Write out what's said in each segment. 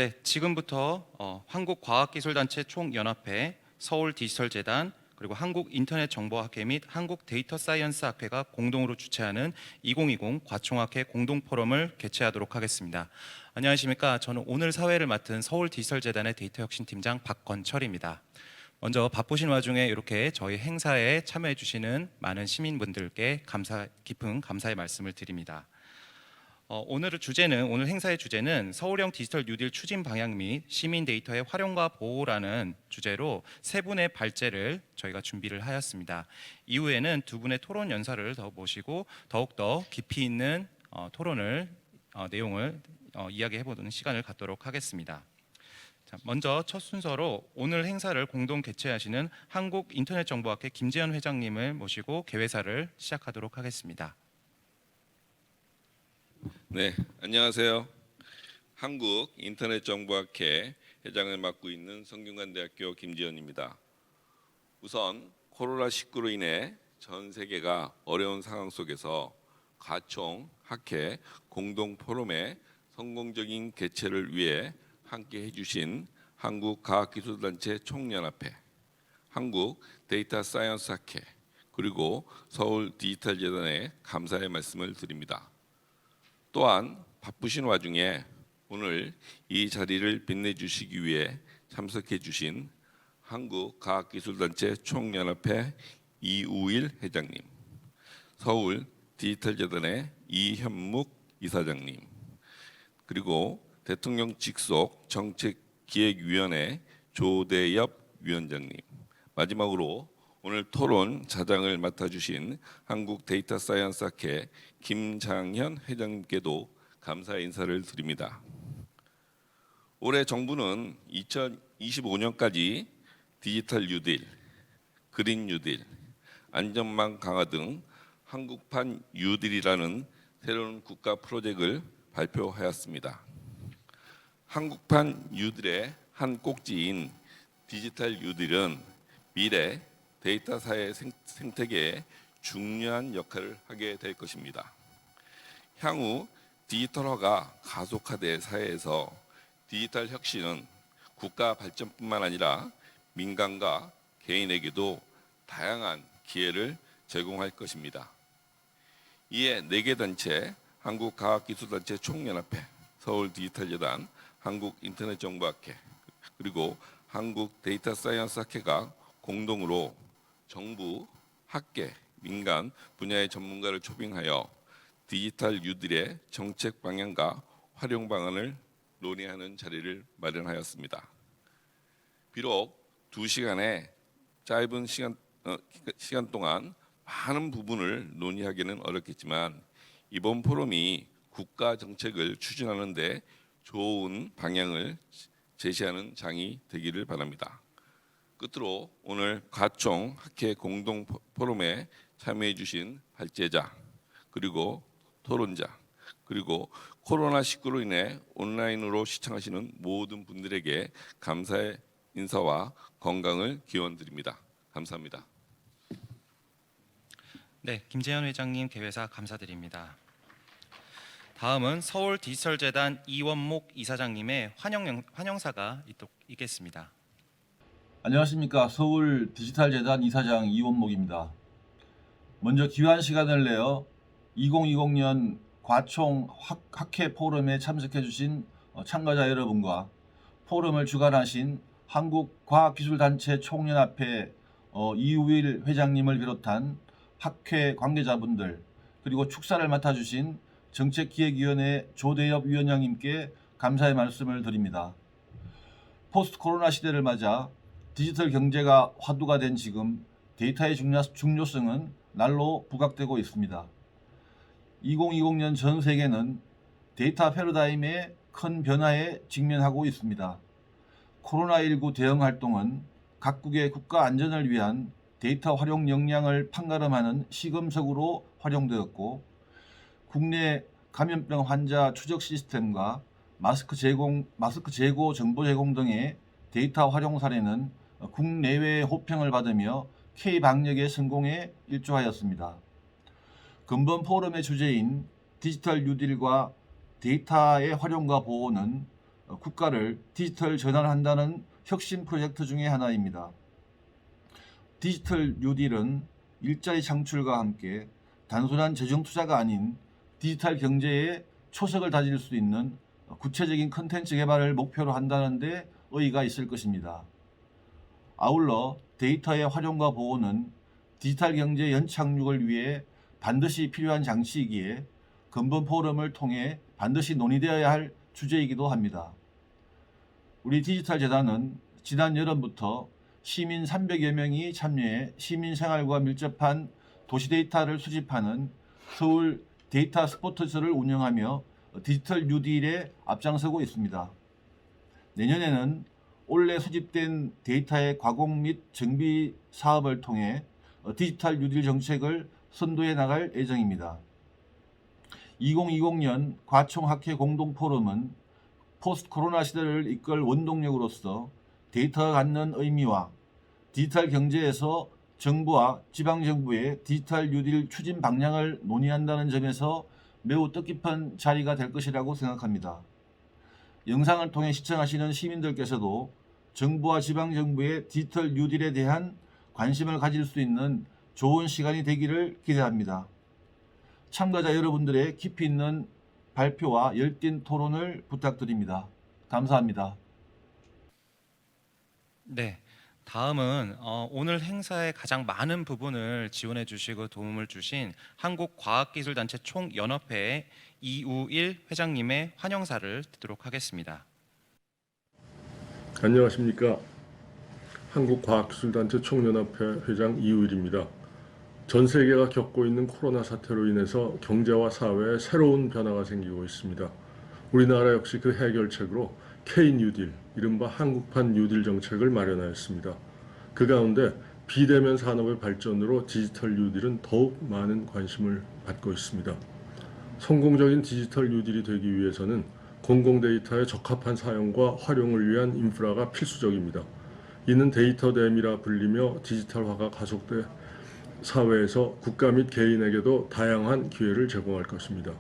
네, 지금부터 한국과학기술단체 총연합회, 서울디지털재단, 그리고 한국인터넷정보학회 및 한국데이터사이언스학회가 공동으로 주최하는 2020 과총학회 공동포럼을 개최하도록 하겠습니다. 안녕하십니까? 저는 오늘 사회를 맡은 서울디지털재단의 데이터혁신팀장 박건철입니다. 먼저 바쁘신 와중에 이렇게 저희 행사에 참여해 주시는 많은 시민분들께 깊은 감사의 말씀을 드립니다. 오늘 행사의 주제는 서울형 디지털 뉴딜 추진 방향 및 시민 데이터의 활용과 보호라는 주제로 세 분의 발제를 저희가 준비를 하였습니다. 이후에는 두 분의 토론 연사를 더 모시고 더욱더 깊이 있는 내용을 이야기해보는 시간을 갖도록 하겠습니다. 자, 먼저 첫 순서로 오늘 행사를 공동 개최하시는 한국인터넷정보학회 김재현 회장님을 모시고 개회사를 시작하도록 하겠습니다. 네, 안녕하세요. 한국인터넷정보학회 회장을 맡고 있는 성균관대학교 김지현입니다. 우선 코로나19로 인해 전 세계가 어려운 상황 속에서 과총학회 공동포럼의 성공적인 개최를 위해 함께 해주신 한국과학기술단체 총연합회, 한국데이터사이언스학회, 그리고 서울디지털재단에 감사의 말씀을 드립니다. 또한 바쁘신 와중에 오늘 이 자리를 빛내주시기 위해 참석해 주신 한국과학기술단체 총연합회 이우일 회장님, 서울디지털재단의 이현묵 이사장님, 그리고 대통령 직속 정책기획위원회 조대엽 위원장님, 마지막으로 오늘 토론 자장을 맡아주신 한국데이터사이언스학회 김장현 회장님께도 감사의 인사를 드립니다. 올해 정부는 2025년까지 디지털 뉴딜, 그린 뉴딜, 안전망 강화 등 한국판 뉴딜이라는 새로운 국가 프로젝트를 발표하였습니다. 한국판 뉴딜의 한 꼭지인 디지털 뉴딜은 미래 데이터 사회 생태계에 중요한 역할을 하게 될 것입니다. 향후 디지털화가 가속화될 사회에서 디지털 혁신은 국가 발전뿐만 아니라 민간과 개인에게도 다양한 기회를 제공할 것입니다. 이에 4개 단체, 한국과학기술단체 총연합회, 서울디지털재단, 한국인터넷정보학회, 그리고 한국데이터사이언스학회가 공동으로 정부, 학계, 민간 분야의 전문가를 초빙하여 디지털 뉴딜의 정책 방향과 활용 방안을 논의하는 자리를 마련하였습니다. 비록 2시간의 짧은 시간 동안 많은 부분을 논의하기는 어렵겠지만 이번 포럼이 국가 정책을 추진하는 데 좋은 방향을 제시하는 장이 되기를 바랍니다. 끝으로 오늘 과총학회 공동 포럼에 참여해 주신 발제자, 그리고 토론자, 그리고 코로나19로 인해 온라인으로 시청하시는 모든 분들에게 감사의 인사와 건강을 기원드립니다. 감사합니다. 네, 김재현 회장님 개회사 감사드립니다. 다음은 서울디지털재단 이원목 이사장님의 환영사가 있겠습니다. 안녕하십니까. 서울 디지털재단 이사장 이원목입니다. 먼저 귀한 시간을 내어 2020년 과총 학회 포럼에 참석해 주신 참가자 여러분과 포럼을 주관하신 한국과학기술단체 총연합회 이우일 회장님을 비롯한 학회 관계자분들, 그리고 축사를 맡아주신 정책기획위원회 조대엽 위원장님께 감사의 말씀을 드립니다. 포스트 코로나 시대를 맞아 디지털 경제가 화두가 된 지금 데이터의 중요성은 날로 부각되고 있습니다. 2020년 전 세계는 데이터 패러다임의 큰 변화에 직면하고 있습니다. 코로나19 대응 활동은 각국의 국가 안전을 위한 데이터 활용 역량을 판가름하는 시금석으로 활용되었고, 국내 감염병 환자 추적 시스템과 마스크 재고 정보 제공 등의 데이터 활용 사례는 국내외의 호평을 받으며 K-방역의 성공에 일조하였습니다. 근본 포럼의 주제인 디지털 뉴딜과 데이터의 활용과 보호는 국가를 디지털 전환한다는 혁신 프로젝트 중의 하나입니다. 디지털 뉴딜은 일자리 창출과 함께 단순한 재정 투자가 아닌 디지털 경제의 초석을 다질 수 있는 구체적인 컨텐츠 개발을 목표로 한다는 데 의의가 있을 것입니다. 아울러 데이터의 활용과 보호는 디지털 경제 연착륙을 위해 반드시 필요한 장치이기에 근본 포럼을 통해 반드시 논의되어야 할 주제이기도 합니다. 우리 디지털 재단은 지난 여름부터 시민 300여 명이 참여해 시민 생활과 밀접한 도시 데이터를 수집하는 서울 데이터 스포터스를 운영하며 디지털 뉴딜에 앞장서고 있습니다. 내년에는 올해 수집된 데이터의 가공 및 정비 사업을 통해 디지털 뉴딜 정책을 선도해 나갈 예정입니다. 2020년 과총학회 공동포럼은 포스트 코로나 시대를 이끌 원동력으로서 데이터가 갖는 의미와 디지털 경제에서 정부와 지방정부의 디지털 뉴딜 추진 방향을 논의한다는 점에서 매우 뜻깊은 자리가 될 것이라고 생각합니다. 영상을 통해 시청하시는 시민들께서도 정부와 지방정부의 디지털 뉴딜에 대한 관심을 가질 수 있는 좋은 시간이 되기를 기대합니다. 참가자 여러분들의 깊이 있는 발표와 열띤 토론을 부탁드립니다. 감사합니다. 네, 다음은 오늘 행사의 가장 많은 부분을 지원해 주시고 도움을 주신 한국과학기술단체 총연합회 이우일 회장님의 환영사를 듣도록 하겠습니다. 안녕하십니까. 한국과학기술단체 총연합회 회장 이우일입니다. 전 세계가 겪고 있는 코로나 사태로 인해서 경제와 사회에 새로운 변화가 생기고 있습니다. 우리나라 역시 그 해결책으로 K-뉴딜, 이른바 한국판 뉴딜 정책을 마련하였습니다. 그 가운데 비대면 산업의 발전으로 디지털 뉴딜은 더욱 많은 관심을 받고 있습니다. 성공적인 디지털 뉴딜이 되기 위해서는 공공데이터의 적합한 사용과 활용을 위한 인프라가 필수적입니다. 이는 데이터댐이라 불리며 디지털화가 가속돼 사회에서 국가 및 개인에게도 다양한 기회를 제공할 것입니다.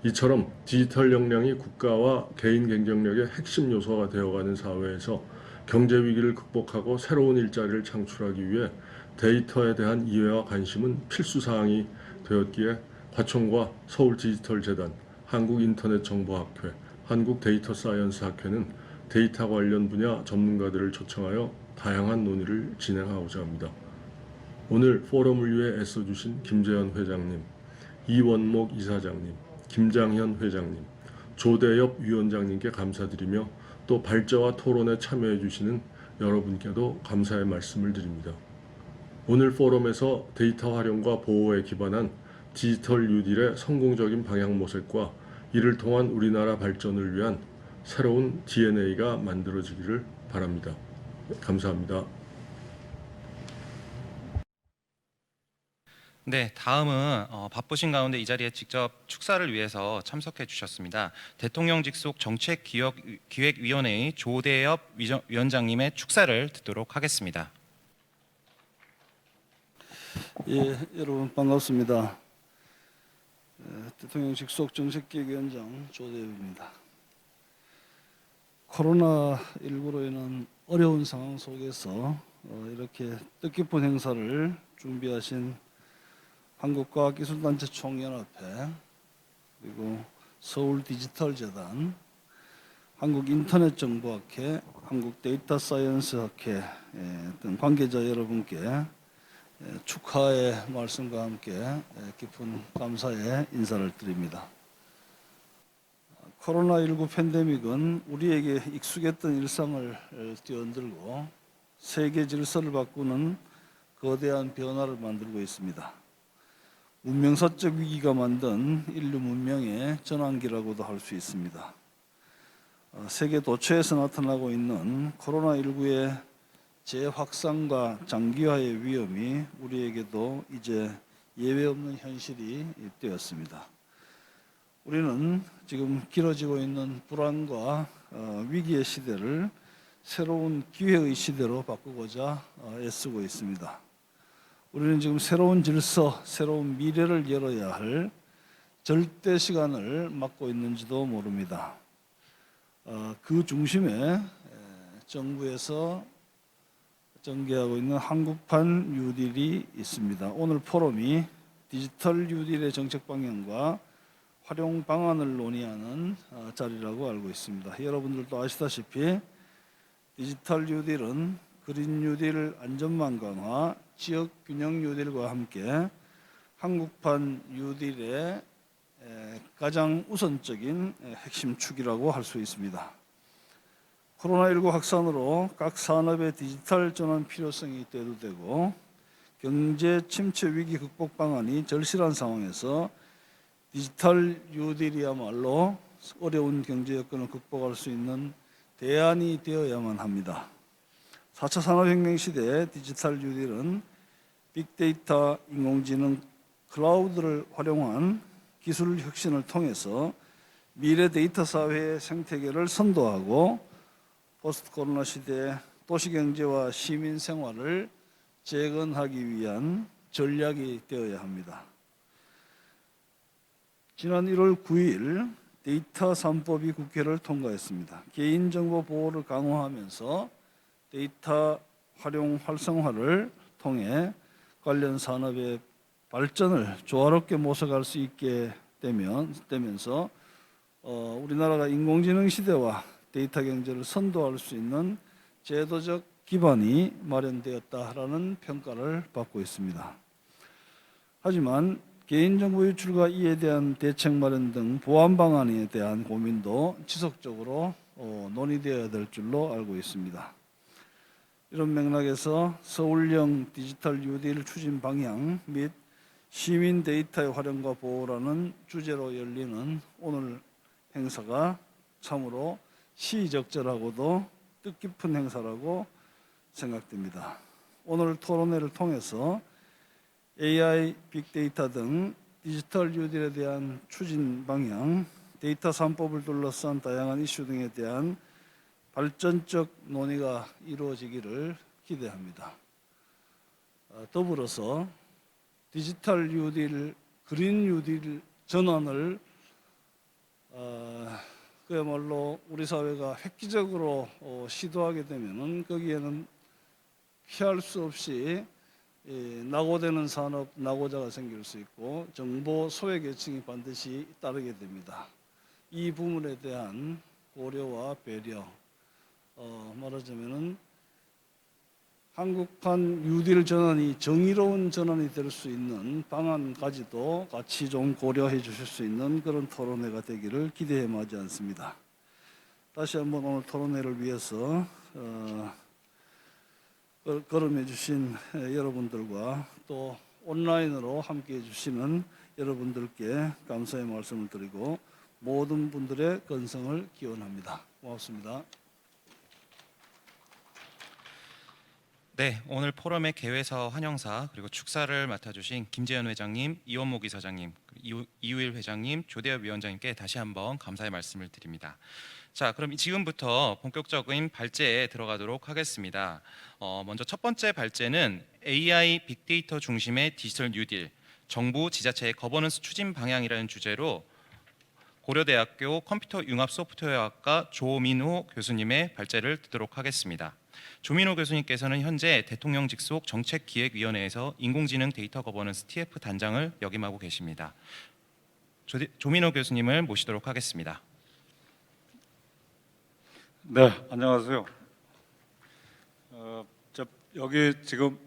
이처럼 디지털 역량이 국가와 개인 경쟁력의 핵심 요소가 되어가는 사회에서 경제 위기를 극복하고 새로운 일자리를 창출하기 위해 데이터에 대한 이해와 관심은 필수 사항이 되었기에 과총과 서울디지털재단, 한국인터넷정보학회, 한국데이터사이언스학회는 데이터 관련 분야 전문가들을 초청하여 다양한 논의를 진행하고자 합니다. 오늘 포럼을 위해 애써주신 김재현 회장님, 이원목 이사장님, 김장현 회장님, 조대엽 위원장님께 감사드리며 또 발제와 토론에 참여해 주시는 여러분께도 감사의 말씀을 드립니다. 오늘 포럼에서 데이터 활용과 보호에 기반한 디지털 뉴딜의 성공적인 방향 모색과 이를 통한 우리나라 발전을 위한 새로운 DNA가 만들어지기를 바랍니다. 감사합니다. 네, 다음은 바쁘신 가운데 이 자리에 직접 축사를 위해서 참석해 주셨습니다. 대통령 직속 정책기획위원회의 조대엽 위원장님의 축사를 듣도록 하겠습니다. 예, 여러분 반갑습니다. 대통령 직속 정책기획위원장 조대엽입니다. 코로나19로 인한 어려운 상황 속에서 이렇게 뜻깊은 행사를 준비하신 한국과학기술단체 총연합회, 그리고 서울디지털재단, 한국인터넷정보학회, 한국데이터사이언스학회 등 관계자 여러분께 축하의 말씀과 함께 깊은 감사의 인사를 드립니다. 코로나19 팬데믹은 우리에게 익숙했던 일상을 뛰어들고 세계 질서를 바꾸는 거대한 변화를 만들고 있습니다. 문명사적 위기가 만든 인류 문명의 전환기라고도 할 수 있습니다. 세계 도처에서 나타나고 있는 코로나19의 재확산과 장기화의 위험이 우리에게도 이제 예외 없는 현실이 되었습니다. 우리는 지금 길어지고 있는 불안과 위기의 시대를 새로운 기회의 시대로 바꾸고자 애쓰고 있습니다. 우리는 지금 새로운 질서, 새로운 미래를 열어야 할 절대 시간을 맞고 있는지도 모릅니다. 그 중심에 정부에서 전개하고 있는 한국판 뉴딜이 있습니다. 오늘 포럼이 디지털 뉴딜의 정책 방향과 활용 방안을 논의하는 자리라고 알고 있습니다. 여러분들도 아시다시피 디지털 뉴딜은 그린 뉴딜 안전망 강화, 지역 균형 뉴딜과 함께 한국판 뉴딜의 가장 우선적인 핵심 축이라고 할 수 있습니다. 코로나19 확산으로 각 산업의 디지털 전환 필요성이 대두되고 경제 침체 위기 극복 방안이 절실한 상황에서 디지털 뉴딜이야말로 어려운 경제 여건을 극복할 수 있는 대안이 되어야만 합니다. 4차 산업혁명 시대의 디지털 뉴딜은 빅데이터, 인공지능, 클라우드를 활용한 기술 혁신을 통해서 미래 데이터 사회의 생태계를 선도하고 포스트 코로나 시대 도시경제와 시민 생활을 재건하기 위한 전략이 되어야 합니다. 지난 1월 9일 데이터 3법이 국회를 통과했습니다. 개인정보 보호를 강화하면서 데이터 활용 활성화를 통해 관련 산업의 발전을 조화롭게 모색할 수 있게 되면서 우리나라가 인공지능 시대와 데이터 경제를 선도할 수 있는 제도적 기반이 마련되었다라는 평가를 받고 있습니다. 하지만 개인정보 유출과 이에 대한 대책 마련 등 보완 방안에 대한 고민도 지속적으로 논의되어야 될 줄로 알고 있습니다. 이런 맥락에서 서울형 디지털 뉴딜 추진 방향 및 시민 데이터의 활용과 보호라는 주제로 열리는 오늘 행사가 참으로 시의적절하고도 뜻깊은 행사라고 생각됩니다. 오늘 토론회를 통해서 AI, 빅데이터 등 디지털 뉴딜에 대한 추진 방향, 데이터 3법을 둘러싼 다양한 이슈 등에 대한 발전적 논의가 이루어지기를 기대합니다. 더불어서 디지털 뉴딜, 그린 뉴딜 전환을 그야말로 우리 사회가 획기적으로 시도하게 되면은 거기에는 피할 수 없이 낙오되는 산업 낙오자가 생길 수 있고 정보 소외계층이 반드시 따르게 됩니다. 이 부분에 대한 고려와 배려, 말하자면은 한국판 뉴딜 전환이 정의로운 전환이 될 수 있는 방안까지도 같이 좀 고려해 주실 수 있는 그런 토론회가 되기를 기대해 마지 않습니다. 다시 한번 오늘 토론회를 위해서 거름해 주신 여러분들과 또 온라인으로 함께해 주시는 여러분들께 감사의 말씀을 드리고 모든 분들의 건성을 기원합니다. 고맙습니다. 네, 오늘 포럼의 개회사 환영사 그리고 축사를 맡아주신 김재현 회장님, 이원목 이사장님, 이우일 회장님, 조대엽 위원장님께 다시 한번 감사의 말씀을 드립니다. 자, 그럼 지금부터 본격적인 발제에 들어가도록 하겠습니다. 먼저 첫 번째 발제는 AI 빅데이터 중심의 디지털 뉴딜, 정부 지자체의 거버넌스 추진 방향이라는 주제로 고려대학교 컴퓨터 융합 소프트웨어학과 조민호 교수님의 발제를 듣도록 하겠습니다. 조민호 교수님께서는 현재 대통령 직속 정책기획위원회에서 인공지능 데이터 거버넌스 TF 단장을 역임하고 계십니다. 조민호 교수님을 모시도록 하겠습니다. 네, 안녕하세요. 여기 지금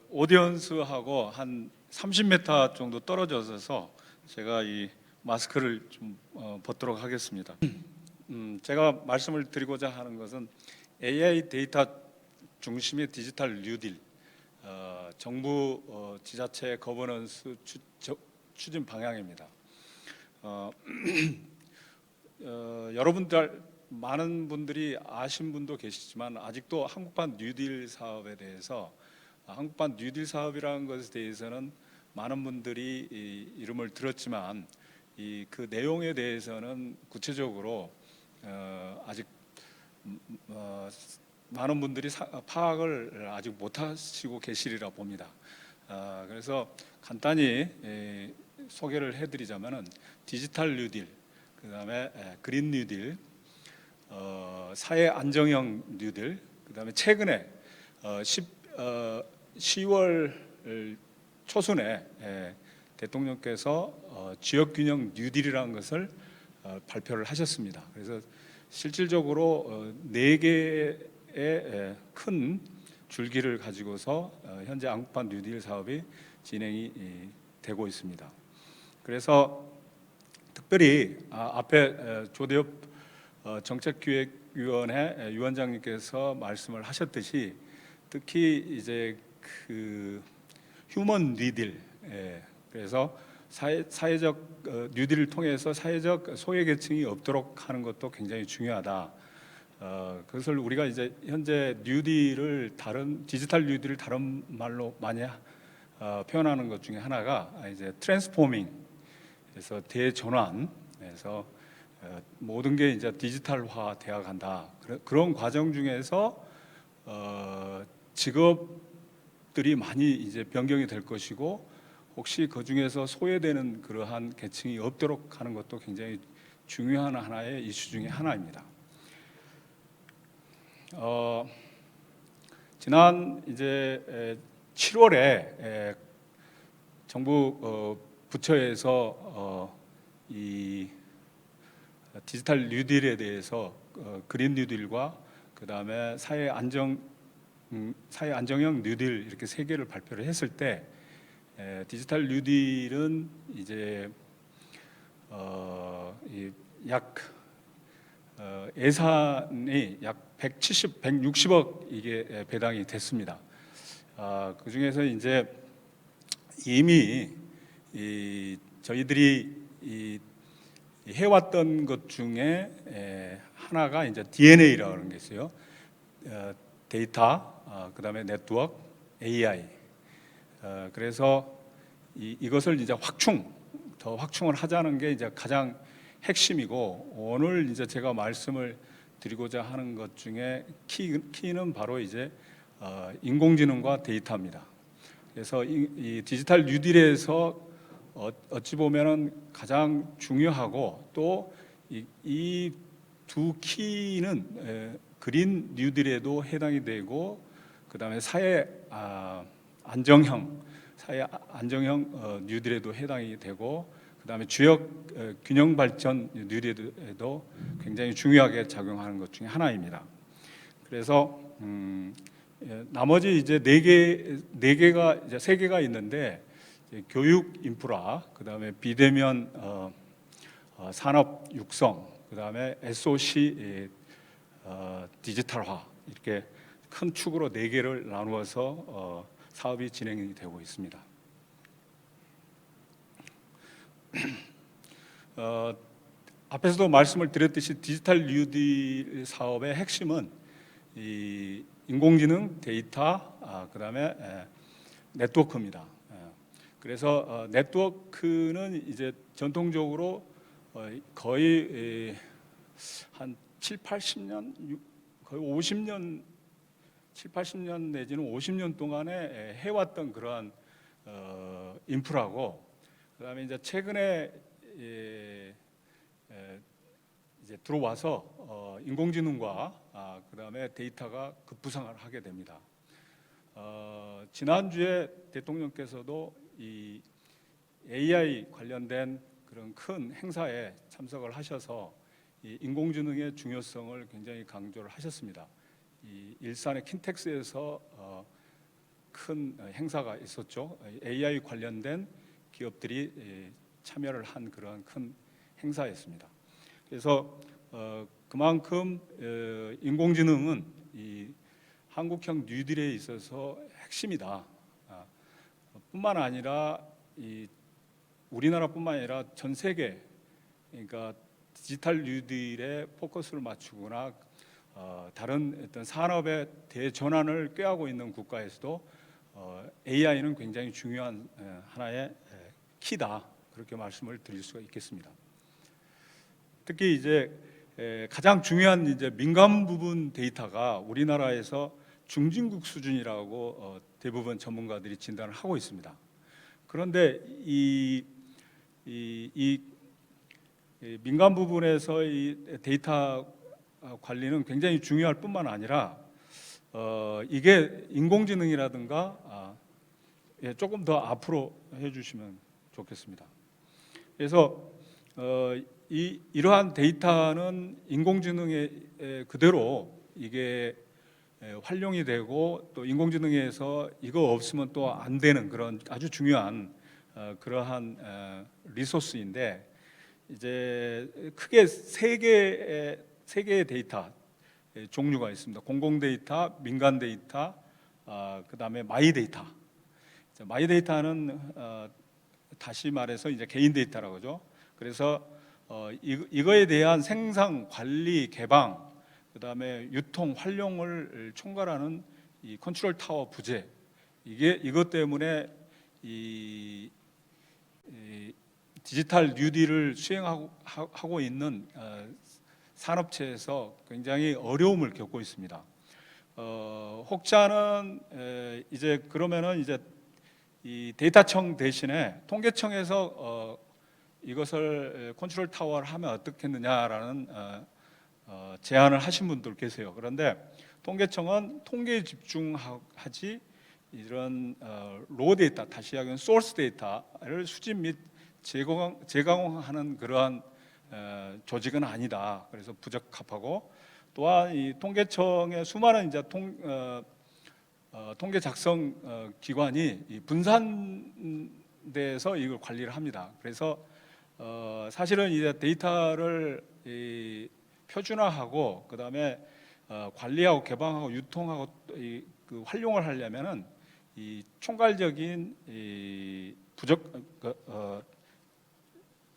오디언스하고 한 30m 정도 떨어져서 제가 이 마스크를 좀 벗도록 하겠습니다. 제가 말씀을 드리고자 하는 것은 AI 데이터 중심의 디지털 뉴딜, 정부 지자체 거버넌스 추진 방향입니다. 여러분들 많은 분들이 아신 분도 계시지만 아직도 한국판 뉴딜 사업에 대해서 한국판 뉴딜 사업이라는 것에 대해서는 많은 분들이 이름을 들었지만 그 내용에 대해서는 구체적으로 아직 많은 분들이 파악을 아직 못하시고 계시리라 봅니다. 그래서 간단히 소개를 해드리자면은 디지털 뉴딜, 그다음에 그린 뉴딜, 사회 안정형 뉴딜, 그다음에 최근에 10월 초순에 대통령께서 지역균형 뉴딜이라는 것을 발표를 하셨습니다. 그래서 실질적으로 4개의 큰 줄기를 가지고서 현재 한국판 뉴딜 사업이 진행이 되고 있습니다. 그래서 특별히 앞에 조대엽 정책기획위원회 위원장님께서 말씀을 하셨듯이 특히 이제 그 휴먼 뉴딜, 그래서 사회적 뉴딜을 통해서 사회적 소외계층이 없도록 하는 것도 굉장히 중요하다. 그것을 우리가 이제 현재 뉴딜을 디지털 뉴딜을 다른 말로 많이 표현하는 것 중에 하나가 이제 트랜스포밍, 그래서 대전환에서 모든 게 이제 디지털화 되어 간다. 그런 과정 중에서 직업들이 많이 이제 변경이 될 것이고, 혹시 그 중에서 소외되는 그러한 계층이 없도록 하는 것도 굉장히 중요한 하나의 이슈 중에 하나입니다. 지난 이제 7월에 정부 부처에서 이 디지털 뉴딜에 대해서 그린 뉴딜과 그다음에 사회 안정형 뉴딜 이렇게 3개를 발표를 했을 때, 디지털 뉴딜은 이제 약 예산이 약 160억 이게 배당이 됐습니다. 그 중에서 이제 이미 저희들이 해왔던 것 중에 하나가 이제 DNA라고 하는 게 있어요. 데이터, 그다음에 네트워크, AI. 그래서 이것을 이제 더 확충을 하자는 게 이제 가장 핵심이고, 오늘 이제 제가 말씀을 드리고자 하는 것 중에 키는 바로 이제 인공지능과 데이터입니다. 그래서 이 디지털 뉴딜에서 어찌 보면은 가장 중요하고, 또 이 두 키는 그린 뉴딜에도 해당이 되고, 그다음에 사회 안정형 뉴딜에도 해당이 되고, 그다음에 지역 균형 발전 뉴딜에도 굉장히 중요하게 작용하는 것 중에 하나입니다. 그래서 나머지 이제 4개가 이제 3개가 있는데, 교육 인프라, 그다음에 비대면 산업 육성, 그다음에 SOC 디지털화, 이렇게 큰 축으로 4개를 나누어서 사업이 진행이 되고 있습니다. 앞에서도 말씀을 드렸듯이 디지털 뉴딜 사업의 핵심은 이 인공지능, 데이터, 그다음에 네트워크입니다. 그래서 네트워크는 이제 전통적으로 거의 한 7, 80년, 거의 50년, 7, 80년 내지는 50년 동안에 해왔던 그러한 인프라고, 그다음에 이제 최근에 이제 들어와서 인공지능과 그다음에 데이터가 급부상을 하게 됩니다. 지난주에 대통령께서도 이 AI 관련된 그런 큰 행사에 참석을 하셔서 이 인공지능의 중요성을 굉장히 강조를 하셨습니다. 이 일산의 킨텍스에서 큰 행사가 있었죠. AI 관련된 기업들이 참여를 한 그런 큰 행사였습니다. 그래서 그만큼 인공지능은 이 한국형 뉴딜에 있어서 핵심이다. 뿐만 아니라 이 우리나라뿐만 아니라 전 세계, 그러니까 디지털 뉴딜에 포커스를 맞추거나 다른 어떤 산업의 대전환을 꾀하고 있는 국가에서도 AI는 굉장히 중요한 하나의 키다, 그렇게 말씀을 드릴 수가 있겠습니다. 특히 이제 가장 중요한 이제 민간 부분 데이터가 우리나라에서 중진국 수준이라고 대부분 전문가들이 진단을 하고 있습니다. 그런데 이 민간 부분에서 이 데이터 관리는 굉장히 중요할 뿐만 아니라 이게 인공지능이라든가 예, 조금 더 앞으로 해주시면 좋겠습니다. 그래서 이러한 데이터는 인공지능에 그대로 이게 활용이 되고 또 인공지능에서 이거 없으면 또 안 되는 그런 아주 중요한 그러한 리소스인데 이제 크게 세 개의 데이터 종류가 있습니다. 공공 데이터, 민간 데이터, 그다음에 마이 데이터. 마이 데이터는 다시 말해서 이제 개인 데이터라고 하죠. 그래서 이거에 대한 생산, 관리, 개방, 그다음에 유통, 활용을 총괄하는 이 컨트롤 타워 부재. 이것 때문에 이 디지털 뉴딜을 수행하고 있는 산업체에서 굉장히 어려움을 겪고 있습니다. 혹자는 이제 그러면은 이제 이 데이터청 대신에 통계청에서 이것을 컨트롤 타워를 하면 어떻겠느냐라는 제안을 하신 분들 계세요. 그런데 통계청은 통계에 집중하지 이런 로 데이터, 다시 이야기하면 소스 데이터를 수집 및 제공하는 그러한 조직은 아니다. 그래서 부적합하고 또한 이 통계청의 수많은 이제 통계 작성 기관이 분산돼서 이걸 관리를 합니다. 그래서 사실은 이제 데이터를 표준화하고 그다음에 관리하고 개방하고 유통하고 그 활용을 하려면은 이 총괄적인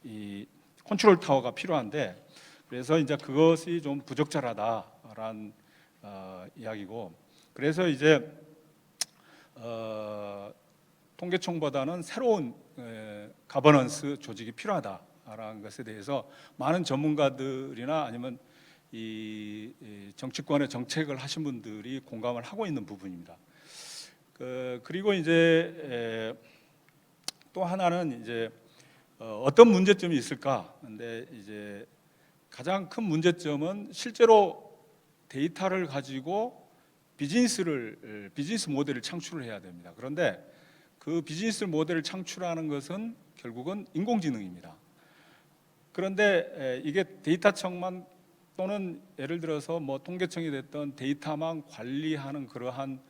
이 컨트롤 타워가 필요한데 그래서 이제 그것이 좀 부적절하다라는 이야기고 그래서 이제 통계청보다는 새로운 가버넌스 조직이 필요하다라는 것에 대해서 많은 전문가들이나 아니면 이 정치권의 정책을 하신 분들이 공감을 하고 있는 부분입니다. 그리고 이제 또 하나는 이제 어떤 문제점이 있을까? 근데 이제 가장 큰 문제점은 실제로 데이터를 가지고 비즈니스 모델을 창출을 해야 됩니다. 그런데 그 비즈니스 모델을 창출하는 것은 결국은 인공지능입니다. 그런데 이게 데이터청만 또는 예를 들어서 뭐 통계청이 됐던 데이터만 관리하는 그러한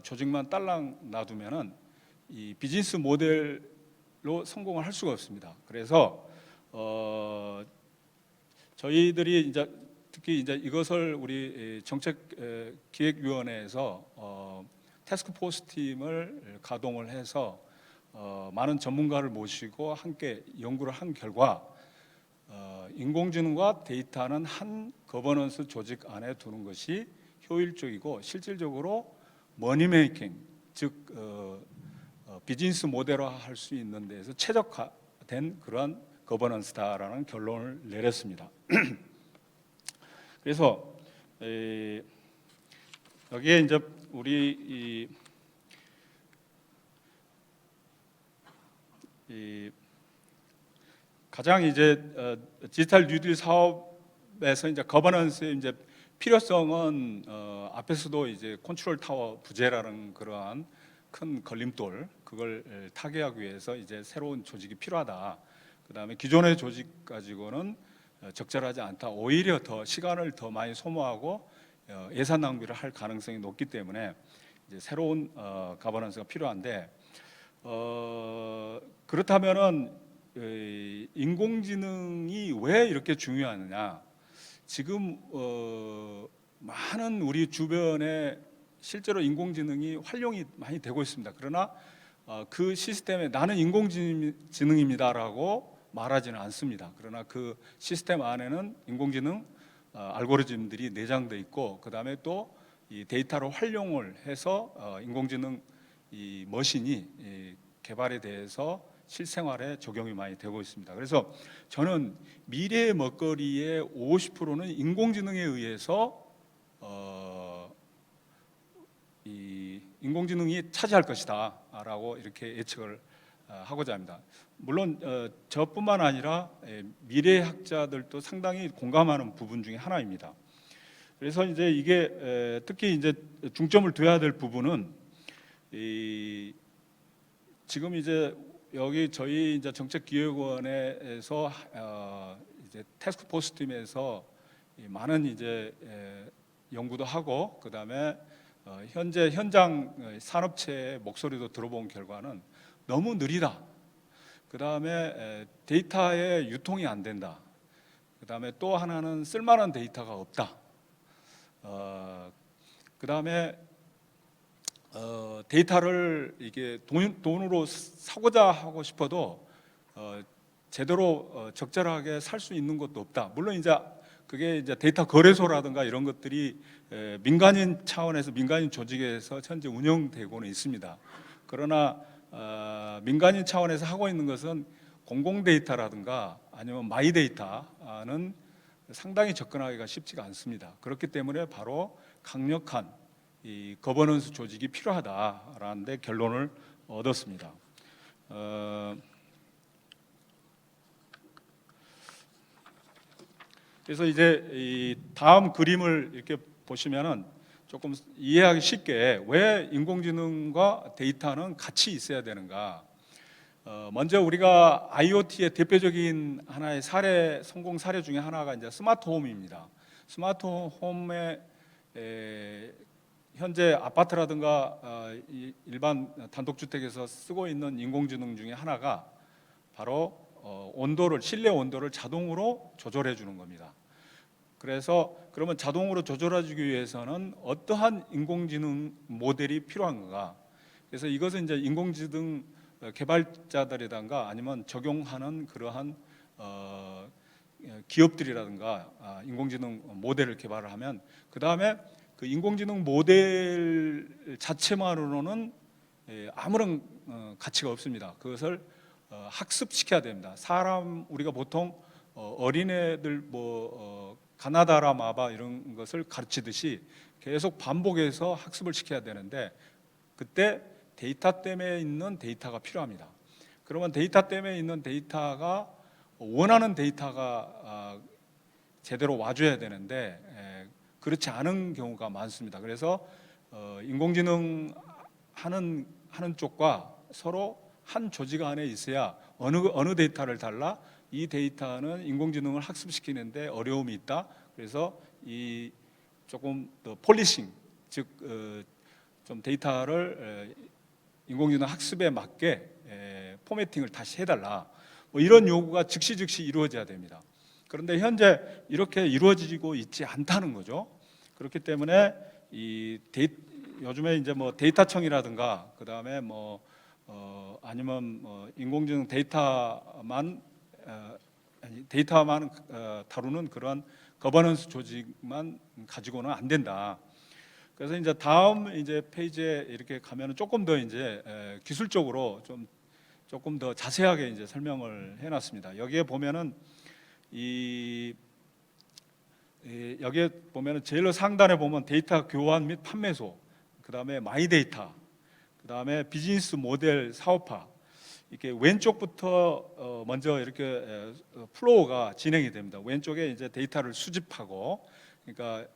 조직만 딸랑 놔두면은 이 비즈니스 모델로 성공을 할 수가 없습니다. 그래서 저희들이 이제 특히 이제 이것을 우리 정책기획위원회에서 태스크포스 팀을 가동을 해서 많은 전문가를 모시고 함께 연구를 한 결과 인공지능과 데이터는 한 거버넌스 조직 안에 두는 것이 효율적이고 실질적으로 머니메이킹 즉 비즈니스 모델화할 수 있는 데에서 최적화된 그러한 거버넌스다라는 결론을 내렸습니다. 그래서 여기에 이제 우리 가장 이제 디지털 뉴딜 사업에서 이제 거버넌스의 이제 필요성은 앞에서도 이제 컨트롤 타워 부재라는 그러한 큰 걸림돌 그걸 타개하기 위해서 이제 새로운 조직이 필요하다. 그다음에 기존의 조직 가지고는 적절하지 않다. 오히려 더 시간을 더 많이 소모하고 예산 낭비를 할 가능성이 높기 때문에 이제 새로운 가버넌스가 필요한데 그렇다면은 인공지능이 왜 이렇게 중요하느냐? 지금 많은 우리 주변에 실제로 인공지능이 활용이 많이 되고 있습니다. 그러나 그 시스템에 나는 인공지능입니다라고 말하지는 않습니다. 그러나 그 시스템 안에는 인공지능 알고리즘들이 내장돼 있고 그 다음에 또 이 데이터를 활용을 해서 인공지능 이 머신이 개발에 대해서 실생활에 적용이 많이 되고 있습니다. 그래서 저는 미래의 먹거리의 50%는 인공지능에 의해서 이 인공지능이 차지할 것이다라고 이렇게 예측을 하고자 합니다. 물론 저뿐만 아니라 미래학자들도 상당히 공감하는 부분 중에 하나입니다. 그래서 이제 이게 특히 이제 중점을 둬야 될 부분은 지금 이제 여기 저희 이제 정책기획원에서 이제 태스크포스 팀에서 많은 이제 연구도 하고 그다음에 현재 현장 산업체의 목소리도 들어본 결과는 너무 느리다. 그다음에 데이터의 유통이 안 된다. 그다음에 또 하나는 쓸만한 데이터가 없다. 그다음에 데이터를 이게 돈으로 사고자 하고 싶어도 제대로 적절하게 살 수 있는 것도 없다. 물론 이제 그게 이제 데이터 거래소라든가 이런 것들이 민간인 차원에서 민간인 조직에서 현재 운영되고는 있습니다. 그러나 민간인 차원에서 하고 있는 것은 공공 데이터라든가 아니면 마이 데이터는 상당히 접근하기가 쉽지가 않습니다. 그렇기 때문에 바로 강력한 이 거버넌스 조직이 필요하다라는 데 결론을 얻었습니다. 그래서 이제 이 다음 그림을 이렇게 보시면은 조금 이해하기 쉽게 왜 인공지능과 데이터는 같이 있어야 되는가. 먼저 우리가 IoT의 대표적인 하나의 성공 사례 중에 하나가 이제 스마트홈입니다. 스마트홈에 현재 아파트라든가 일반 단독주택에서 쓰고 있는 인공지능 중에 하나가 바로 실내 온도를 자동으로 조절해 주는 겁니다. 그래서 그러면 자동으로 조절해 주기 위해서는 어떠한 인공지능 모델이 필요한가? 그래서 이것은 이제 인공지능 개발자들이든가 아니면 적용하는 그러한 기업들이라든가 인공지능 모델을 개발을 하면 그 다음에 그 인공지능 모델 자체만으로는 아무런 가치가 없습니다. 그것을 학습시켜야 됩니다. 우리가 보통 어린애들 가나다라 마바 이런 것을 가르치듯이 계속 반복해서 학습을 시켜야 되는데 그때 데이터 때문에 있는 데이터가 필요합니다. 그러면 데이터 때문에 있는 데이터가 원하는 데이터가 제대로 와줘야 되는데 그렇지 않은 경우가 많습니다. 그래서 인공지능 하는 쪽과 서로 한 조직 안에 있어야 어느 데이터를 달라 이 데이터는 인공지능을 학습시키는데 어려움이 있다. 그래서 이 조금 더 폴리싱, 즉 좀 데이터를 인공지능 학습에 맞게 포매팅을 다시 해달라. 뭐 이런 요구가 즉시 이루어져야 됩니다. 그런데 현재 이렇게 이루어지고 있지 않다는 거죠. 그렇기 때문에 요즘에 이제 뭐 데이터청이라든가 그다음에 아니면 인공지능 데이터만 다루는 그런 거버넌스 조직만 가지고는 안 된다. 그래서 이제 다음 이제 페이지에 이렇게 가면은 조금 더 이제 기술적으로 조금 더 자세하게 이제 설명을 해놨습니다. 여기에 보면은 여기에 보면은 제일 상단에 보면 데이터 교환 및 판매소, 그 다음에 마이 데이터, 그 다음에 비즈니스 모델 사업화. 이렇게 왼쪽부터 먼저 이렇게 플로우가 진행이 됩니다. 왼쪽에 이제 데이터를 수집하고, 그러니까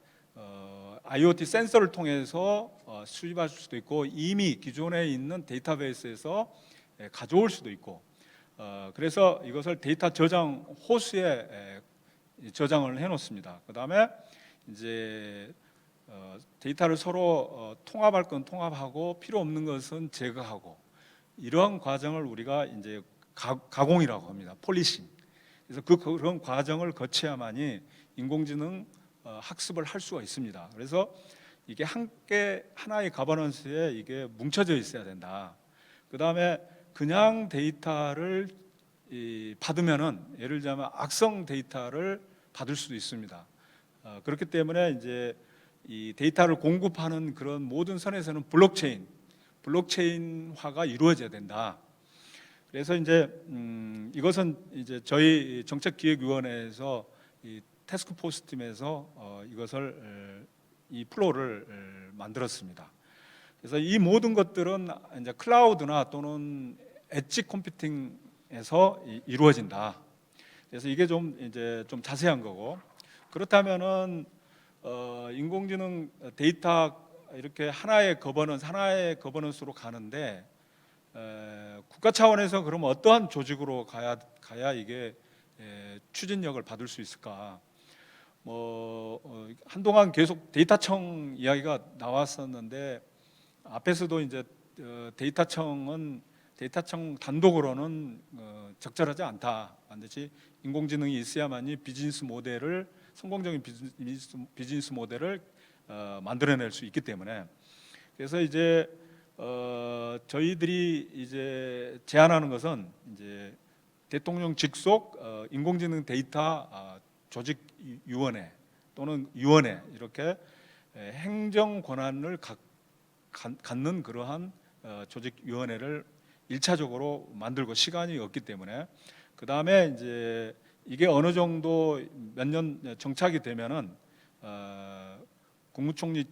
IoT 센서를 통해서 수집할 수도 있고 이미 기존에 있는 데이터베이스에서 가져올 수도 있고, 그래서 이것을 데이터 저장 호수에 저장을 해놓습니다. 그 다음에 이제 데이터를 서로 통합할 건 통합하고 필요 없는 것은 제거하고 이러한 과정을 우리가 이제 가공이라고 합니다. 폴리싱. 그래서 그런 과정을 거쳐야만이 인공지능 학습을 할 수가 있습니다. 그래서 이게 하나의 가버넌스에 이게 뭉쳐져 있어야 된다. 그 다음에 그냥 데이터를 받으면은 예를 들자면 악성 데이터를 받을 수도 있습니다. 그렇기 때문에 이제 이 데이터를 공급하는 그런 모든 선에서는 블록체인화가 이루어져야 된다. 그래서 이제 이것은 이제 저희 정책기획위원회에서 이 태스크포스 팀에서 이것을 이 플로우를 만들었습니다. 그래서 이 모든 것들은 이제 클라우드나 또는 엣지 컴퓨팅에서 이루어진다. 그래서 이게 좀 자세한 거고, 그렇다면은 인공지능 데이터 이렇게 하나의 거버넌스로 가는데 국가 차원에서 그럼 어떠한 조직으로 가야 이게 추진력을 받을 수 있을까? 한동안 계속 데이터청 이야기가 나왔었는데 앞에서도 이제 데이터청 단독으로는 적절하지 않다. 반드시 인공지능이 있어야만이 성공적인 비즈니스 모델을 만들어낼 수 있기 때문에, 그래서 이제 저희들이 이제 제안하는 것은 이제 대통령 직속 인공지능 데이터 조직위원회 또는 위원회, 이렇게 행정 권한을 갖는 그러한 조직위원회를 1차적으로 만들고, 시간이 없기 때문에 그 다음에 이제 이게 어느 정도 몇 년 정착이 되면은 국무총리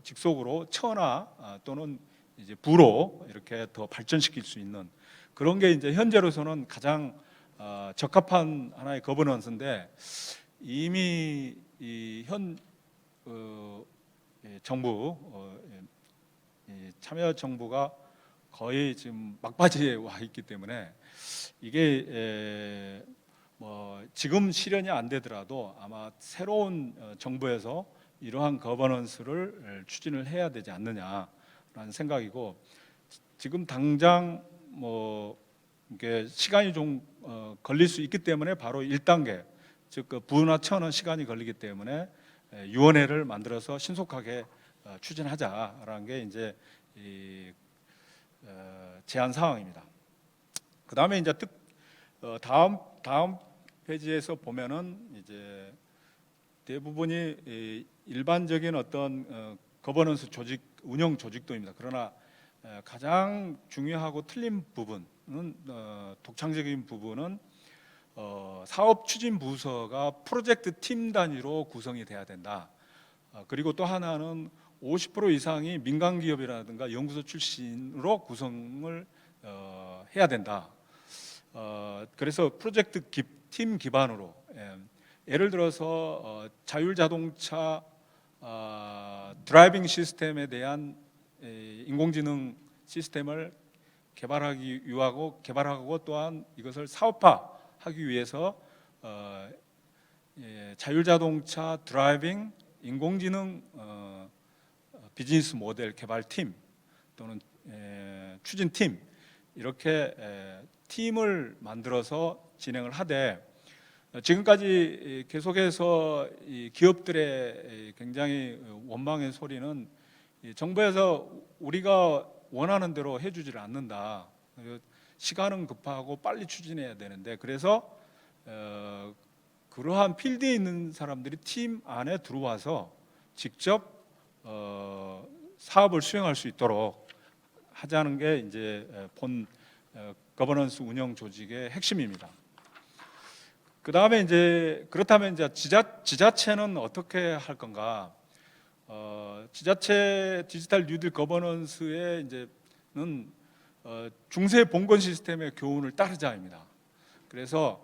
직속으로 처나 또는 이제 부로 이렇게 더 발전시킬 수 있는 그런 게 이제 현재로서는 가장 적합한 하나의 거버넌스인데, 이미 현 정부 참여 정부가 거의 지금 막바지에 와 있기 때문에 이게 지금 실현이 안 되더라도 아마 새로운 정부에서 이러한 거버넌스를 추진을 해야 되지 않느냐라는 생각이고, 지금 당장 이게 시간이 좀 걸릴 수 있기 때문에 바로 1단계, 즉 부나 처는 시간이 걸리기 때문에 위원회를 만들어서 신속하게 추진하자라는 게 이제 제안 사항입니다. 그 다음에 이제 다음 페이지에서 보면은 이제 대부분이 일반적인 어떤 거버넌스 조직, 운영 조직도입니다. 그러나 가장 중요하고 틀린 부분은 독창적인 부분은 사업 추진 부서가 프로젝트 팀 단위로 구성이 돼야 된다. 그리고 또 하나는 50% 이상이 민간 기업이라든가 연구소 출신으로 구성을 해야 된다. 그래서 프로젝트 팀 기반으로, 예를 들어서 자율자동차 드라이빙 시스템에 대한 인공지능 시스템을 개발하고 또한 이것을 사업화하기 위해서 자율자동차 드라이빙 인공지능 비즈니스 모델 개발팀 또는 추진팀, 이렇게 팀을 만들어서 진행을 하되, 지금까지 계속해서 이 기업들의 굉장히 원망의 소리는 정부에서 우리가 원하는 대로 해주질 않는다. 시간은 급하고 빨리 추진해야 되는데, 그래서 그러한 필드에 있는 사람들이 팀 안에 들어와서 직접 사업을 수행할 수 있도록 하자는 게 이제 본 거버넌스 운영 조직의 핵심입니다. 그 다음에 이제 그렇다면 이제 지자체는 어떻게 할 건가? 지자체 디지털 뉴딜 거버넌스의 이제는 중세 봉건 시스템의 교훈을 따르자입니다. 그래서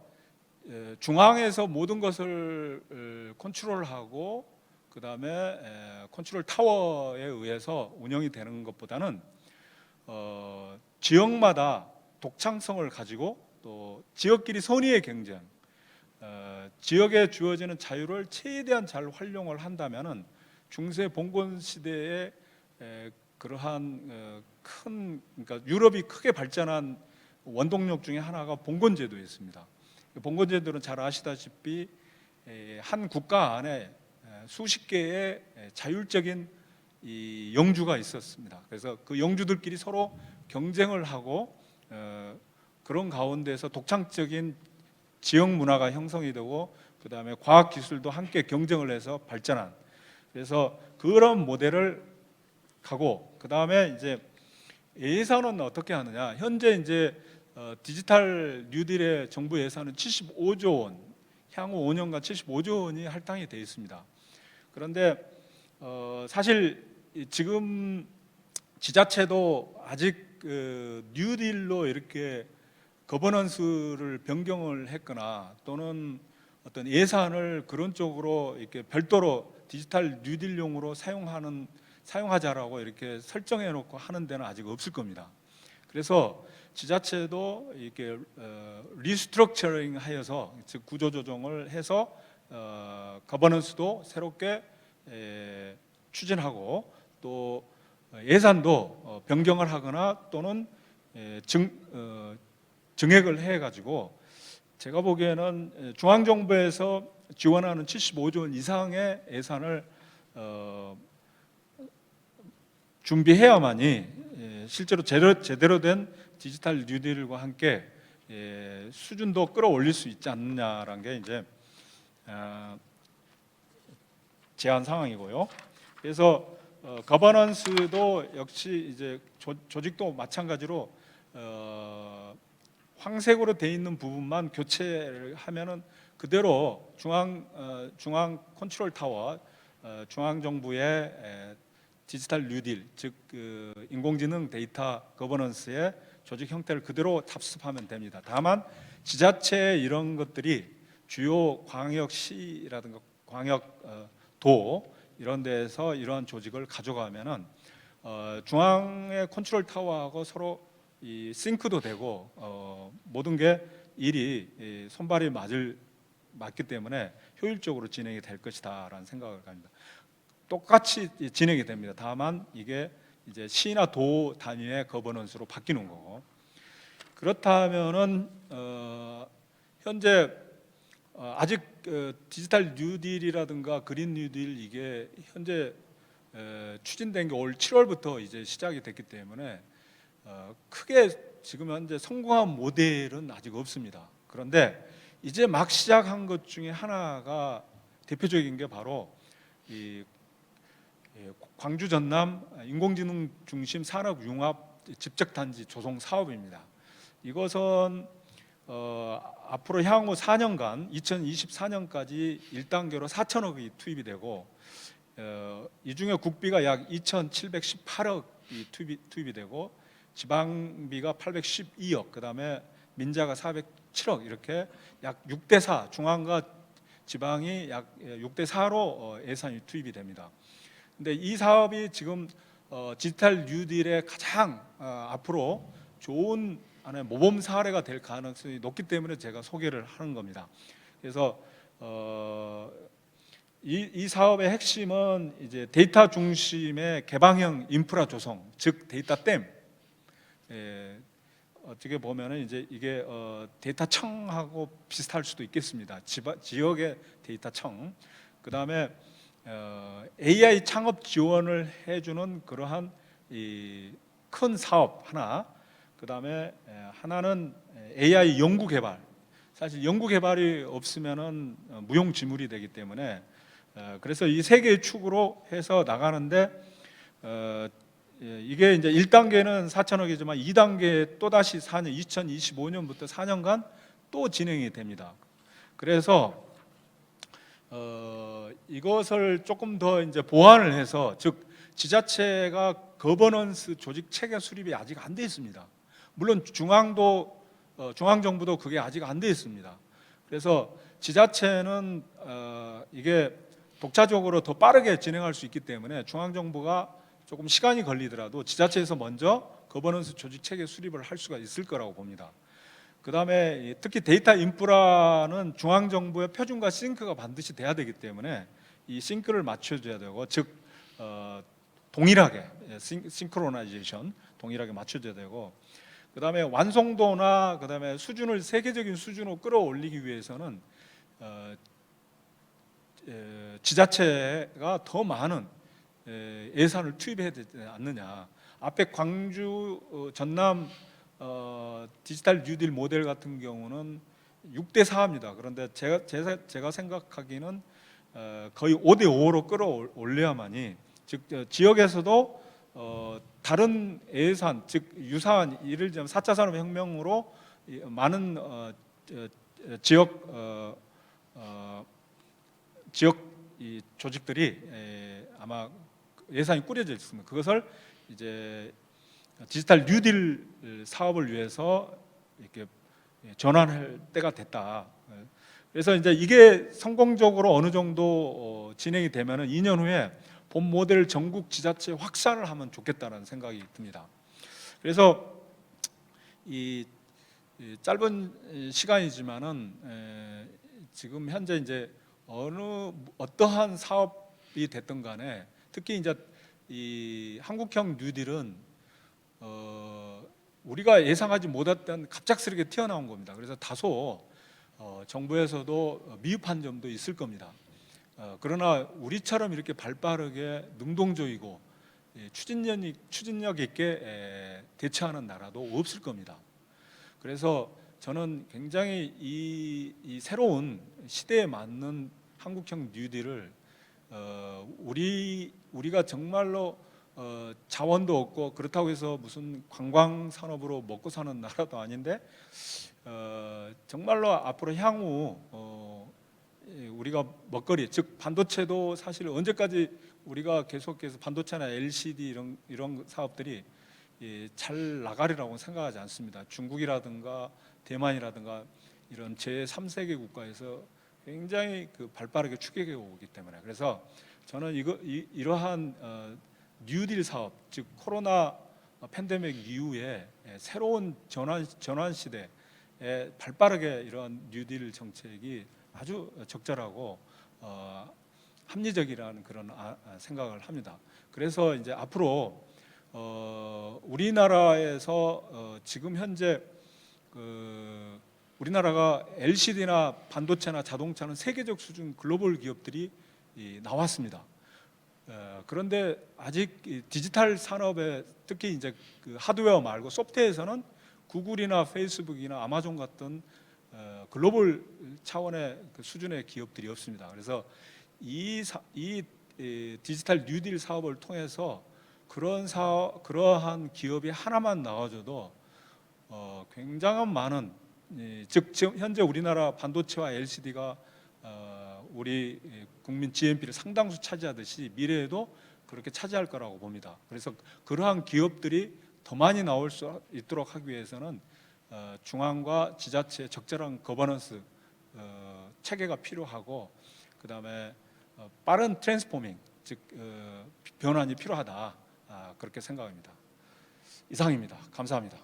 중앙에서 모든 것을 컨트롤하고 그 다음에 컨트롤 타워에 의해서 운영이 되는 것보다는 지역마다 독창성을 가지고 또 지역끼리 선의의 경쟁, 지역에 주어지는 자유를 최대한 잘 활용을 한다면은 중세 봉건 시대에 그러한 그러니까 유럽이 크게 발전한 원동력 중에 하나가 봉건제도였습니다. 봉건제도는 잘 아시다시피 한 국가 안에 수십 개의 자율적인 이 영주가 있었습니다. 그래서 그 영주들끼리 서로 경쟁을 하고 그런 가운데서 독창적인 지역 문화가 형성이 되고 그 다음에 과학 기술도 함께 경쟁을 해서 발전한, 그래서 그런 모델을 가고, 그 다음에 이제 예산은 어떻게 하느냐? 현재 이제 디지털 뉴딜의 정부 예산은 75조 원, 향후 5년간 75조 원이 할당이 되어 있습니다. 그런데 사실 지금 지자체도 아직 뉴딜로 이렇게 거버넌스를 변경을 했거나 또는 어떤 예산을 그런 쪽으로 이렇게 별도로 디지털 뉴딜용으로 사용하자라고 이렇게 설정해 놓고 하는 데는 아직 없을 겁니다. 그래서 지자체도 이렇게 리스트럭처링 하여서, 즉 구조 조정을 해서 거버넌스도 새롭게 추진하고, 또 예산도 변경을 하거나 또는 증액을 해 가지고, 제가 보기에는 중앙정부에서 지원하는 75조 원 이상의 예산을 준비해야만이 실제로 제대로 된 디지털 뉴딜과 함께 수준도 끌어올릴 수 있지 않느냐라는 게 이제 제안 상황이고요. 그래서 거버넌스도 역시 이제 조직도 마찬가지로 황색으로 돼 있는 부분만 교체를 하면은 그대로 중앙 컨트롤 타워, 중앙 정부의 디지털 뉴딜, 즉 인공지능 데이터 거버넌스의 조직 형태를 그대로 답습하면 됩니다. 다만 지자체 이런 것들이 주요 광역시라든가 광역도 이런 데서 이러한 조직을 가져가면은 중앙의 컨트롤 타워하고 서로 이 싱크도 되고 모든 게 일이 손발이 맞기 때문에 효율적으로 진행이 될 것이다라는 생각을 합니다. 똑같이 진행이 됩니다. 다만 이게 이제 시나 도 단위의 거버넌스로 바뀌는 거고, 그렇다면은 현재 아직 디지털 뉴딜이라든가 그린 뉴딜 이게 현재 추진된 게 올 7월부터 이제 시작이 됐기 때문에 크게 지금 현재 성공한 모델은 아직 없습니다. 그런데 이제 막 시작한 것 중에 하나가 대표적인 게 바로 이 광주 전남 인공지능 중심 산업 융합 집적단지 조성 사업입니다. 이것은 앞으로 향후 4년간 2024년까지 1단계로 4천억이 투입이 되고, 이 중에 국비가 약 2,718억이 투입이 되고, 지방비가 812억, 그다음에 민자가 407억, 이렇게 약 6대4, 중앙과 지방이 약 6대4로 예산이 투입이 됩니다. 근데 이 사업이 지금 디지털 뉴딜의 가장 앞으로 좋은 모범 사례가 될 가능성이 높기 때문에 제가 소개를 하는 겁니다. 그래서 이 사업의 핵심은 이제 데이터 중심의 개방형 인프라 조성, 즉 데이터댐. 어떻게 보면은 이제 이게 데이터청하고 비슷할 수도 있겠습니다. 지역의 데이터청. 그다음에 AI 창업 지원을 해주는 그러한 이 큰 사업 하나, 그 다음에 하나는 AI 연구 개발. 사실 연구 개발이 없으면은 무용지물이 되기 때문에 그래서 이 세 개의 축으로 해서 나가는데 이게 이제 1단계는 4천억이지만 2단계 또 다시 4년 2025년부터 4년간 또 진행이 됩니다. 그래서 이것을 조금 더 이제 보완을 해서, 즉 지자체가 거버넌스 조직 체계 수립이 아직 안 돼 있습니다. 물론 중앙정부도 그게 아직 안 돼 있습니다. 그래서 지자체는 이게 독자적으로 더 빠르게 진행할 수 있기 때문에 중앙정부가 조금 시간이 걸리더라도 지자체에서 먼저 거버넌스 조직 체계 수립을 할 수가 있을 거라고 봅니다. 그다음에 특히 데이터 인프라는 중앙정부의 표준과 싱크가 반드시 돼야 되기 때문에 이 싱크를 맞춰줘야 되고, 즉 동일하게 싱크로나이제이션 동일하게 맞춰줘야 되고, 그다음에 완성도나 그다음에 수준을 세계적인 수준으로 끌어올리기 위해서는 지자체가 더 많은 예산을 투입해야 되지 않느냐. 앞에 광주 전남 디지털 뉴딜 모델 같은 경우는 6대4입니다. 그런데 제가 생각하기는 거의 5대5로 끌어올려야만이, 즉 지역에서도 다른 예산, 즉 유사한, 예를 들면 4차 산업혁명으로 많은 지역 이 조직들이 아마 예산이 꾸려져 있습니다. 그것을 이제 디지털 뉴딜 사업을 위해서 이렇게 전환할 때가 됐다. 그래서 이제 이게 성공적으로 어느 정도 진행이 되면은 2년 후에 본 모델 전국 지자체 확산을 하면 좋겠다는 생각이 듭니다. 그래서 이 짧은 시간이지만은 지금 현재 이제 어떠한 사업이 됐든 간에 특히 이제 이 한국형 뉴딜은 우리가 예상하지 못했던 갑작스럽게 튀어나온 겁니다. 그래서 다소 정부에서도 미흡한 점도 있을 겁니다. 그러나 우리처럼 이렇게 발빠르게 능동적이고 추진력 있게 대처하는 나라도 없을 겁니다. 그래서 저는 굉장히 이 새로운 시대에 맞는 한국형 뉴딜을 우리가 정말로 자원도 없고 그렇다고 해서 무슨 관광 산업으로 먹고 사는 나라도 아닌데 정말로 앞으로 향후 우리가 먹거리 즉 반도체도 사실 언제까지 우리가 계속해서 반도체나 LCD 이런 사업들이 잘 나가리라고 생각하지 않습니다. 중국이라든가 대만이라든가 이런 제3세계 국가에서 굉장히 발빠르게 추격해 오기 때문에 그래서 저는 이러한 뉴딜 사업 즉 코로나 팬데믹 이후에 새로운 전환 시대에 발빠르게 이런 뉴딜 정책이 아주 적절하고 합리적이라는 그런 생각을 합니다. 그래서 이제 앞으로 우리나라에서 지금 현재 우리나라가 LCD나 반도체나 자동차는 세계적 수준 글로벌 기업들이 나왔습니다. 그런데 아직 디지털 산업에 특히 이제 하드웨어 말고 소프트웨어에서는 구글이나 페이스북이나 아마존 같은 글로벌 차원의 수준의 기업들이 없습니다. 그래서 이 디지털 뉴딜 사업을 통해서 그러한 기업이 하나만 나와줘도 굉장한 많은 즉 지금 현재 우리나라 반도체와 LCD가 우리 국민 GNP를 상당수 차지하듯이 미래에도 그렇게 차지할 거라고 봅니다. 그래서 그러한 기업들이 더 많이 나올 수 있도록 하기 위해서는 중앙과 지자체의 적절한 거버넌스 체계가 필요하고 그다음에 빠른 트랜스포밍 즉 변환이 필요하다 그렇게 생각합니다. 이상입니다. 감사합니다.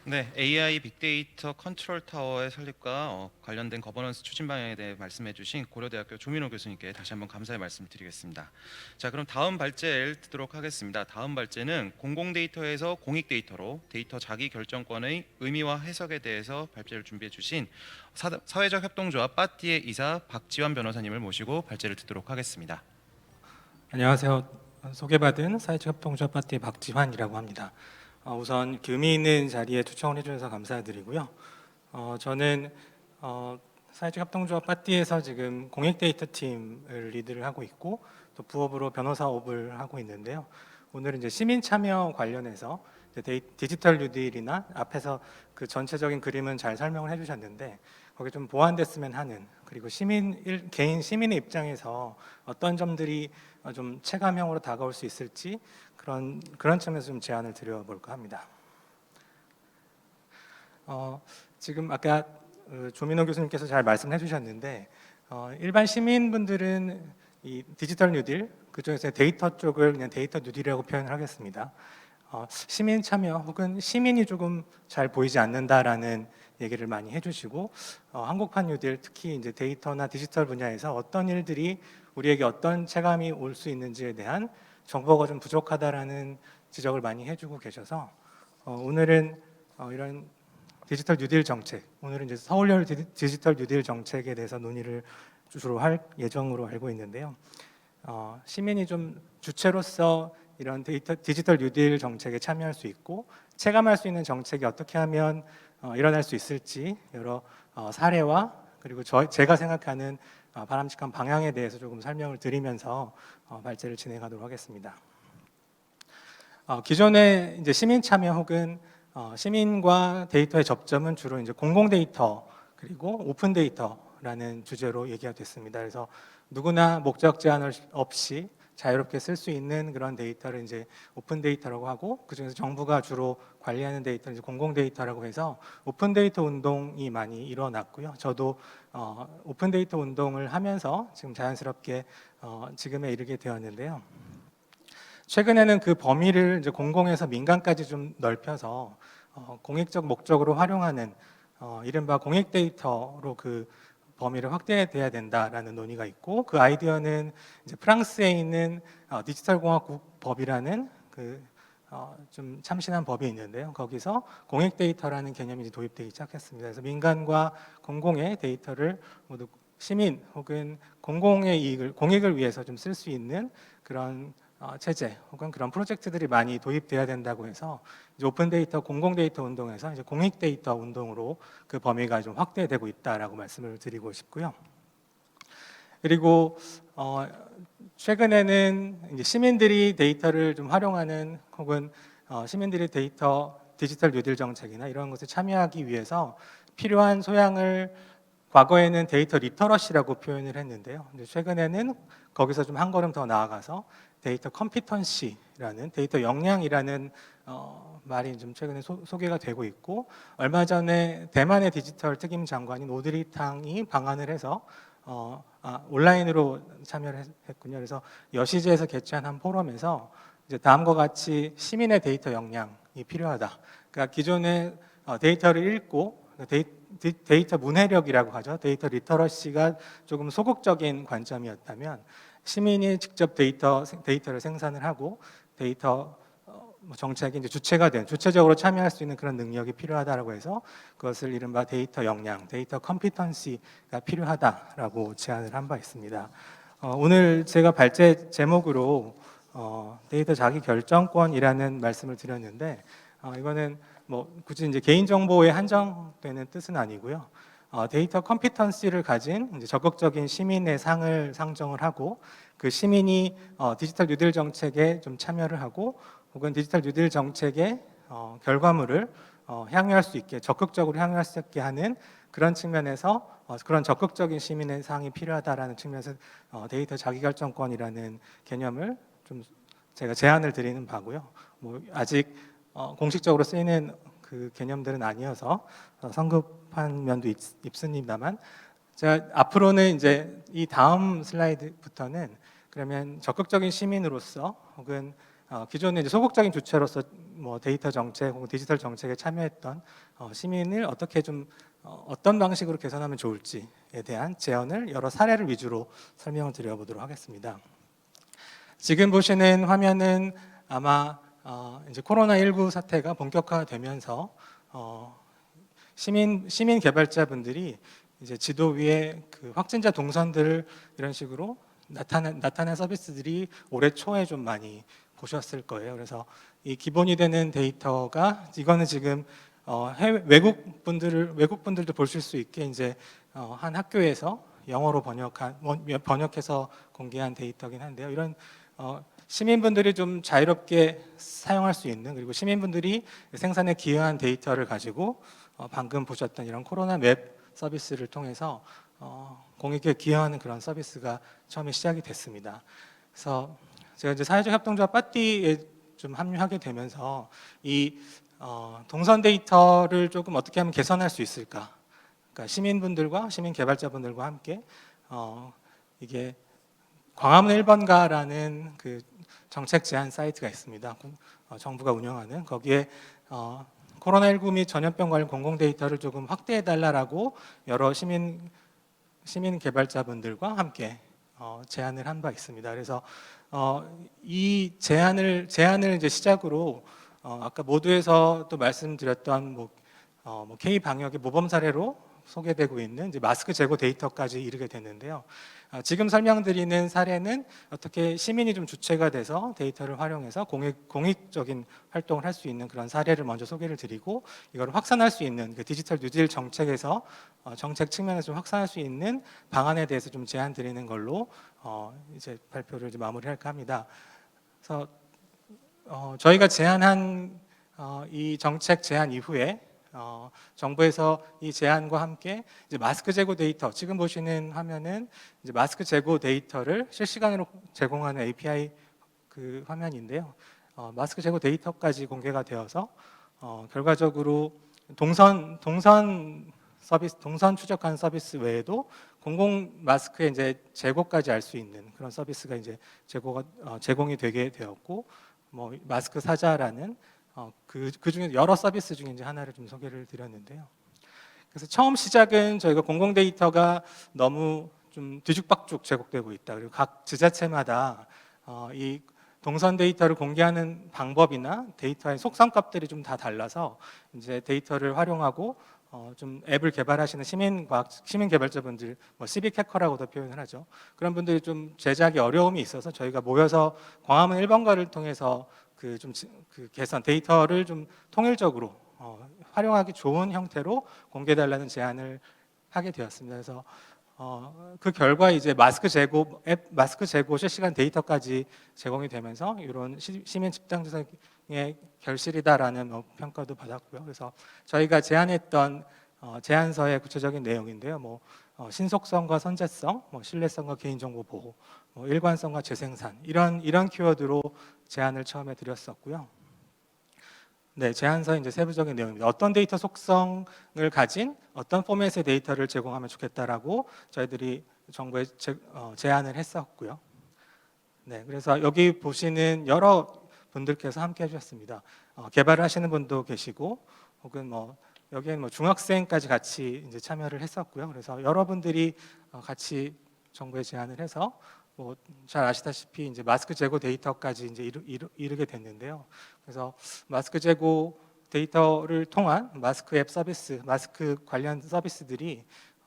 네, AI 빅데이터 컨트롤 타워의 설립과 관련된 거버넌스 추진 방향에 대해 말씀해주신 고려대학교 조민호 교수님께 다시 한번 감사의 말씀드리겠습니다. 자, 그럼 다음 발제를 듣도록 하겠습니다. 다음 발제는 공공데이터에서 공익데이터로 데이터 자기 결정권의 의미와 해석에 대해서 발제를 준비해주신 사회적 협동조합 빠띠의 이사 박지환 변호사님을 모시고 발제를 듣도록 하겠습니다. 안녕하세요. 소개받은 사회적 협동조합 빠띠의 박지환이라고 합니다. 우선 의미 있는 자리에 초청을 해주셔서 감사드리고요. 저는 사회적 협동조합 빠띠에서 지금 공익데이터 팀을 리드를 하고 있고 또 부업으로 변호사업을 하고 있는데요. 오늘은 이제 시민 참여 관련해서 디지털 뉴딜이나 앞에서 그 전체적인 그림은 잘 설명을 해주셨는데 거기 좀 보완됐으면 하는 그리고 개인 시민의 입장에서 어떤 점들이 좀 체감형으로 다가올 수 있을지 그런 점에서 좀 제안을 드려볼까 합니다. 지금 아까 조민호 교수님께서 잘 말씀해 주셨는데 일반 시민분들은 이 디지털 뉴딜 그중에서 데이터 쪽을 그냥 데이터 뉴딜이라고 표현을 하겠습니다. 시민 참여 혹은 시민이 조금 잘 보이지 않는다라는 얘기를 많이 해주시고 한국판 뉴딜 특히 이제 데이터나 디지털 분야에서 어떤 일들이 우리에게 어떤 체감이 올 수 있는지에 대한 정보가 좀 부족하다라는 지적을 많이 해주고 계셔서 오늘은 이런 디지털 뉴딜 정책, 오늘은 이제 서울열 디지털 뉴딜 정책에 대해서 논의를 주로 할 예정으로 알고 있는데요. 시민이 좀 주체로서 이런 디지털 뉴딜 정책에 참여할 수 있고 체감할 수 있는 정책이 어떻게 하면 일어날 수 있을지 여러 사례와 그리고 제가 생각하는 바람직한 방향에 대해서 조금 설명을 드리면서 발제를 진행하도록 하겠습니다. 기존에 이제 시민 참여 혹은 시민과 데이터의 접점은 주로 이제 공공 데이터 그리고 오픈 데이터라는 주제로 얘기가 됐습니다. 그래서 누구나 목적 제한 없이 자유롭게 쓸 수 있는 그런 데이터를 이제 오픈 데이터라고 하고 그중에서 정부가 주로 관리하는 데이터, 이제 공공 데이터라고 해서 오픈 데이터 운동이 많이 일어났고요. 저도 오픈 데이터 운동을 하면서 지금 자연스럽게 지금에 이르게 되었는데요. 최근에는 그 범위를 이제 공공에서 민간까지 좀 넓혀서 공익적 목적으로 활용하는 이른바 공익 데이터로 그 범위를 확대돼야 된다라는 논의가 있고, 그 아이디어는 이제 프랑스에 있는 디지털 공화국 법이라는 좀 참신한 법이 있는데요. 거기서 공익 데이터라는 개념이 이제 도입되기 시작했습니다. 그래서 민간과 공공의 데이터를 모두 시민 혹은 공공의 이익을, 공익을 위해서 좀 쓸 수 있는 그런 체제 혹은 그런 프로젝트들이 많이 도입돼야 된다고 해서 이제 오픈 데이터, 공공 데이터 운동에서 이제 공익 데이터 운동으로 그 범위가 좀 확대되고 있다라고 말씀을 드리고 싶고요. 그리고 최근에는 이제 시민들이 데이터를 좀 활용하는 혹은 시민들이 디지털 뉴딜 정책이나 이런 것에 참여하기 위해서 필요한 소양을 과거에는 데이터 리터러시라고 표현을 했는데요. 이제 최근에는 거기서 좀 한 걸음 더 나아가서 데이터 컴피턴시라는, 데이터 역량이라는 말이 좀 최근에 소개가 되고 있고, 얼마 전에 대만의 디지털 특임 장관인 오드리탕이 방한을 해서 온라인으로 참여를 했군요. 그래서 여시지에서 개최한 한 포럼에서 이제 다음과 같이 시민의 데이터 역량이 필요하다. 그러니까 기존의 데이터를 읽고 데이터 문해력이라고 하죠. 데이터 리터러시가 조금 소극적인 관점이었다면 시민이 직접 데이터를 생산을 하고 데이터 정책의 이제 주체가 된, 주체적으로 참여할 수 있는 그런 능력이 필요하다라고 해서 그것을 이른바 데이터 역량, 데이터 컴피턴시가 필요하다라고 제안을 한 바 있습니다. 오늘 제가 발제 제목으로 데이터 자기 결정권이라는 말씀을 드렸는데, 이거는 뭐 굳이 이제 개인 정보에 한정되는 뜻은 아니고요. 데이터 컴피턴시를 가진 이제 적극적인 시민의 상을 상정을 하고, 그 시민이 디지털 뉴딜 정책에 좀 참여를 하고 혹은 디지털 뉴딜 정책의 결과물을 향유할 수 있게, 적극적으로 향유할 수 있게 하는 그런 측면에서 그런 적극적인 시민의 상이 필요하다라는 측면에서 데이터 자기결정권이라는 개념을 좀 제가 제안을 드리는 바고요. 뭐 아직 공식적으로 쓰이는 그 개념들은 아니어서 성급한 면도 있습니다만, 제가 앞으로는 이제 이 다음 슬라이드부터는 그러면 적극적인 시민으로서 혹은 기존의 이제 소극적인 주체로서 뭐 데이터 정책 혹은 디지털 정책에 참여했던 시민을 어떻게 좀 어떤 방식으로 개선하면 좋을지에 대한 제언을 여러 사례를 위주로 설명을 드려보도록 하겠습니다. 지금 보시는 화면은 아마 이제 코로나19 사태가 본격화되면서 시민 개발자분들이 이제 지도 위에 그 확진자 동선들을 이런 식으로 나타낸 서비스들이 올해 초에 좀 많이 보셨을 거예요. 그래서 이 기본이 되는 데이터가 이거는 지금 외국 분들도 보실 수 있게 이제 한 학교에서 영어로 번역해서 공개한 데이터긴 한데요. 이런 시민분들이 좀 자유롭게 사용할 수 있는, 그리고 시민분들이 생산에 기여한 데이터를 가지고 방금 보셨던 이런 코로나 맵 서비스를 통해서 공익에 기여하는 그런 서비스가 처음에 시작이 됐습니다. 그래서 제가 이제 사회적 협동조합 빠띠에 좀 합류하게 되면서 이 동선 데이터를 조금 어떻게 하면 개선할 수 있을까? 그러니까 시민분들과 시민 개발자분들과 함께 이게 광화문 1번가라는 그 정책 제안 사이트가 있습니다. 정부가 운영하는, 거기에 코로나19 및 전염병 관련 공공 데이터를 조금 확대해 달라라고 여러 시민 개발자분들과 함께 제안을 한 바 있습니다. 그래서 이 제안을 이제 시작으로 아까 모두에서 또 말씀드렸던 뭐 K 방역의 모범 사례로 소개되고 있는 이제 마스크 재고 데이터까지 이르게 됐는데요. 지금 설명드리는 사례는 어떻게 시민이 좀 주체가 돼서 데이터를 활용해서 공익적인 활동을 할 수 있는 그런 사례를 먼저 소개를 드리고, 이걸 확산할 수 있는 그 디지털 뉴딜 정책에서 정책 측면에서 좀 확산할 수 있는 방안에 대해서 좀 제안 드리는 걸로 이제 발표를 이제 마무리할까 합니다. 그래서 저희가 제안한 이 정책 제안 이후에 정부에서 이 제안과 함께 이제 마스크 재고 데이터, 지금 보시는 화면은 이제 마스크 재고 데이터를 실시간으로 제공하는 API 그 화면인데요. 마스크 재고 데이터까지 공개가 되어서 결과적으로 동선 서비스, 동선 추적하는 서비스 외에도 공공 마스크의 이제 재고까지 알 수 있는 그런 서비스가 이제 제공이 되게 되었고, 뭐 마스크 사자라는 그 중에 여러 서비스 중에 이제 하나를 좀 소개를 드렸는데요. 그래서 처음 시작은 저희가 공공 데이터가 너무 좀 뒤죽박죽 제공되고 있다. 그리고 각 지자체마다 이 동선 데이터를 공개하는 방법이나 데이터의 속성값들이 좀 다 달라서 이제 데이터를 활용하고 좀 앱을 개발하시는 시민 개발자분들, 뭐 시빅 해커라고도 표현을 하죠. 그런 분들이 좀 제작에 어려움이 있어서 저희가 모여서 광화문 1번가를 통해서 그 개선 데이터를 좀 통일적으로 활용하기 좋은 형태로 공개해달라는 제안을 하게 되었습니다. 그래서 그 결과 이제 마스크 재고 실시간 데이터까지 제공이 되면서 이런 시민 집단조성의 결실이다라는 평가도 받았고요. 그래서 저희가 제안했던 제안서의 구체적인 내용인데요. 뭐 신속성과 선제성, 뭐 신뢰성과 개인정보 보호, 뭐 일관성과 재생산 이런 키워드로 제안을 처음에 드렸었고요. 네, 제안서의 이제 세부적인 내용입니다. 어떤 데이터 속성을 가진 어떤 포맷의 데이터를 제공하면 좋겠다라고 저희들이 정부에 제안을 했었고요. 네, 그래서 여기 보시는 여러 분들께서 함께 해주셨습니다. 개발을 하시는 분도 계시고, 혹은 뭐 여기에는 뭐 중학생까지 같이 이제 참여를 했었고요. 그래서 여러분들이 같이 정부에 제안을 해서 뭐 잘 아시다시피 이제 마스크 재고 데이터까지 이제 이르게 됐는데요. 그래서 마스크 재고 데이터를 통한 마스크 앱 서비스, 마스크 관련 서비스들이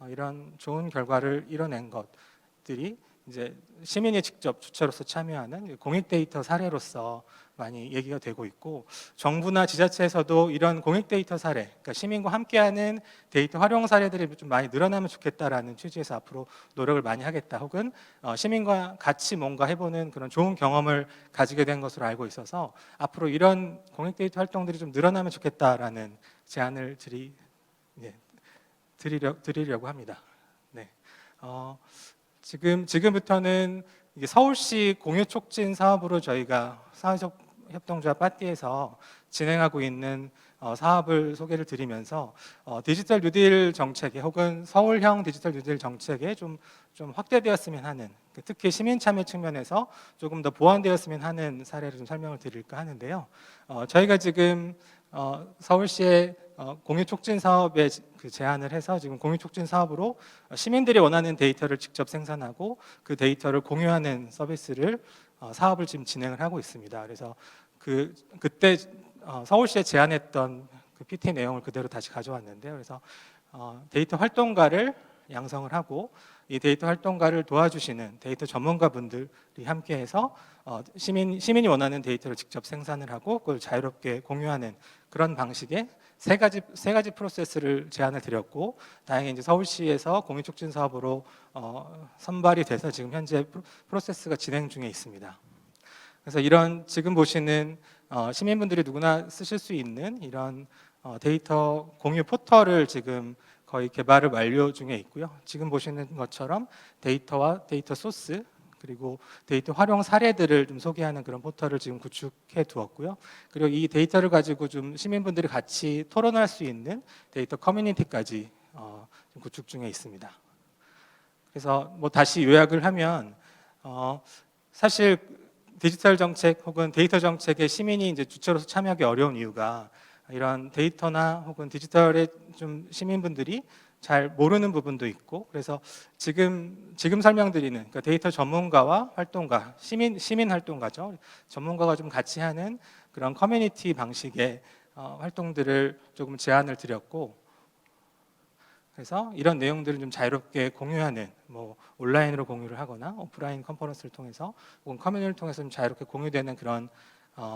이런 좋은 결과를 이뤄낸 것들이 이제 시민이 직접 주체로서 참여하는 공익 데이터 사례로서 많이 얘기가 되고 있고, 정부나 지자체에서도 이런 공익 데이터 사례, 그러니까 시민과 함께하는 데이터 활용 사례들이 좀 많이 늘어나면 좋겠다라는 취지에서 앞으로 노력을 많이 하겠다, 혹은 시민과 같이 뭔가 해보는 그런 좋은 경험을 가지게 된 것으로 알고 있어서 앞으로 이런 공익 데이터 활동들이 좀 늘어나면 좋겠다라는 제안을 드리려고 합니다. 네. 지금부터는 이게 서울시 공유 촉진 사업으로 저희가 사회적 협동조합 파티에서 진행하고 있는 사업을 소개를 드리면서 디지털 뉴딜 정책에, 혹은 서울형 디지털 뉴딜 정책에 좀 확대되었으면 하는, 특히 시민 참여 측면에서 조금 더 보완되었으면 하는 사례를 좀 설명을 드릴까 하는데요. 저희가 지금 서울시의 공유 촉진 사업에 그 제안을 해서 지금 공유 촉진 사업으로 시민들이 원하는 데이터를 직접 생산하고 그 데이터를 공유하는 서비스를 사업을 지금 진행을 하고 있습니다. 그래서 그때 서울시에 제안했던 그 PT 내용을 그대로 다시 가져왔는데요. 그래서 데이터 활동가를 양성을 하고 이 데이터 활동가를 도와주시는 데이터 전문가분들이 함께해서 시민이 원하는 데이터를 직접 생산을 하고 그걸 자유롭게 공유하는 그런 방식의 세 가지 프로세스를 제안을 드렸고, 다행히 이제 서울시에서 공유 촉진 사업으로 선발이 돼서 지금 현재 프로세스가 진행 중에 있습니다. 그래서 이런 지금 보시는 시민분들이 누구나 쓰실 수 있는 이런 데이터 공유 포털을 지금 거의 개발을 완료 중에 있고요. 지금 보시는 것처럼 데이터와 데이터 소스, 그리고 데이터 활용 사례들을 좀 소개하는 그런 포털을 지금 구축해 두었고요. 그리고 이 데이터를 가지고 좀 시민분들이 같이 토론할 수 있는 데이터 커뮤니티까지 좀 구축 중에 있습니다. 그래서 뭐 다시 요약을 하면 사실 디지털 정책 혹은 데이터 정책에 시민이 이제 주체로서 참여하기 어려운 이유가 이런 데이터나 혹은 디지털에 좀 시민분들이 잘 모르는 부분도 있고, 그래서 지금 설명드리는 그러니까 데이터 전문가와 활동가, 시민 활동가죠. 전문가가 좀 같이 하는 그런 커뮤니티 방식의 활동들을 조금 제안을 드렸고, 그래서 이런 내용들을 좀 자유롭게 공유하는, 뭐 온라인으로 공유를 하거나 오프라인 컨퍼런스를 통해서 혹은 커뮤니티를 통해서 좀 자유롭게 공유되는 그런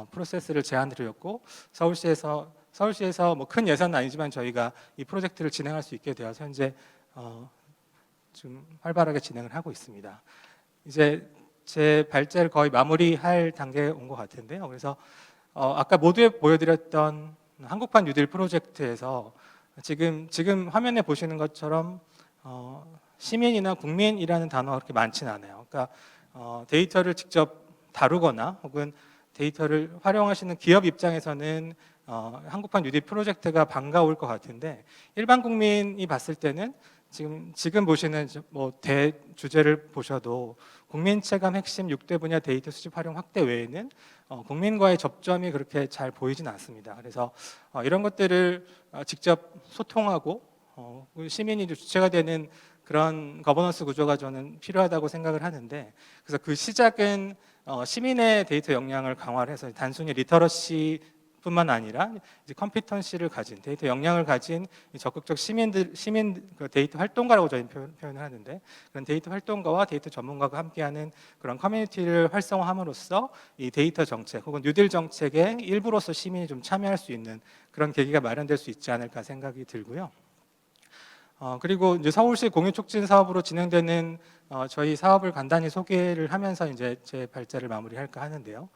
프로세스를 제안드렸고, 서울시에서 뭐 큰 예산은 아니지만 저희가 이 프로젝트를 진행할 수 있게 되어서 현재 좀 활발하게 진행을 하고 있습니다. 이제 제 발제를 거의 마무리할 단계에 온 것 같은데요. 그래서 아까 모두에 보여드렸던 한국판 뉴딜 프로젝트에서 지금 화면에 보시는 것처럼 시민이나 국민이라는 단어가 그렇게 많지는 않아요. 그러니까 데이터를 직접 다루거나 혹은 데이터를 활용하시는 기업 입장에서는 한국판 뉴딜 프로젝트가 반가울 것 같은데 일반 국민이 봤을 때는 지금 보시는 뭐 대주제를 보셔도 국민 체감 핵심 6대 분야 데이터 수집 활용 확대 외에는 국민과의 접점이 그렇게 잘 보이진 않습니다. 그래서 이런 것들을 직접 소통하고 시민이 주체가 되는 그런 거버넌스 구조가 저는 필요하다고 생각을 하는데, 그래서 그 시작은 시민의 데이터 역량을 강화를 해서 단순히 리터러시 뿐만 아니라 이제 컴피턴시를 가진 데이터 역량을 가진 이 적극적 시민 그 데이터 활동가라고 저희는 표현을 하는데, 그런 데이터 활동가와 데이터 전문가가 함께하는 그런 커뮤니티를 활성화함으로써 이 데이터 정책 혹은 뉴딜 정책의 일부로서 시민이 좀 참여할 수 있는 그런 계기가 마련될 수 있지 않을까 생각이 들고요. 그리고 이제 서울시 공유 촉진 사업으로 진행되는 저희 사업을 간단히 소개를 하면서 이제 제 발제를 마무리할까 하는데요.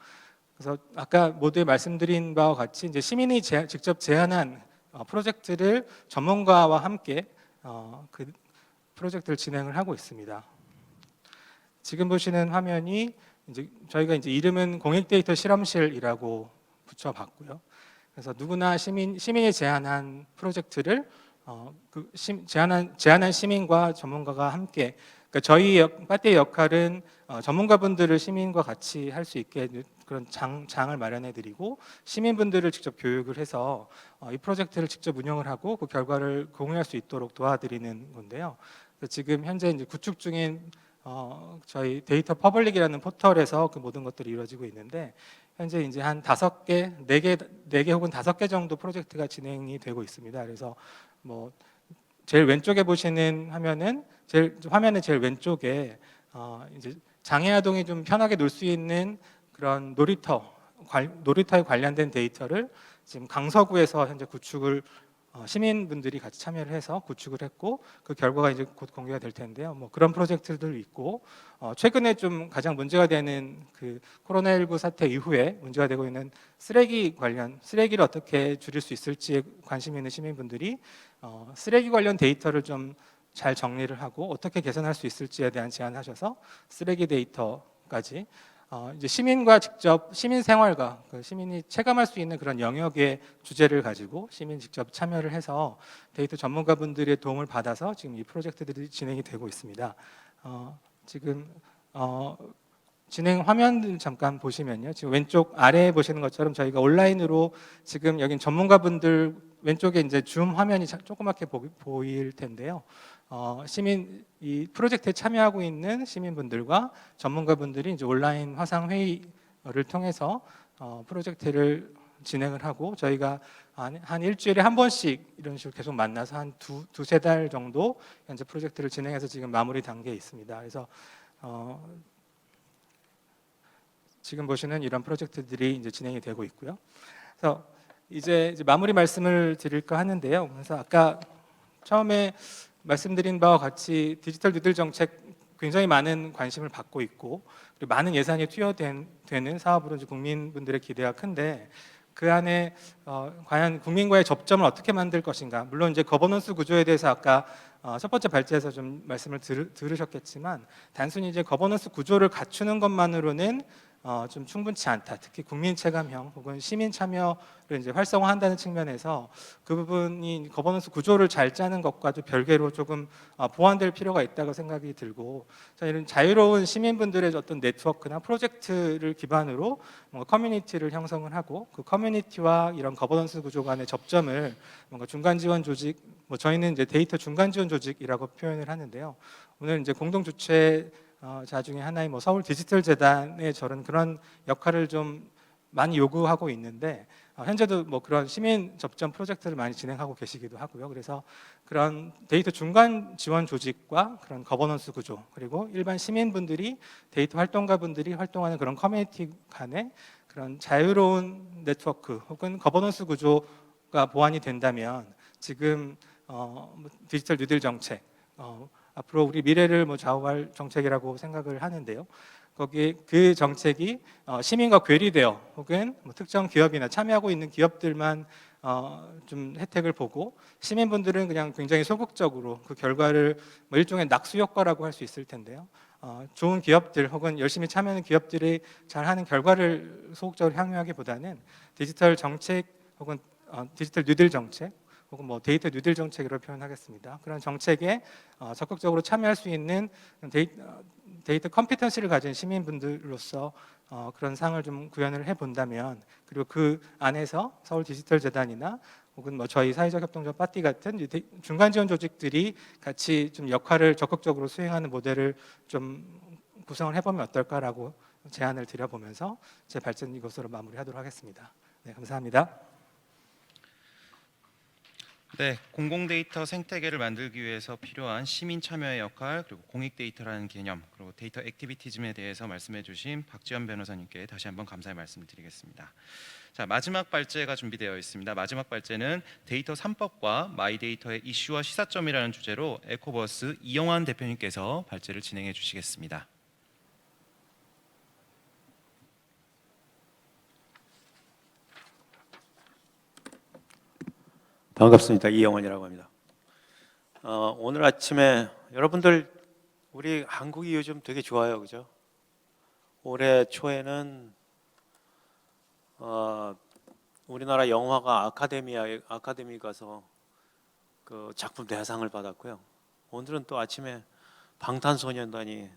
그래서 아까 모두에 말씀드린 바와 같이 이제 시민이 직접 제안한 프로젝트를 전문가와 함께 그 프로젝트를 진행을 하고 있습니다. 지금 보시는 화면이 이제 저희가 이제 이름은 공익 데이터 실험실이라고 붙여봤고요. 그래서 누구나 시민이 제안한 프로젝트를 제안한 시민과 전문가가 함께, 그러니까 저희 파티의 역할은 전문가분들을 시민과 같이 할 수 있게 그런 장을 마련해드리고 시민분들을 직접 교육을 해서 이 프로젝트를 직접 운영을 하고 그 결과를 공유할 수 있도록 도와드리는 건데요. 지금 현재 이제 구축 중인 저희 데이터 퍼블릭이라는 포털에서 그 모든 것들이 이루어지고 있는데, 현재 이제 한 5개, 4개 혹은 5개 정도 프로젝트가 진행이 되고 있습니다. 그래서 뭐 제일 왼쪽에 보시는 화면은 화면의 제일 왼쪽에 이제 장애 아동이 좀 편하게 놀 수 있는 그런 놀이터에 관련된 데이터를 지금 강서구에서 현재 구축을 시민분들이 같이 참여를 해서 구축을 했고, 그 결과가 이제 곧 공개가 될 텐데요. 뭐 그런 프로젝트들도 있고, 최근에 좀 가장 문제가 되는 그 코로나19 사태 이후에 문제가 되고 있는 쓰레기를 어떻게 줄일 수 있을지에 관심 있는 시민분들이 쓰레기 관련 데이터를 좀 잘 정리를 하고 어떻게 개선할 수 있을지에 대한 제안을 하셔서 쓰레기 데이터까지 이제 시민과 직접 시민 생활과 그 시민이 체감할 수 있는 그런 영역의 주제를 가지고 시민 직접 참여를 해서 데이터 전문가분들의 도움을 받아서 지금 이 프로젝트들이 진행이 되고 있습니다. 지금 진행 화면 잠깐 보시면요, 지금 왼쪽 아래에 보시는 것처럼 저희가 온라인으로 지금 여긴 전문가분들 왼쪽에 이제 줌 화면이 조그맣게 보일 텐데요. 이 프로젝트에 참여하고 있는 시민분들과 전문가분들이 이제 온라인 화상 회의를 통해서 프로젝트를 진행을 하고, 저희가 한 일주일에 한 번씩 이런 식으로 계속 만나서 한 두세 달 정도 현재 프로젝트를 진행해서 지금 마무리 단계에 있습니다. 그래서 지금 보시는 이런 프로젝트들이 이제 진행이 되고 있고요. 그래서 이제 마무리 말씀을 드릴까 하는데요. 그래서 아까 처음에 말씀드린 바와 같이 디지털 뉴딜 정책 굉장히 많은 관심을 받고 있고, 그리고 많은 예산이 투여되는 사업으로 이제 국민분들의 기대가 큰데, 그 안에 과연 국민과의 접점을 어떻게 만들 것인가. 물론 이제 거버넌스 구조에 대해서 아까 첫 번째 발제에서 좀 말씀을 들으셨겠지만, 단순히 이제 거버넌스 구조를 갖추는 것만으로는 좀 충분치 않다. 특히 국민 체감형 혹은 시민 참여를 이제 활성화한다는 측면에서 그 부분이 거버넌스 구조를 잘 짜는 것과도 별개로 조금 보완될 필요가 있다고 생각이 들고, 이런 자유로운 시민분들의 어떤 네트워크나 프로젝트를 기반으로 뭔가 커뮤니티를 형성을 하고, 그 커뮤니티와 이런 거버넌스 구조 간의 접점을 뭔가 중간 지원 조직, 뭐 저희는 이제 데이터 중간 지원 조직이라고 표현을 하는데요. 오늘 이제 공동 주최 자 중에 하나인 뭐 서울 디지털 재단의 저런 그런 역할을 좀 많이 요구하고 있는데, 현재도 뭐 그런 시민 접점 프로젝트를 많이 진행하고 계시기도 하고요. 그래서 그런 데이터 중간 지원 조직과 그런 거버넌스 구조, 그리고 일반 시민분들이 데이터 활동가분들이 활동하는 그런 커뮤니티 간의 그런 자유로운 네트워크 혹은 거버넌스 구조가 보완이 된다면, 지금 디지털 뉴딜 정책 앞으로 우리 미래를 뭐 좌우할 정책이라고 생각을 하는데요. 거기에 그 정책이 시민과 괴리되어 혹은 뭐 특정 기업이나 참여하고 있는 기업들만 좀 혜택을 보고, 시민분들은 그냥 굉장히 소극적으로 그 결과를 뭐 일종의 낙수 효과라고 할 수 있을 텐데요. 좋은 기업들 혹은 열심히 참여하는 기업들이 잘하는 결과를 소극적으로 향유하기보다는 디지털 정책 혹은 디지털 뉴딜 정책 혹은 뭐 데이터 뉴딜 정책으로 표현하겠습니다. 그런 정책에 적극적으로 참여할 수 있는 데이터 컴피턴시를 가진 시민분들로서 그런 상을 좀 구현을 해본다면, 그리고 그 안에서 서울 디지털 재단이나 혹은 뭐 저희 사회적 협동조 파티 같은 중간 지원 조직들이 같이 좀 역할을 적극적으로 수행하는 모델을 좀 구성을 해보면 어떨까라고 제안을 드려보면서 제 발언 이것으로 마무리하도록 하겠습니다. 네, 감사합니다. 네, 공공 데이터 생태계를 만들기 위해서 필요한 시민 참여의 역할, 그리고 공익 데이터라는 개념, 그리고 데이터 액티비티즘에 대해서 말씀해 주신 박지원 변호사님께 다시 한번 감사의 말씀을 드리겠습니다. 자, 마지막 발제가 준비되어 있습니다. 마지막 발제는 데이터 3법과 마이데이터의 이슈와 시사점이라는 주제로 에코버스 이영환 대표님께서 발제를 진행해 주시겠습니다. 반갑습니다. 이영원이라고 합니다. 오늘 아침에 여러분들 우리 한국이 요즘 되게 좋아요, 그죠? 올해 초에는 우리나라 영화가 아카데미 가서 그 작품 대상을 받았고요. 오늘은 또 아침에 방탄소년단이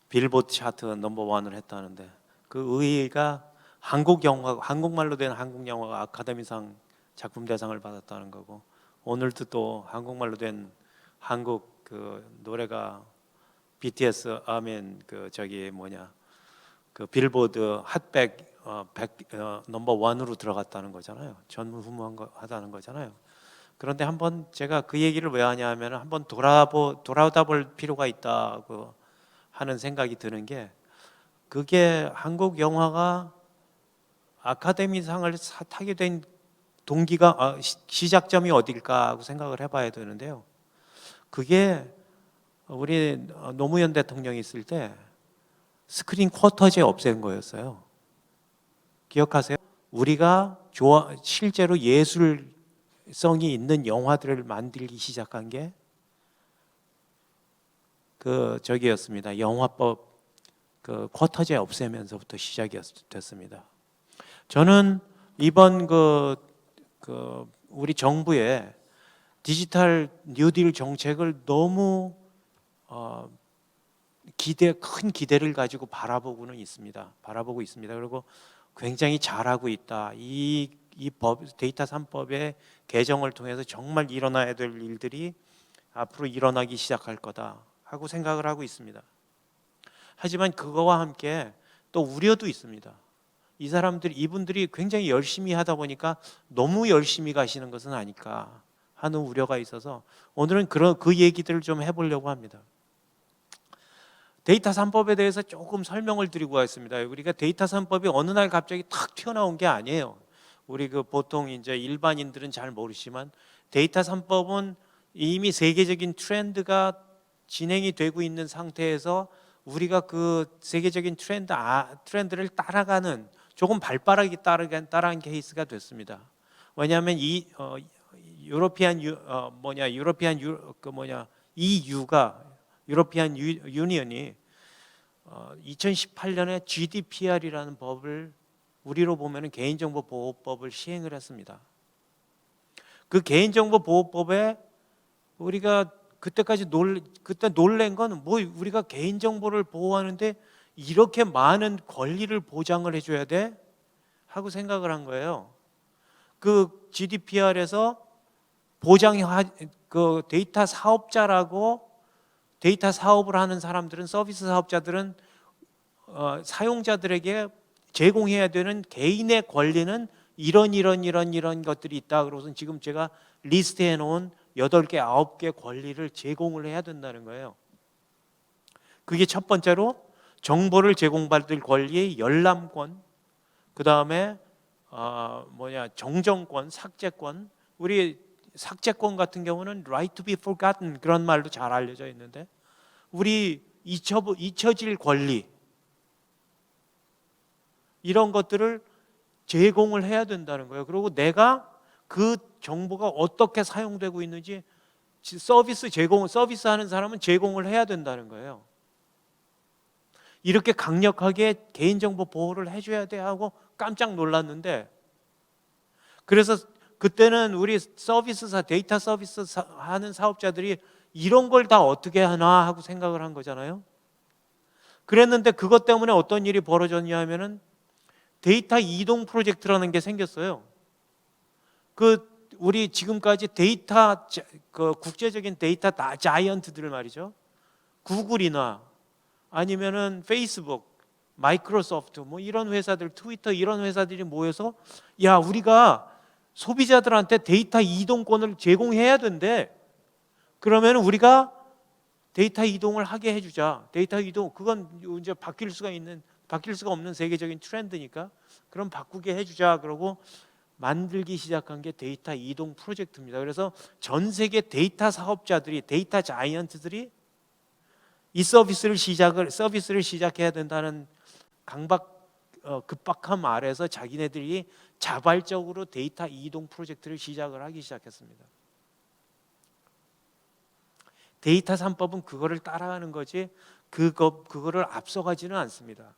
빌보드 차트 넘버 1을 했다는데, 그 의의가 한국말로 된 한국 영화가 아카데미상 작품 대상을 받았다는 거고, 오늘도 또 한국말로 된 한국 그 노래가 BTS 그 빌보드 핫백 넘버 1으로 들어갔다는 거잖아요. 전무후무하다는 거잖아요. 그런데 한번 제가 그 얘기를 왜 하냐면, 한번 돌아다 볼 필요가 있다고 하는 생각이 드는 게, 그게 한국 영화가 아카데미상을 타게 된 동기가 시작점이 어딜까 하고 생각을 해봐야 되는데요. 그게 우리 노무현 대통령이 있을 때 스크린 쿼터제 없앤 거였어요. 기억하세요? 우리가 실제로 예술성이 있는 영화들을 만들기 시작한 게 저기였습니다. 영화법 그 쿼터제 없애면서부터 시작이 됐습니다. 저는 이번 우리 정부의 디지털 뉴딜 정책을 너무 큰 기대를 가지고 바라보고 있습니다. 그리고 굉장히 잘하고 있다. 이 데이터 3법의 개정을 통해서 정말 일어나야 될 일들이 앞으로 일어나기 시작할 거다 하고 생각을 하고 있습니다. 하지만 그거와 함께 또 우려도 있습니다. 이분들이 굉장히 열심히 하다 보니까 너무 열심히 가시는 것은 아닐까 하는 우려가 있어서 오늘은 그 얘기들을 좀 해보려고 합니다. 데이터 3법에 대해서 조금 설명을 드리고 왔습니다. 우리가 데이터 3법이 어느 날 갑자기 탁 튀어나온 게 아니에요. 우리 보통 이제 일반인들은 잘 모르지만, 데이터 3법은 이미 세계적인 트렌드가 진행이 되고 있는 상태에서 우리가 그 세계적인 트렌드를 따라가는, 조금 발빠르게 따라간 케이스가 됐습니다. 왜냐하면 유로피안 유니언이 2018년에 GDPR이라는 법을, 우리로 보면 개인정보 보호법을 시행을 했습니다. 그 개인정보 보호법에 우리가 그때 놀란 건 우리가 개인정보를 보호하는데 이렇게 많은 권리를 보장을 해줘야 돼? 하고 생각을 한 거예요. 그 GDPR에서 그 데이터 사업자라고, 데이터 사업을 하는 사람들은, 서비스 사업자들은 사용자들에게 제공해야 되는 개인의 권리는 이런 것들이 있다. 그러고서 지금 제가 리스트해 놓은 8개, 9개 권리를 제공을 해야 된다는 거예요. 그게 첫 번째로 정보를 제공받을 권리의 열람권, 그 다음에 정정권, 삭제권. 우리 삭제권 같은 경우는 right to be forgotten 그런 말로 잘 알려져 있는데, 우리 잊혀질 권리, 이런 것들을 제공을 해야 된다는 거예요. 그리고 내가 그 정보가 어떻게 사용되고 있는지 서비스하는 사람은 제공을 해야 된다는 거예요. 이렇게 강력하게 개인정보 보호를 해줘야 돼 하고 깜짝 놀랐는데, 그래서 그때는 우리 서비스사, 데이터 서비스 하는 사업자들이 이런 걸 다 어떻게 하나 하고 생각을 한 거잖아요. 그랬는데 그것 때문에 어떤 일이 벌어졌냐 하면은 데이터 이동 프로젝트라는 게 생겼어요. 우리 지금까지 데이터 국제적인 데이터 자이언트들 말이죠. 구글이나 아니면은 페이스북, 마이크로소프트 뭐 이런 회사들, 트위터 이런 회사들이 모여서 야, 우리가 소비자들한테 데이터 이동권을 제공해야 된대. 그러면 우리가 데이터 이동을 하게 해주자. 데이터 이동, 그건 이제 바뀔 수가 없는 세계적인 트렌드니까 그럼 바꾸게 해주자. 그러고 만들기 시작한 게 데이터 이동 프로젝트입니다. 그래서 전 세계 데이터 사업자들이, 데이터 자이언트들이 이 서비스를 시작해야 된다는 급박함 아래서 자기네들이 자발적으로 데이터 이동 프로젝트를 시작을 하기 시작했습니다. 데이터 3법은 그거를 따라가는 거지 그거를 앞서가지는 않습니다.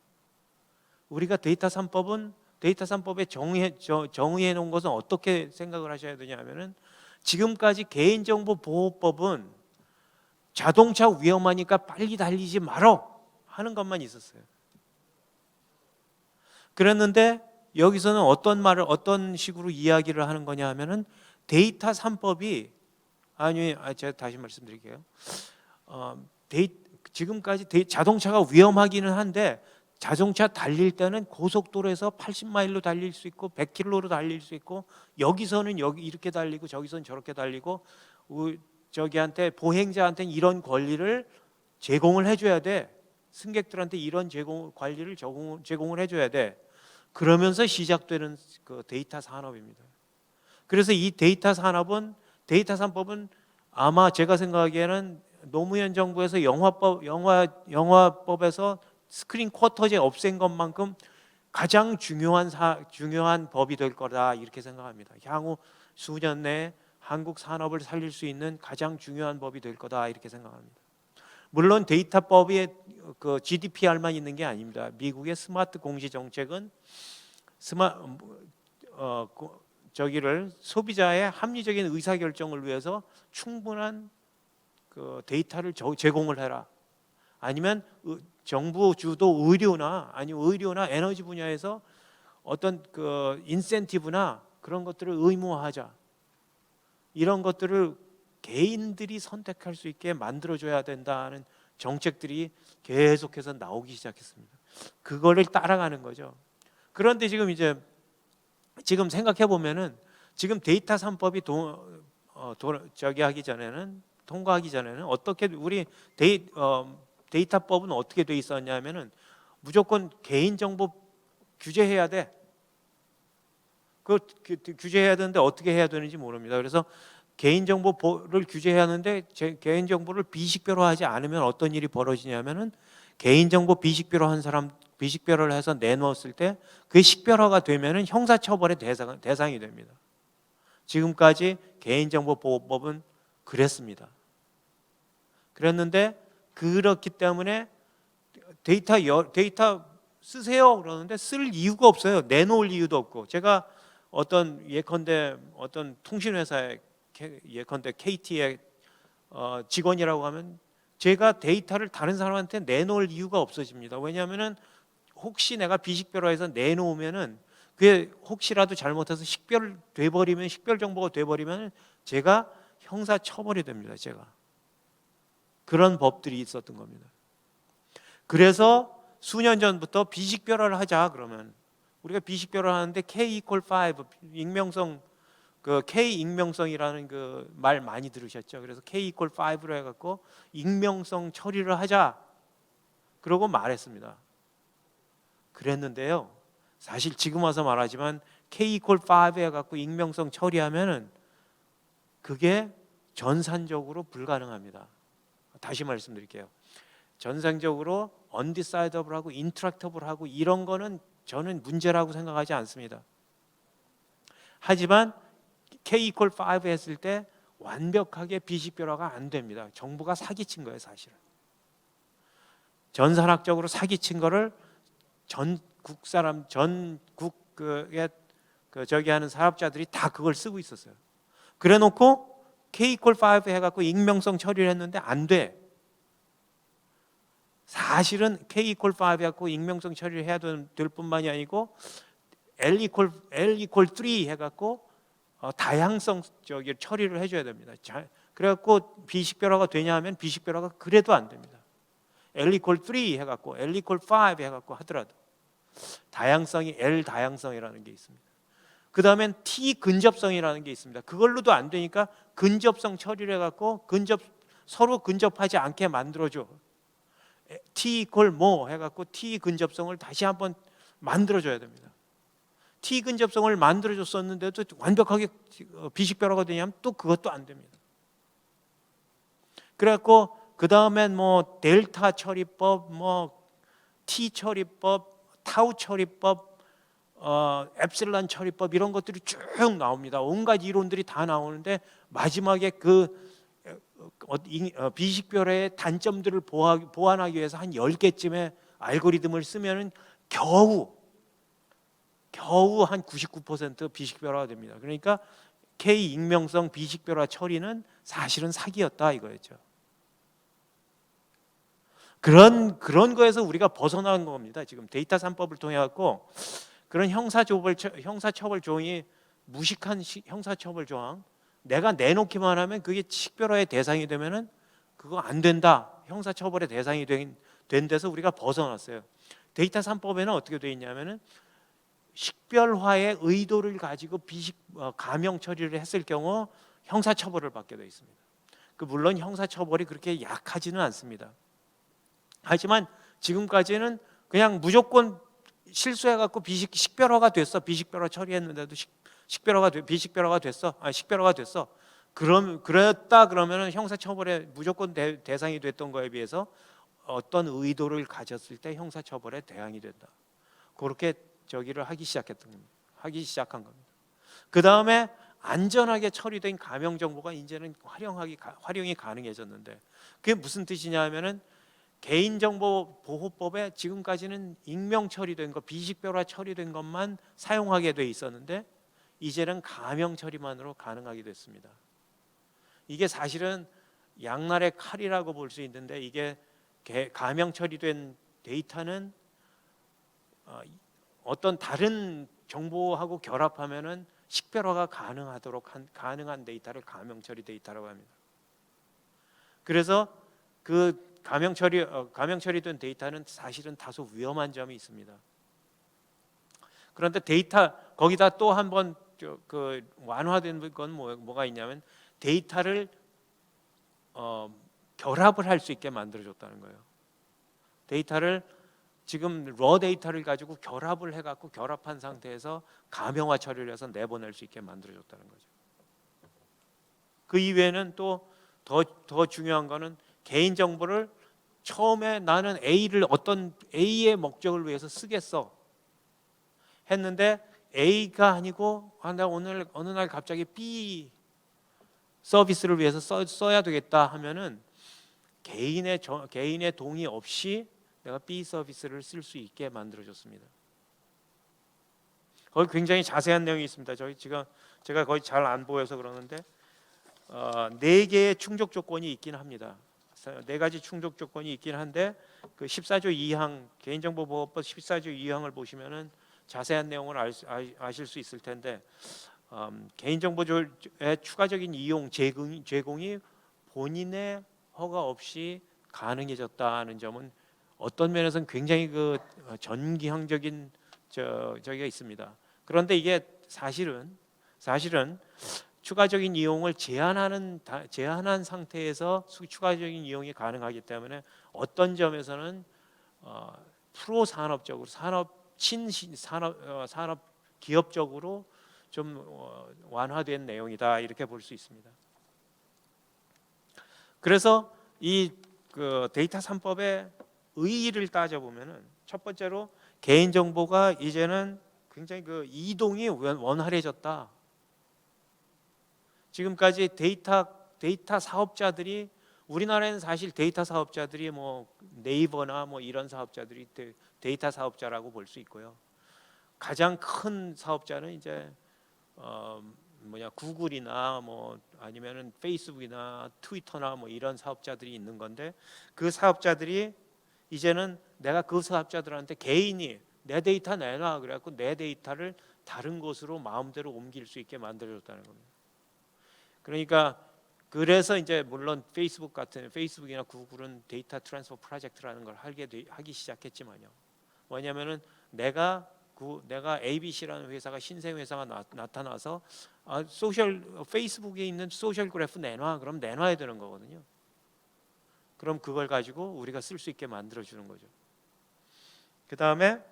우리가 데이터 3법에 정의해 놓은 것은 어떻게 생각을 하셔야 되냐 하면은 지금까지 개인정보보호법은 자동차 위험하니까 빨리 달리지 말어 하는 것만 있었어요. 그랬는데 여기서는 어떤 식으로 이야기를 하는 거냐 하면은 데이터 3법이 제가 다시 말씀드릴게요. 지금까지 자동차가 위험하기는 한데 자동차 달릴 때는 고속도로에서 80마일로 달릴 수 있고 100km로 달릴 수 있고 여기서는 이렇게 달리고 저기서는 저렇게 달리고 저기한테 보행자한테는 이런 권리를 제공을 해줘야 돼. 승객들한테 이런 관리를 제공을 해줘야 돼. 그러면서 시작되는 그 데이터 산업입니다. 그래서 이 데이터 3법은 아마 제가 생각하기에는 노무현 정부에서 영화법에서 스크린 쿼터제 없앤 것만큼 가장 중요한 법이 될 거다 이렇게 생각합니다. 향후 수년 내에 한국 산업을 살릴 수 있는 가장 중요한 법이 될 거다 이렇게 생각합니다. 물론 데이터법이 그 GDPR만 있는 게 아닙니다. 미국의 스마트 공시 정책은 소비자의 합리적인 의사결정을 위해서 충분한 그 데이터를 제공을 해라. 아니면 정부 주도 의료나 에너지 분야에서 어떤 그 인센티브나 그런 것들을 의무화하자. 이런 것들을 개인들이 선택할 수 있게 만들어줘야 된다는 정책들이 계속해서 나오기 시작했습니다. 그거를 따라가는 거죠. 그런데 지금 생각해 보면은 지금 데이터 3법이 통과하기 전에는 어떻게 우리 데이터법은 어떻게 돼 있었냐면은 무조건 개인정보 규제해야 돼. 규제해야 되는데 어떻게 해야 되는지 모릅니다. 그래서 개인정보를 규제해야 하는데 개인정보를 비식별로 하지 않으면 어떤 일이 벌어지냐면은 개인정보 비식별을 해서 내놓았을 때 그게 식별화가 되면은 형사처벌의 대상이 됩니다. 지금까지 개인정보보호법은 그랬습니다. 그랬는데 그렇기 때문에 데이터 쓰세요 그러는데 쓸 이유가 없어요. 내놓을 이유도 없고 제가 예컨대 어떤 통신회사의 예컨대 KT의 직원이라고 하면 제가 데이터를 다른 사람한테 내놓을 이유가 없어집니다. 왜냐하면은 혹시 내가 비식별화해서 내놓으면은 그게 혹시라도 잘못해서 식별 정보가 돼버리면 제가 형사 처벌이 됩니다. 제가 그런 법들이 있었던 겁니다. 그래서 수년 전부터 비식별화를 하자 그러면 우리가 비식별화를 하는데 K=5 익명성 K 익명성이라는 그 말 많이 들으셨죠? 그래서 K=5로 해갖고 익명성 처리를 하자. 그러고 말했습니다. 그랬는데요. 사실 지금 와서 말하지만 K=5 해갖고 익명성 처리하면은 그게 전산적으로 불가능합니다. 다시 말씀드릴게요. 전산적으로 undecidable하고 intractable하고 이런 거는 저는 문제라고 생각하지 않습니다. 하지만 K=5 했을 때 완벽하게 비식별화가 안 됩니다. 정부가 사기친 거예요, 사실은. 전산학적으로 사기친 거를 전국의 그 저기 하는 사업자들이 다 그걸 쓰고 있었어요. 그래놓고 K=5 해갖고 익명성 처리를 했는데 안 돼. 사실은 K=5 해갖고 익명성 처리를 해야 될 뿐만이 아니고 L=3 해갖고 다양성 저기 처리를 해줘야 됩니다. 그래갖고 비식별화가 되냐 하면 비식별화가 그래도 안 됩니다. L=3 해갖고 L=5 해갖고 하더라도 다양성이 L 다양성이라는 게 있습니다. 그 다음엔 T 근접성이라는 게 있습니다. 그걸로도 안 되니까 근접성 처리를 해갖고 서로 근접하지 않게 만들어줘. T=뭐 해갖고 T 근접성을 다시 한번 만들어줘야 됩니다. T 근접성을 만들어줬었는데도 완벽하게 비식별화가 되냐면 또 그것도 안 됩니다. 그래갖고 그 다음엔 뭐 델타 처리법, 뭐 T 처리법, 타우 처리법, 엡실론 처리법 이런 것들이 쭉 나옵니다. 온갖 이론들이 다 나오는데 마지막에 비식별화의 단점들을 보완하기 위해서 한 10개쯤의 알고리즘을 쓰면은 겨우 한 99% 비식별화가 됩니다. 그러니까 K 익명성 비식별화 처리는 사실은 사기였다 이거였죠. 그런 거에서 우리가 벗어난 겁니다. 지금 데이터 3법을 통해 갖고 그런 형사처벌 조항이 무식한 형사처벌 조항, 내가 내놓기만 하면 그게 식별화의 대상이 되면은 그거 안 된다. 형사처벌의 대상이 된 데서 우리가 벗어났어요. 데이터 3법에는 어떻게 되어 있냐면은 식별화의 의도를 가지고 감형 처리를 했을 경우 형사처벌을 받게 되어 있습니다. 물론 형사처벌이 그렇게 약하지는 않습니다. 하지만 지금까지는 그냥 무조건 실수해갖고 식별화가 됐어. 비식별화 처리했는데도 비식별화가 됐어. 식별화가 됐어. 그랬다 그러면은 형사처벌의 무조건 대상이 됐던 거에 비해서 어떤 의도를 가졌을 때 형사처벌의 대상이 된다. 그렇게 저기를 하기 시작한 겁니다. 그 다음에 안전하게 처리된 감형 정보가 이제는 활용이 가능해졌는데 그게 무슨 뜻이냐면은 개인정보보호법에 지금까지는 익명 처리된 거, 비식별화 처리된 것만 사용하게 돼 있었는데 이제는 감형 처리만으로 가능하게 됐습니다. 이게 사실은 양날의 칼이라고 볼 수 있는데 이게 감형 처리된 데이터는 어떤 다른 정보하고 결합하면은 식별화가 가능한 데이터를 감형 처리 데이터라고 합니다. 그래서 그 감형 처리된 데이터는 사실은 다소 위험한 점이 있습니다. 그런데 거기다 또 한번 완화된 건 뭐가 있냐면 데이터를 결합을 할 수 있게 만들어줬다는 거예요. 데이터를 지금 데이터를 가지고 결합을 해갖고 결합한 상태에서 감형화 처리를 해서 내보낼 수 있게 만들어줬다는 거죠. 그 이외에는 또 더 중요한 거는 개인 정보를 처음에 나는 어떤 A의 목적을 위해서 쓰겠어 했는데 A가 아니고 나 오늘 어느 날 갑자기 B 서비스를 위해서 써야 되겠다 하면은 개인의 동의 없이 내가 B 서비스를 쓸 수 있게 만들어줬습니다. 거기 굉장히 자세한 내용이 있습니다. 제가 거의 잘 안 보여서 그러는데 4개의 충족 조건이 있긴 합니다. 4가지 충족 조건이 있긴 한데 그 14조 2항 개인정보보호법 14조 2항을 보시면은 자세한 내용을 아실 수 있을 텐데 개인정보의 추가적인 이용 제공이 본인의 허가 없이 가능해졌다는 점은 어떤 면에서는 굉장히 전기형적인 저기가 있습니다. 그런데 이게 사실은 추가적인 이용을 제한한 상태에서 추가적인 이용이 가능하기 때문에 어떤 점에서는 프로 산업적으로 산업 기업적으로 좀 완화된 내용이다 이렇게 볼 수 있습니다. 그래서 이 데이터 3법의 의의를 따져보면은 첫 번째로 개인 정보가 이제는 굉장히 이동이 원활해졌다. 지금까지 데이터 사업자들이 우리나라에는 사실 데이터 사업자들이 뭐 네이버나 뭐 이런 사업자들이 데이터 사업자라고 볼 수 있고요. 가장 큰 사업자는 이제 구글이나 뭐 아니면은 페이스북이나 트위터나 뭐 이런 사업자들이 있는 건데, 그 사업자들이 이제는 내가 그 사업자들한테 개인이 내 데이터 내놔 그래갖고 내 데이터를 다른 곳으로 마음대로 옮길 수 있게 만들어줬다는 겁니다. 그러니까 그래서 이제 물론 페이스북이나 구글은 데이터 트랜스퍼 프로젝트라는 걸 하기 시작했지만요. 뭐냐면은 내가 ABC라는 회사가 신생 회사가 나타나서 페이스북에 있는 소셜 그래프 내놔, 그럼 내놔야 되는 거거든요. 그럼 그걸 가지고 우리가 쓸 수 있게 만들어 주는 거죠. 그 다음에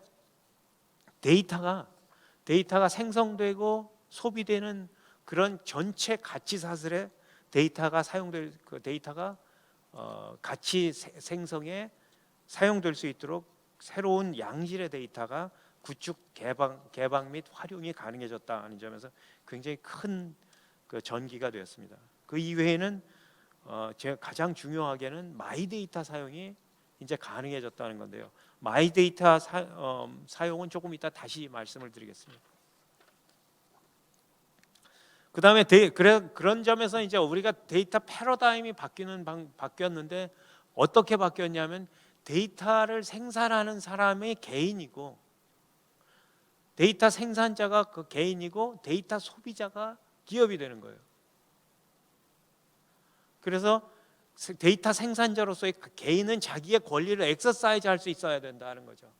데이터가 생성되고 소비되는 그런 전체 가치 사슬에 데이터가 사용될 그 데이터가 가치 생성에 사용될 수 있도록 새로운 양질의 데이터가 구축, 개방 및 활용이 가능해졌다는 점에서 굉장히 큰 그 전기가 되었습니다. 그 이외에는 제가 가장 중요하게는 마이데이터 사용이 이제 가능해졌다는 건데요. 마이데이터 사용은 조금 이따 다시 말씀을 드리겠습니다. 그 다음에 그런 점에서 이제 우리가 데이터 패러다임이 바뀌었는데 어떻게 바뀌었냐면 데이터를 생산하는 사람이 개인이고 데이터 생산자가 그 개인이고 데이터 소비자가 기업이 되는 거예요. 그래서 데이터 생산자로서의 개인은 자기의 권리를 엑서사이즈 할 수 있어야 된다는 거죠.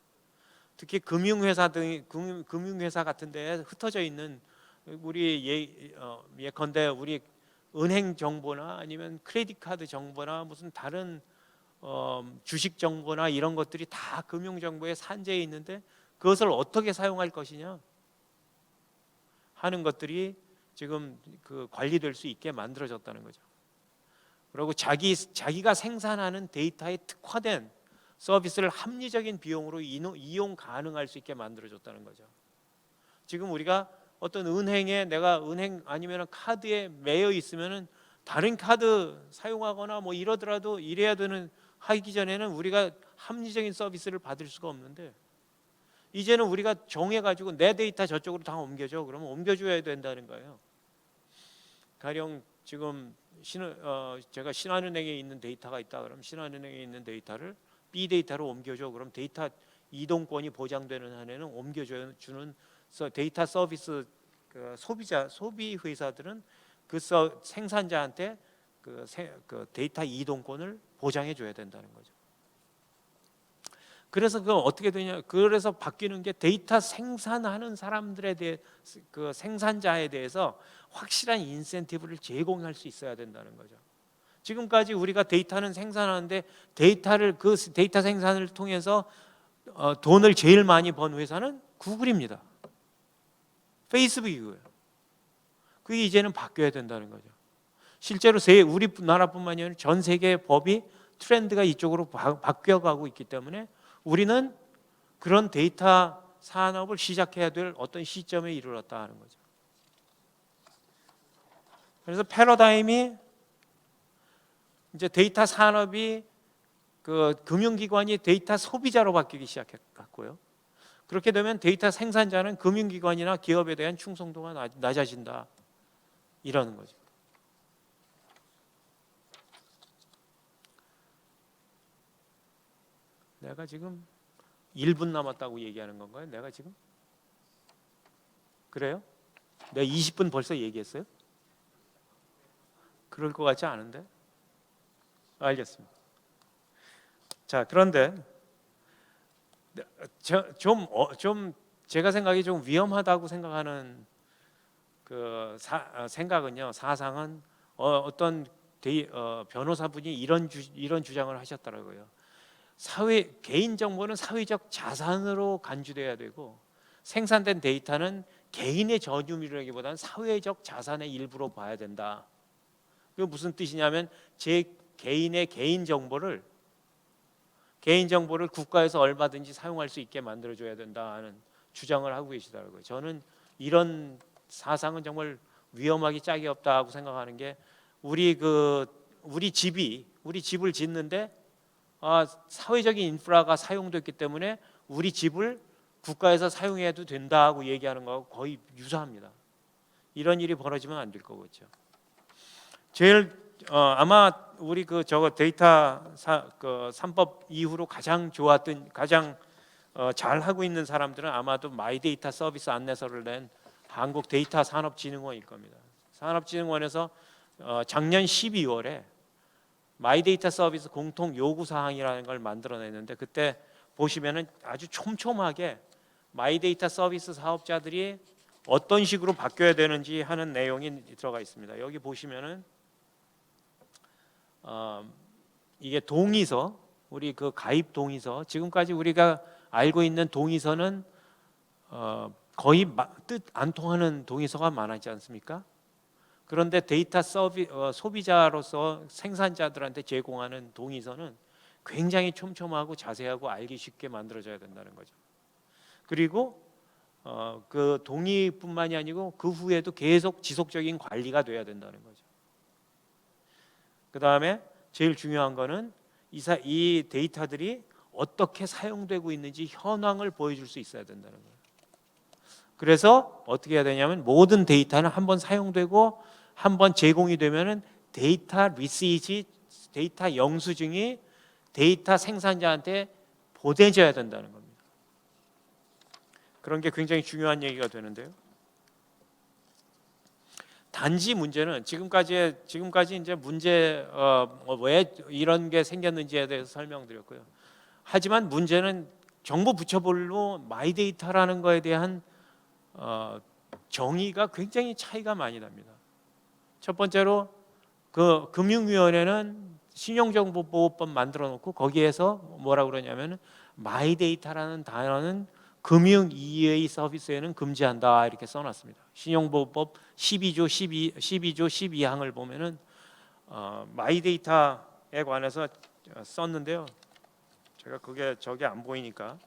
특히 금융회사 같은 데에 흩어져 있는 우리 예컨대 우리 은행 정보나 아니면 크레딧 카드 정보나 무슨 다른 주식 정보나 이런 것들이 다 금융 정보에 산재해 있는데 그것을 어떻게 사용할 것이냐 하는 것들이 지금 그 관리될 수 있게 만들어졌다는 거죠. 그리고 자기가 생산하는 데이터에 특화된 서비스를 합리적인 비용으로 이용 가능할 수 있게 만들어졌다는 거죠. 지금 우리가 어떤 내가 은행 아니면 카드에 매여 있으면은 다른 카드 사용하거나 뭐 이러더라도 하기 전에는 우리가 합리적인 서비스를 받을 수가 없는데 이제는 우리가 정해가지고 내 데이터 저쪽으로 다 옮겨줘. 그러면 옮겨줘야 된다는 거예요. 가령 지금 제가 신한은행에 있는 데이터가 있다. 그럼 신한은행에 있는 데이터를 B 데이터로 옮겨줘. 그럼 데이터 이동권이 보장되는 한에는 옮겨주는 데이터 서비스 소비 회사들은 그 생산자한테 그 데이터 이동권을 보장해 줘야 된다는 거죠. 그래서 그 어떻게 되냐? 그래서 바뀌는 게 데이터 생산하는 사람들에 대해 그 생산자에 대해서 확실한 인센티브를 제공할 수 있어야 된다는 거죠. 지금까지 우리가 데이터는 생산하는데 그 데이터 생산을 통해서 돈을 제일 많이 번 회사는 구글입니다. 페이스북이고요. 그게 이제는 바뀌어야 된다는 거죠. 실제로 우리나라뿐만이 아니라 전 세계의 법이 트렌드가 이쪽으로 바뀌어가고 있기 때문에 우리는 그런 데이터 산업을 시작해야 될 어떤 시점에 이르렀다 하는 거죠. 그래서 패러다임이 이제 데이터 산업이 그 금융기관이 데이터 소비자로 바뀌기 시작했고요. 그렇게 되면 데이터 생산자는 금융기관이나 기업에 대한 충성도가 낮아진다 이러는 거죠. 내가 지금 1분 남았다고 얘기하는 건가요? 내가 지금? 그래요? 내가 20분 벌써 얘기했어요? 그럴 것 같지 않은데? 알겠습니다. 자, 그런데 좀 제가 생각이 좀 위험하다고 생각하는 그 생각은요, 사상은 어떤 변호사분이 이런 주장을 하셨더라고요. 개인 정보는 사회적 자산으로 간주돼야 되고 생산된 데이터는 개인의 전유물이라기보다는 사회적 자산의 일부로 봐야 된다. 그게 무슨 뜻이냐면 제 개인의 개인 정보를 국가에서 얼마든지 사용할 수 있게 만들어줘야 된다는 주장을 하고 계시더라고요. 저는 이런 사상은 정말 위험하기 짝이 없다고 생각하는 게 우리 집을 짓는데 사회적인 인프라가 사용됐기 때문에 우리 집을 국가에서 사용해도 된다고 얘기하는 거하고 거의 유사합니다. 이런 일이 벌어지면 안 될 거겠죠. 제일 아마 우리 그 저거 데이터 3법 이후로 가장 좋았던 가장 잘 하고 있는 사람들은 아마도 마이데이터 서비스 안내서를 낸 한국 데이터 산업진흥원일 겁니다. 산업진흥원에서 작년 12월에 마이데이터 서비스 공통 요구 사항이라는 걸 만들어냈는데 그때 보시면은 아주 촘촘하게 마이데이터 서비스 사업자들이 어떤 식으로 바뀌어야 되는지 하는 내용이 들어가 있습니다. 여기 보시면은 이게 동의서, 우리 그 가입 동의서, 지금까지 우리가 알고 있는 동의서는 거의 뜻 안 통하는 동의서가 많았지 않습니까? 그런데 데이터 소비자로서 생산자들한테 제공하는 동의서는 굉장히 촘촘하고 자세하고 알기 쉽게 만들어져야 된다는 거죠. 그리고 그 동의뿐만이 아니고 그 후에도 계속 지속적인 관리가 돼야 된다는 거죠. 그 다음에 제일 중요한 거는 이 데이터들이 어떻게 사용되고 있는지 현황을 보여줄 수 있어야 된다는 거예요. 그래서 어떻게 해야 되냐면 모든 데이터는 한번 사용되고 한번 제공이 되면은 데이터 리시트, 데이터 영수증이 데이터 생산자한테 보내져야 된다는 겁니다. 그런 게 굉장히 중요한 얘기가 되는데요. 단지 문제는 지금까지 이제 문제 왜 이런 게 생겼는지에 대해서 설명드렸고요. 하지만 문제는 정부 부처별로 마이데이터라는 거에 대한 정의가 굉장히 차이가 많이 납니다. 첫 번째로 그 금융위원회는 신용정보보호법 만들어 놓고 거기에서 뭐라 그러냐면 마이데이터라는 단어는 금융 이외의 서비스에는 금지한다 이렇게 써놨습니다. 신용보호법 12조 12항을 보면은 마이데이터에 관해서 썼는데요. 제가 그게 저게 안 보이니까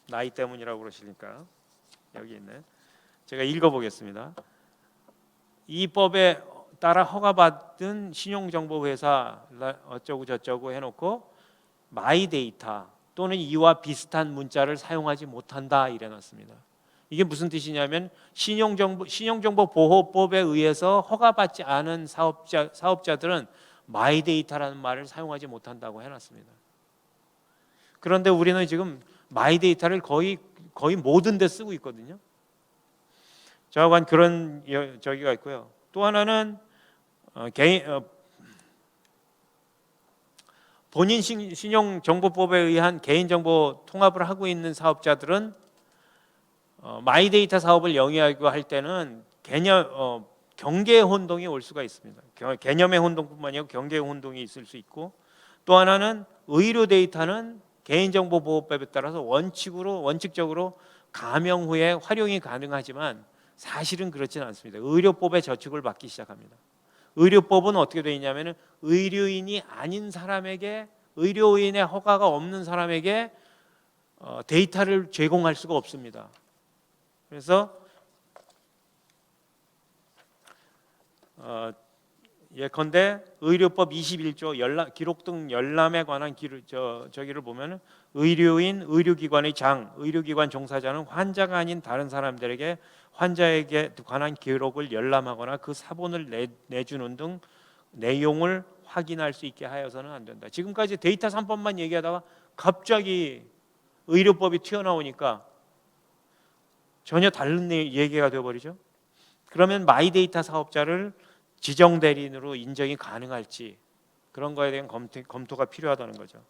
나이 때문이라고 그러시니까 여기 있네. 제가 읽어보겠습니다. 이 법에 따라 허가받은 신용정보회사 어쩌고 저쩌고 해놓고 마이데이터 또는 이와 비슷한 문자를 사용하지 못한다 이래놨습니다. 이게 무슨 뜻이냐면 신용정보보호법에 의해서 허가받지 않은 사업자들은 마이데이터라는 말을 사용하지 못한다고 해놨습니다. 그런데 우리는 지금 마이데이터를 거의 모든 데 쓰고 있거든요. 저하고한 그런 저기가 있고요. 또 하나는 본인 신용정보법에 의한 개인정보 통합을 하고 있는 사업자들은 마이데이터 사업을 영위하고 할 때는 경계의 혼동이 올 수가 있습니다. 개념의 혼동뿐만 아니라 경계의 혼동이 있을 수 있고 또 하나는 의료 데이터는 개인정보보호법에 따라서 원칙적으로 가명 후에 활용이 가능하지만 사실은 그렇지는 않습니다. 의료법의 저축을 받기 시작합니다. 의료법은 어떻게 되어 있냐면 의료인이 아닌 사람에게 의료인의 허가가 없는 사람에게 데이터를 제공할 수가 없습니다. 그래서 예컨대 의료법 21조 기록 등 열람에 관한 저기를 보면 의료인, 의료기관의 장, 의료기관 종사자는 환자가 아닌 다른 사람들에게 환자에게 관한 기록을 열람하거나 그 사본을 내주는 등 내용을 확인할 수 있게 하여서는 안 된다. 지금까지 데이터 3법만 얘기하다가 갑자기 의료법이 튀어나오니까 전혀 다른 얘기가 되어버리죠. 그러면 마이데이터 사업자를 지정 대리인으로 인정이 가능할지 그런 거에 대한 검토가 필요하다는 거죠.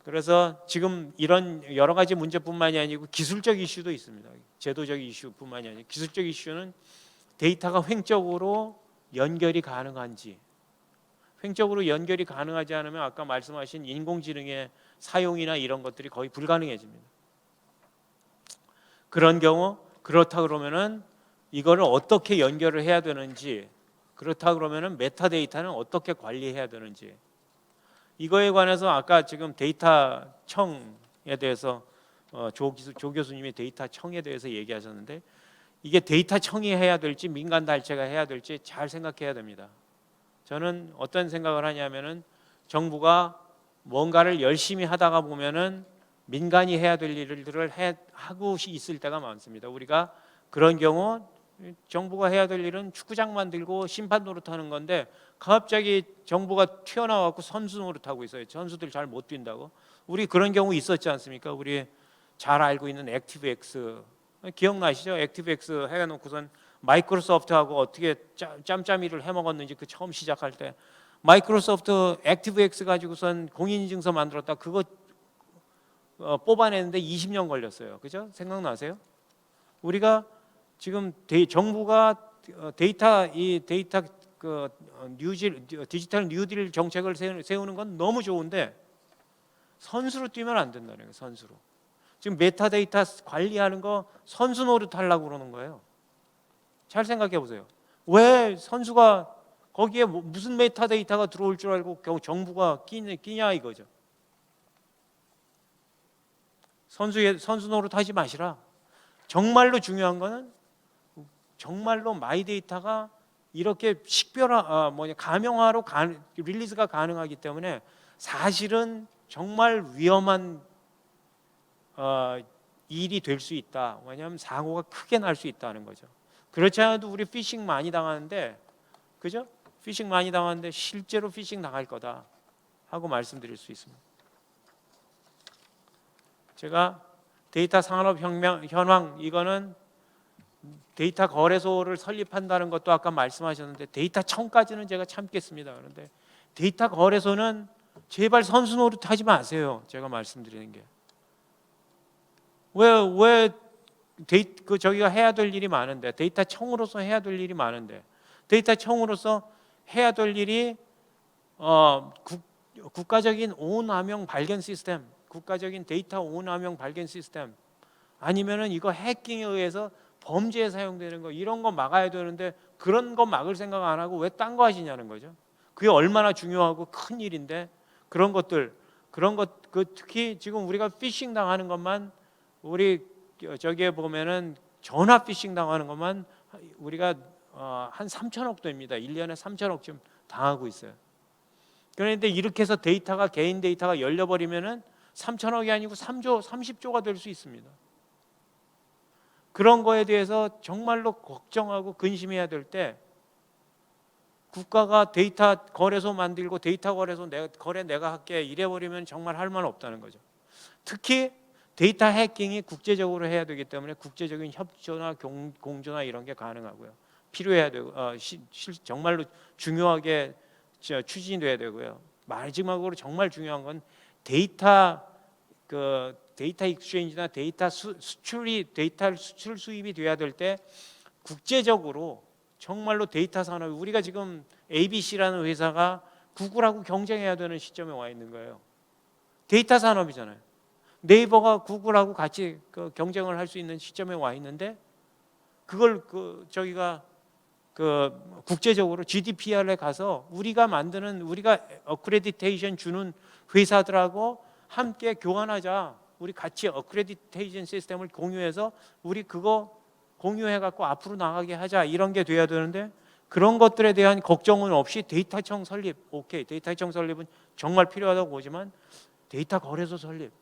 그래서 지금 이런 여러 가지 문제뿐만이 아니고 기술적 이슈도 있습니다. 제도적 이슈뿐만이 아니고 기술적 이슈는 데이터가 횡적으로 연결이 가능한지, 횡적으로 연결이 가능하지 않으면 아까 말씀하신 인공지능의 사용이나 이런 것들이 거의 불가능해집니다. 그런 경우 그렇다 그러면은 이거를 어떻게 연결을 해야 되는지, 그렇다 그러면은 메타데이터는 어떻게 관리해야 되는지, 이거에 관해서 아까 지금 데이터 청에 대해서 조 교수님이 데이터 청에 대해서 얘기하셨는데 이게 데이터 청이 해야 될지 민간 단체가 해야 될지 잘 생각해야 됩니다. 저는 어떤 생각을 하냐면은 정부가 뭔가를 열심히 하다가 보면은 민간이 해야 될 일들을 하고 있을 때가 많습니다. 우리가 그런 경우 정부가 해야 될 일은 축구장 만들고 심판 노릇하는 건데 갑자기 정부가 튀어나와서 선수 노릇하고 있어요. 선수들 잘 못 뛴다고. 우리 그런 경우 있었지 않습니까? 우리 잘 알고 있는 액티브엑스 기억나시죠? 액티브엑스 해놓고선 마이크로소프트하고 어떻게 짬짬이를 해먹었는지 그 처음 시작할 때 마이크로소프트 액티브엑스 가지고선 공인인증서 만들었다. 그거 뽑아내는데 20년 걸렸어요. 그죠? 생각나세요? 우리가 지금 정부가 데이터 디지털 뉴딜 정책을 세우는 건 너무 좋은데 선수로 뛰면 안 된다는 거예요. 선수로. 지금 메타데이터 관리하는 거 선수 노릇 하려고 그러는 거예요. 잘 생각해 보세요. 왜 선수가 거기에 무슨 메타데이터가 들어올 줄 알고 겨우 정부가 끼냐 이거죠. 선수 노릇 하지 마시라. 정말로 중요한 거는 정말로 마이 데이터가 이렇게 가명화로 릴리즈가 가능하기 때문에 사실은 정말 위험한 일이 될 수 있다. 왜냐하면 사고가 크게 날 수 있다는 거죠. 그렇지 않아도 우리 피싱 많이 당하는데, 그죠? 피싱 많이 당하는데 실제로 피싱 당할 거다 하고 말씀드릴 수 있습니다. 제가 데이터 산업 현황 이거는 데이터 거래소를 설립한다는 것도 아까 말씀하셨는데 데이터청까지는 제가 참겠습니다. 그런데 데이터 거래소는 제발 선수 노릇 하지 마세요. 제가 말씀드리는 게 저기가 해야 될 일이 많은데 데이터청으로서 해야 될 일이 많은데 데이터청으로서 해야 될 일이 국가적인 오남용 발견 시스템, 국가적인 데이터 오남용 발견 시스템 아니면은 이거 해킹에 의해서 범죄에 사용되는 거 이런 거 막아야 되는데 그런 거 막을 생각 안 하고 왜 딴 거 하시냐는 거죠. 그게 얼마나 중요하고 큰 일인데 그런 것 특히 지금 우리가 피싱 당하는 것만 우리 저기에 보면은 전화 피싱 당하는 것만 우리가 한 3천억 됩니다. 1년에 3천억쯤 당하고 있어요. 그런데 이렇게 해서 개인 데이터가 열려버리면은 3천억이 아니고 3조, 30조가 될 수 있습니다. 그런 거에 대해서 정말로 걱정하고 근심해야 될 때 국가가 데이터 거래소 만들고 데이터 거래소 거래 내가 할게 이래버리면 정말 할 말 없다는 거죠. 특히 데이터 해킹이 국제적으로 해야 되기 때문에 국제적인 협조나 공조나 이런 게 가능하고요. 필요해야 되고 정말로 중요하게 추진돼야 되고요. 마지막으로 정말 중요한 건 데이터 익스체인지나 데이터 수출 수입이 돼야 될 때 국제적으로 정말로 데이터 산업이 우리가 지금 ABC라는 회사가 구글하고 경쟁해야 되는 시점에 와 있는 거예요. 데이터 산업이잖아요. 네이버가 구글하고 같이 경쟁을 할 수 있는 시점에 와 있는데 그걸 저기가 국제적으로 GDPR에 가서 우리가 어크레디테이션 주는 회사들하고 함께 교환하자. 우리 같이 어크레디테이션 시스템을 공유해서 우리 그거 공유해 갖고 앞으로 나가게 하자. 이런 게 돼야 되는데 그런 것들에 대한 걱정은 없이 데이터청 설립. 오케이. 데이터청 설립은 정말 필요하다고 보지만 데이터 거래소 설립.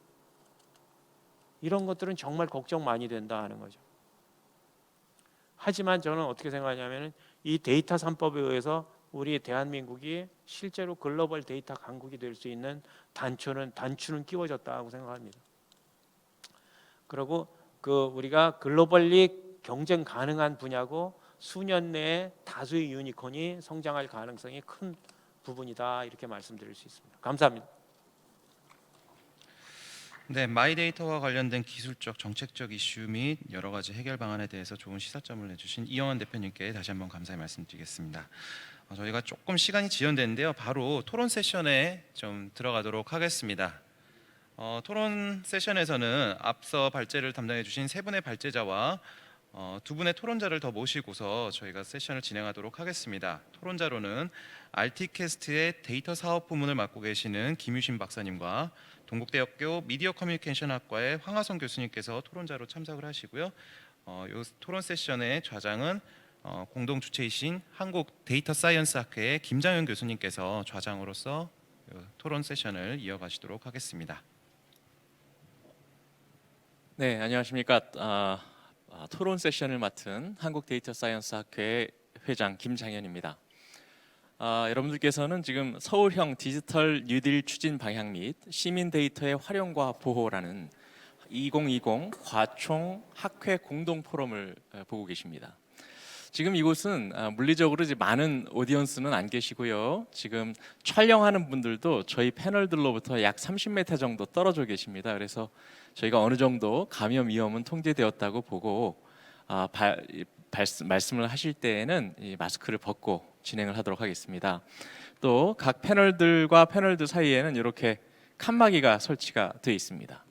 이런 것들은 정말 걱정 많이 된다 하는 거죠. 하지만 저는 어떻게 생각하냐면 이 데이터 3법에 의해서 우리 대한민국이 실제로 글로벌 데이터 강국이 될 수 있는 단추는 끼워졌다고 생각합니다. 그리고 우리가 글로벌리 경쟁 가능한 분야고 수년 내에 다수의 유니콘이 성장할 가능성이 큰 부분이다 이렇게 말씀드릴 수 있습니다. 감사합니다. 네, 마이데이터와 관련된 기술적, 정책적 이슈 및 여러 가지 해결 방안에 대해서 좋은 시사점을 내주신 이영환 대표님께 다시 한번 감사의 말씀드리겠습니다. 저희가 조금 시간이 지연됐는데요. 바로 토론 세션에 좀 들어가도록 하겠습니다. 토론 세션에서는 앞서 발제를 담당해 주신 세 분의 발제자와 두 분의 토론자를 더 모시고서 저희가 세션을 진행하도록 하겠습니다. 토론자로는 RT캐스트의 데이터 사업 부문을 맡고 계시는 김유신 박사님과 동국대학교 미디어 커뮤니케이션 학과의 황하성 교수님께서 토론자로 참석을 하시고요. 이 토론 세션의 좌장은 공동 주최이신 한국 데이터 사이언스 학회의 김장현 교수님께서 좌장으로서 토론 세션을 이어가시도록 하겠습니다. 네, 안녕하십니까. 토론 세션을 맡은 한국데이터사이언스학회 회장 김장현입니다. 여러분들께서는 지금 서울형 디지털 뉴딜 추진 방향 및 시민 데이터의 활용과 보호라는 2020 과총 학회 공동 포럼을 보고 계십니다. 지금 이곳은 물리적으로 이제 많은 오디언스는 안 계시고요. 지금 촬영하는 분들도 저희 패널들로부터 약 30m 정도 떨어져 계십니다. 그래서 저희가 어느 정도 감염 위험은 통제되었다고 보고 말씀을 하실 때에는 이 마스크를 벗고 진행을 하도록 하겠습니다. 또 각 패널들과 패널들 사이에는 이렇게 칸막이가 설치가 되어 있습니다.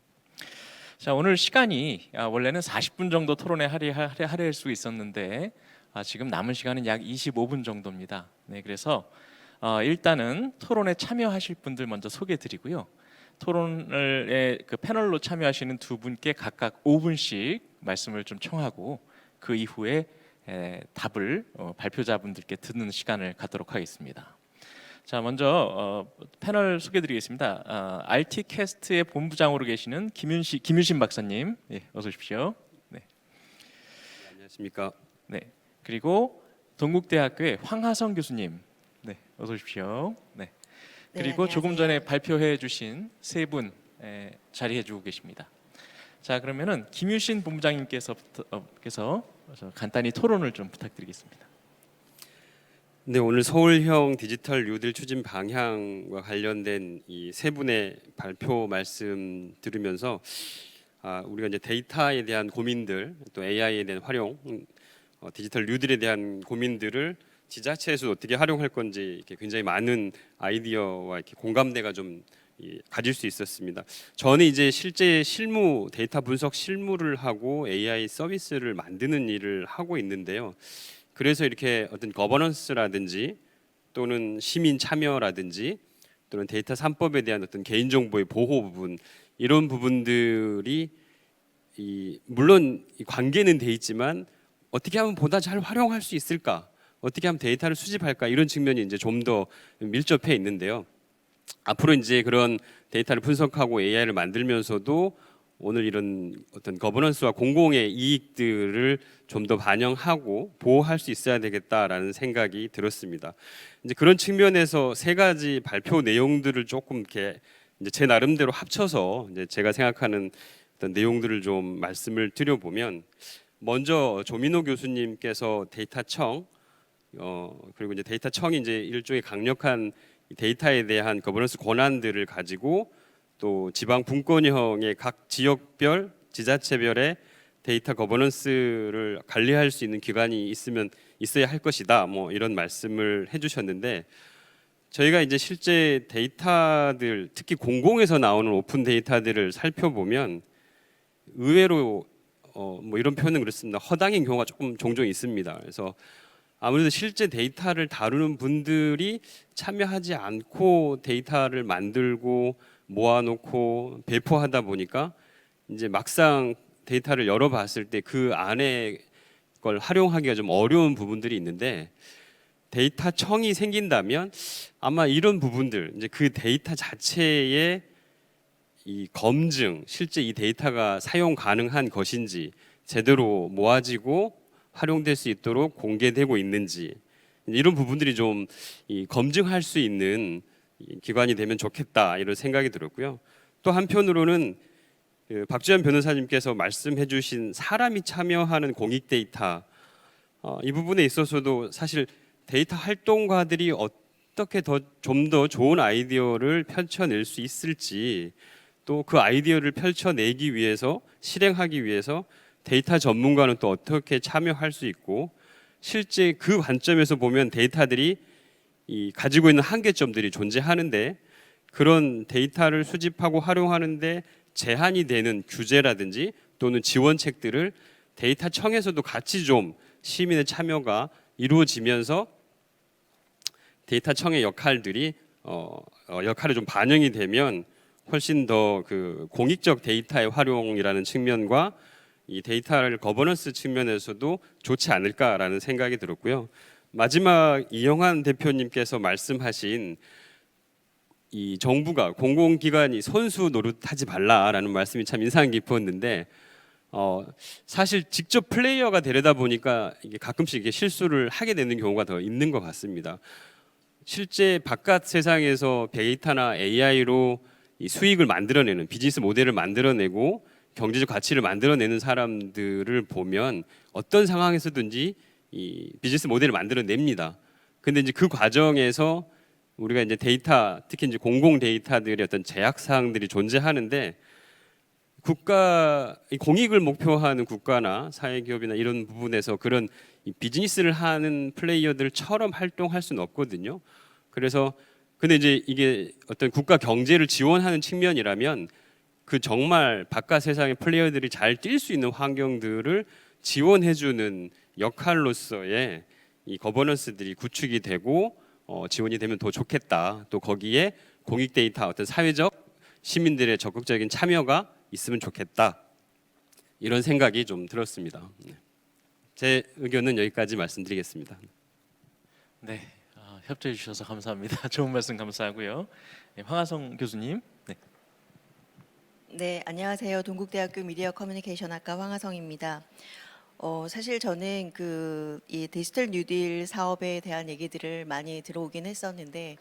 자, 오늘 시간이 원래는 40분 정도 토론에 할애할 수 있었는데 지금 남은 시간은 약 25분 정도입니다. 네, 그래서 일단은 토론에 참여하실 분들 먼저 소개드리고요. 토론을 그 패널로 참여하시는 두 분께 각각 5분씩 말씀을 좀 청하고 그 이후에 답을 발표자분들께 듣는 시간을 갖도록 하겠습니다. 자, 먼저 패널 소개드리겠습니다. RT캐스트의 본부장으로 계시는 김윤신 박사님, 예, 어서 오십시오. 네. 안녕하십니까. 네. 그리고 동국대학교의 황하성 교수님, 네, 어서 오십시오. 네. 그리고 조금 전에 발표해 주신 세 분 자리해 주고 계십니다. 자, 그러면은 김유신 본부장님께서 간단히 토론을 좀 부탁드리겠습니다. 네, 오늘 서울형 디지털 뉴딜 추진 방향과 관련된 이 세 분의 발표 말씀 들으면서 우리가 이제 데이터에 대한 고민들, 또 AI에 대한 활용, 디지털 뉴딜에 대한 고민들을 지자체에서 어떻게 활용할 건지 이렇게 굉장히 많은 아이디어와 이렇게 공감대가 좀 가질 수 있었습니다. 저는 이제 실제 실무 데이터 분석 실무를 하고 AI 서비스를 만드는 일을 하고 있는데요. 그래서 이렇게 어떤 거버넌스라든지 또는 시민 참여라든지 또는 데이터 3법에 대한 어떤 개인정보의 보호 부분, 이런 부분들이 물론 관계는 돼 있지만 어떻게 하면 보다 잘 활용할 수 있을까, 어떻게 하면 데이터를 수집할까, 이런 측면이 이제 좀 더 밀접해 있는데요. 앞으로 이제 그런 데이터를 분석하고 AI를 만들면서도 오늘 이런 어떤 거버넌스와 공공의 이익들을 좀 더 반영하고 보호할 수 있어야 되겠다라는 생각이 들었습니다. 이제 그런 측면에서 세 가지 발표 내용들을 조금 이렇게 이제 제 나름대로 합쳐서 이제 제가 생각하는 어떤 내용들을 좀 말씀을 드려보면, 먼저 조민호 교수님께서 데이터청 그리고 이제 데이터청이 이제 일종의 강력한 데이터에 대한 거버넌스 권한들을 가지고 또 지방 분권형의 각 지역별 지자체별의 데이터 거버넌스를 관리할 수 있는 기관이 있어야 할 것이다, 뭐 이런 말씀을 해주셨는데, 저희가 이제 실제 데이터들, 특히 공공에서 나오는 오픈 데이터들을 살펴보면 의외로 뭐 이런 표현은 그렇습니다. 허당인 경우가 조금 종종 있습니다. 그래서 아무래도 실제 데이터를 다루는 분들이 참여하지 않고 데이터를 만들고 모아놓고 배포하다 보니까 이제 막상 데이터를 열어봤을 때 그 안에 걸 활용하기가 좀 어려운 부분들이 있는데, 데이터청이 생긴다면 아마 이런 부분들, 이제 그 데이터 자체의 이 검증, 실제 이 데이터가 사용 가능한 것인지, 제대로 모아지고 활용될 수 있도록 공개되고 있는지, 이런 부분들이 좀 검증할 수 있는 기관이 되면 좋겠다, 이런 생각이 들었고요. 또 한편으로는 박주현 변호사님께서 말씀해 주신 사람이 참여하는 공익 데이터, 이 부분에 있어서도 사실 데이터 활동가들이 어떻게 좀 더 좋은 아이디어를 펼쳐낼 수 있을지, 또 그 아이디어를 펼쳐내기 위해서, 실행하기 위해서 데이터 전문가는 또 어떻게 참여할 수 있고, 실제 그 관점에서 보면 데이터들이 가지고 있는 한계점들이 존재하는데, 그런 데이터를 수집하고 활용하는데 제한이 되는 규제라든지 또는 지원책들을 데이터청에서도 같이 좀 시민의 참여가 이루어지면서 데이터청의 역할들이 역할이 좀 반영이 되면 훨씬 더 그 공익적 데이터의 활용이라는 측면과 이 데이터를 거버넌스 측면에서도 좋지 않을까라는 생각이 들었고요. 마지막 이영환 대표님께서 말씀하신 이 정부가, 공공기관이 선수 노릇하지 말라라는 말씀이 참 인상 깊었는데, 사실 직접 플레이어가 되려다 보니까 이게 가끔씩 이게 실수를 하게 되는 경우가 더 있는 것 같습니다. 실제 바깥 세상에서 데이터나 AI로 이 수익을 만들어내는 비즈니스 모델을 만들어내고 경제적 가치를 만들어내는 사람들을 보면 어떤 상황에서든지 이 비즈니스 모델을 만들어냅니다. 근데 이제 그 과정에서 우리가 이제 데이터, 특히 이제 공공 데이터들의 어떤 제약 사항들이 존재하는데 국가 공익을 목표하는 국가나 사회기업이나 이런 부분에서 그런 이 비즈니스를 하는 플레이어들처럼 활동할 수는 없거든요. 그래서 근데 이제 이게 어떤 국가 경제를 지원하는 측면이라면 그 정말 바깥 세상의 플레이어들이 잘 뛸 수 있는 환경들을 지원해주는 역할로서의 이 거버넌스들이 구축이 되고 지원이 되면 더 좋겠다. 또 거기에 공익 데이터 어떤 사회적 시민들의 적극적인 참여가 있으면 좋겠다. 이런 생각이 좀 들었습니다. 제 의견은 여기까지 말씀드리겠습니다. 네, 협조해 주셔서 감사합니다. 좋은 말씀 감사하고요. 네, 황하성 교수님. 네. 네, 안녕하세요. 동국대학교 미디어 커뮤니케이션학과 황하성입니다. 사실 저는 이 디지털 뉴딜 사업에 대한 얘기들을 많이 들어오긴 했었는데,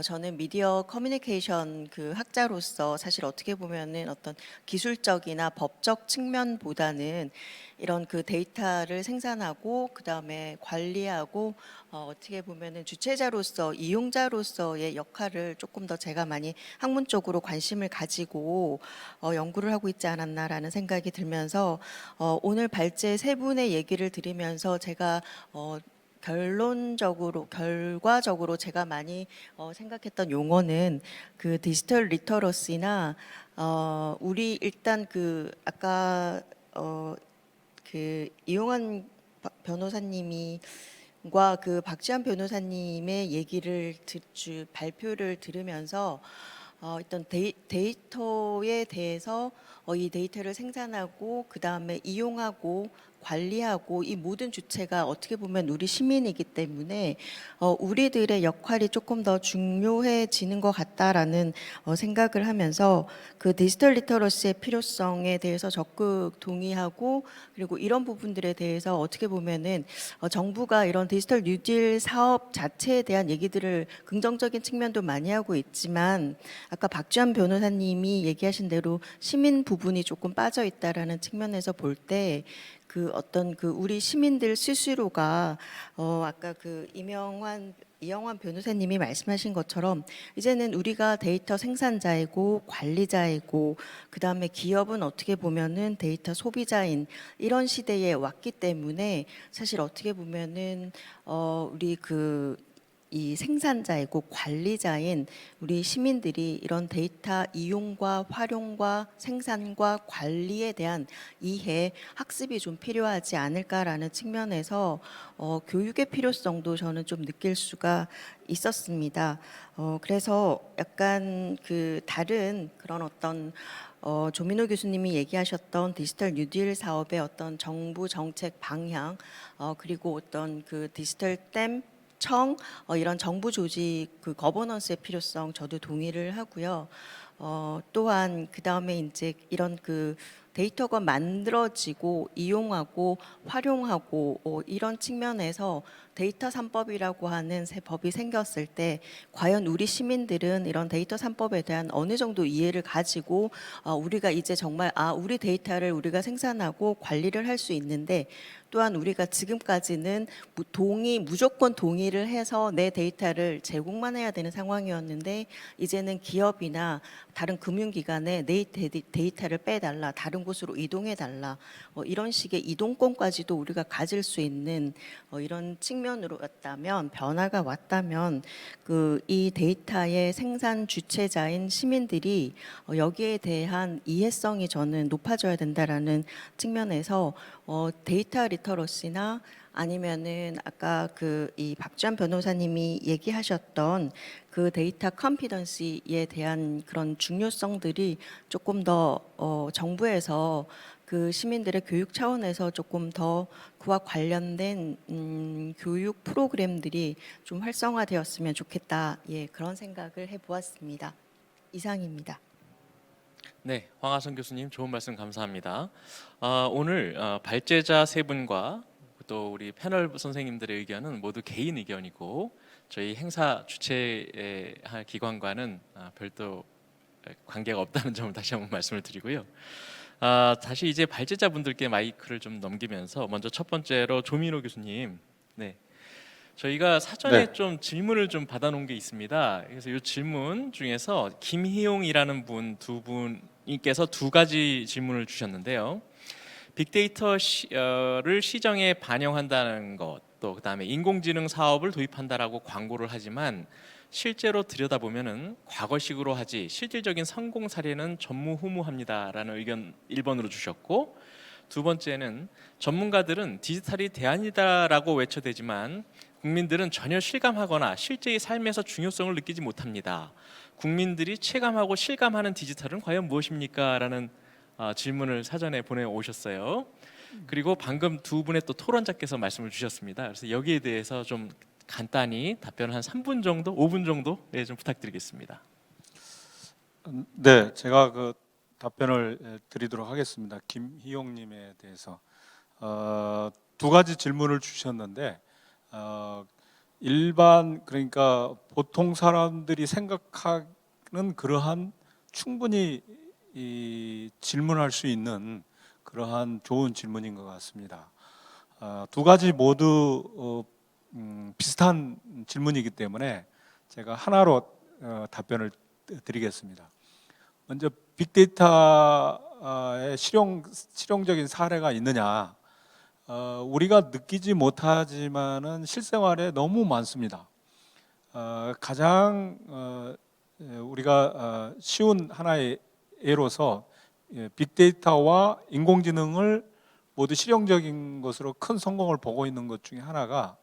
저는 미디어 커뮤니케이션 학자로서 사실 어떻게 보면은 어떤 기술적이나 법적 측면보다는 이런 데이터를 생산하고 그 다음에 관리하고 어떻게 보면은 주체자로서 이용자로서의 역할을 조금 더 제가 많이 학문 쪽으로 관심을 가지고 연구를 하고 있지 않았나라는 생각이 들면서 오늘 발제 세 분의 얘기를 들으면서 제가 결과적으로 제가 많이 생각했던 용어는 디지털 리터러시나 우리 일단 아까 이용환 변호사님과 박지환 변호사님의 얘기를 발표를 들으면서 일단 데이터에 대해서 이 데이터를 생산하고 그 다음에 이용하고 관리하고 이 모든 주체가 어떻게 보면 우리 시민이기 때문에 우리들의 역할이 조금 더 중요해지는 것 같다라는 생각을 하면서 디지털 리터러시의 필요성에 대해서 적극 동의하고 그리고 이런 부분들에 대해서 어떻게 보면은 정부가 이런 디지털 뉴딜 사업 자체에 대한 얘기들을 긍정적인 측면도 많이 하고 있지만 아까 박지환 변호사님이 얘기하신 대로 시민 부분이 조금 빠져 있다라는 측면에서 볼 때 우리 시민들 스스로가 아까 이영환 변호사님이 말씀하신 것처럼 이제는 우리가 데이터 생산자이고 관리자이고 그 다음에 기업은 어떻게 보면은 데이터 소비자인 이런 시대에 왔기 때문에 사실 어떻게 보면은 우리 이 생산자이고 관리자인 우리 시민들이 이런 데이터 이용과 활용과 생산과 관리에 대한 이해, 학습이 좀 필요하지 않을까라는 측면에서 교육의 필요성도 저는 좀 느낄 수가 있었습니다. 그래서 약간 다른 그런 어떤 조민호 교수님이 얘기하셨던 디지털 뉴딜 사업의 어떤 정부 정책 방향 그리고 어떤 디지털 댐 이런 정부 조직 거버넌스의 필요성 저도 동의를 하고요. 또한 그 다음에 이제 이런 데이터가 만들어지고 이용하고 활용하고 이런 측면에서 데이터 3법이라고 하는 새 법이 생겼을 때 과연 우리 시민들은 이런 데이터 3법에 대한 어느 정도 이해를 가지고 우리가 이제 정말 우리 데이터를 우리가 생산하고 관리를 할 수 있는데 또한 우리가 지금까지는 무조건 동의를 해서 내 데이터를 제공만 해야 되는 상황이었는데 이제는 기업이나 다른 금융기관에 내 데이터를 빼달라, 다른 곳으로 이동해달라 이런 식의 이동권까지도 우리가 가질 수 있는 이런 측면으로였다면 변화가 왔다면 이 데이터의 생산 주체자인 시민들이 여기에 대한 이해성이 저는 높아져야 된다라는 측면에서 데이터 리터러시나 아니면은 아까 이 박지환 변호사님이 얘기하셨던 데이터 컨피던시에 대한 그런 중요성들이 조금 더 정부에서 시민들의 교육 차원에서 조금 더 그와 관련된 교육 프로그램들이 좀 활성화되었으면 좋겠다. 예, 그런 생각을 해보았습니다. 이상입니다. 네, 황하성 교수님 좋은 말씀 감사합니다. 오늘 발제자 세 분과 또 우리 패널 선생님들의 의견은 모두 개인 의견이고 저희 행사 주최할 기관과는 별도 관계가 없다는 점을 다시 한번 말씀을 드리고요. 다시 이제 발제자분들께 마이크를 좀 넘기면서 먼저 첫 번째로 조민호 교수님, 네, 저희가 사전에 네. 좀 질문을 좀 받아놓은 게 있습니다. 그래서 이 질문 중에서 김희용이라는 두 분께서 두 가지 질문을 주셨는데요. 빅데이터를 시정에 반영한다는 것, 또 그다음에 인공지능 사업을 도입한다라고 광고를 하지만 실제로 들여다보면은 과거식으로 하지 실질적인 성공 사례는 전무후무합니다라는 의견 1번으로 주셨고, 두 번째는 전문가들은 디지털이 대안이다라고 외쳐대지만 국민들은 전혀 실감하거나 실제의 삶에서 중요성을 느끼지 못합니다. 국민들이 체감하고 실감하는 디지털은 과연 무엇입니까? 라는 질문을 사전에 보내오셨어요. 그리고 방금 두 분의 또 토론자께서 말씀을 주셨습니다. 그래서 여기에 대해서 좀 간단히 답변을 한 3분 정도, 5분 정도 좀 부탁드리겠습니다. 네, 제가 그 답변을 드리도록 하겠습니다. 김희용님에 대해서 두 가지 질문을 주셨는데 일반 그러니까 보통 사람들이 생각하는 그러한 충분히 질문할 수 있는 그러한 좋은 질문인 것 같습니다. 두 가지 모두 비슷한 질문이기 때문에 제가 하나로 답변을 드리겠습니다. 먼저 빅데이터의 실용적인 사례가 있느냐? 우리가 느끼지 못하지만은 실생활에 너무 많습니다. 가장 우리가 쉬운 하나의 예로서 빅데이터와 인공지능을 모두 실용적인 것으로 큰 성공을 보고 있는 것 중에 하나가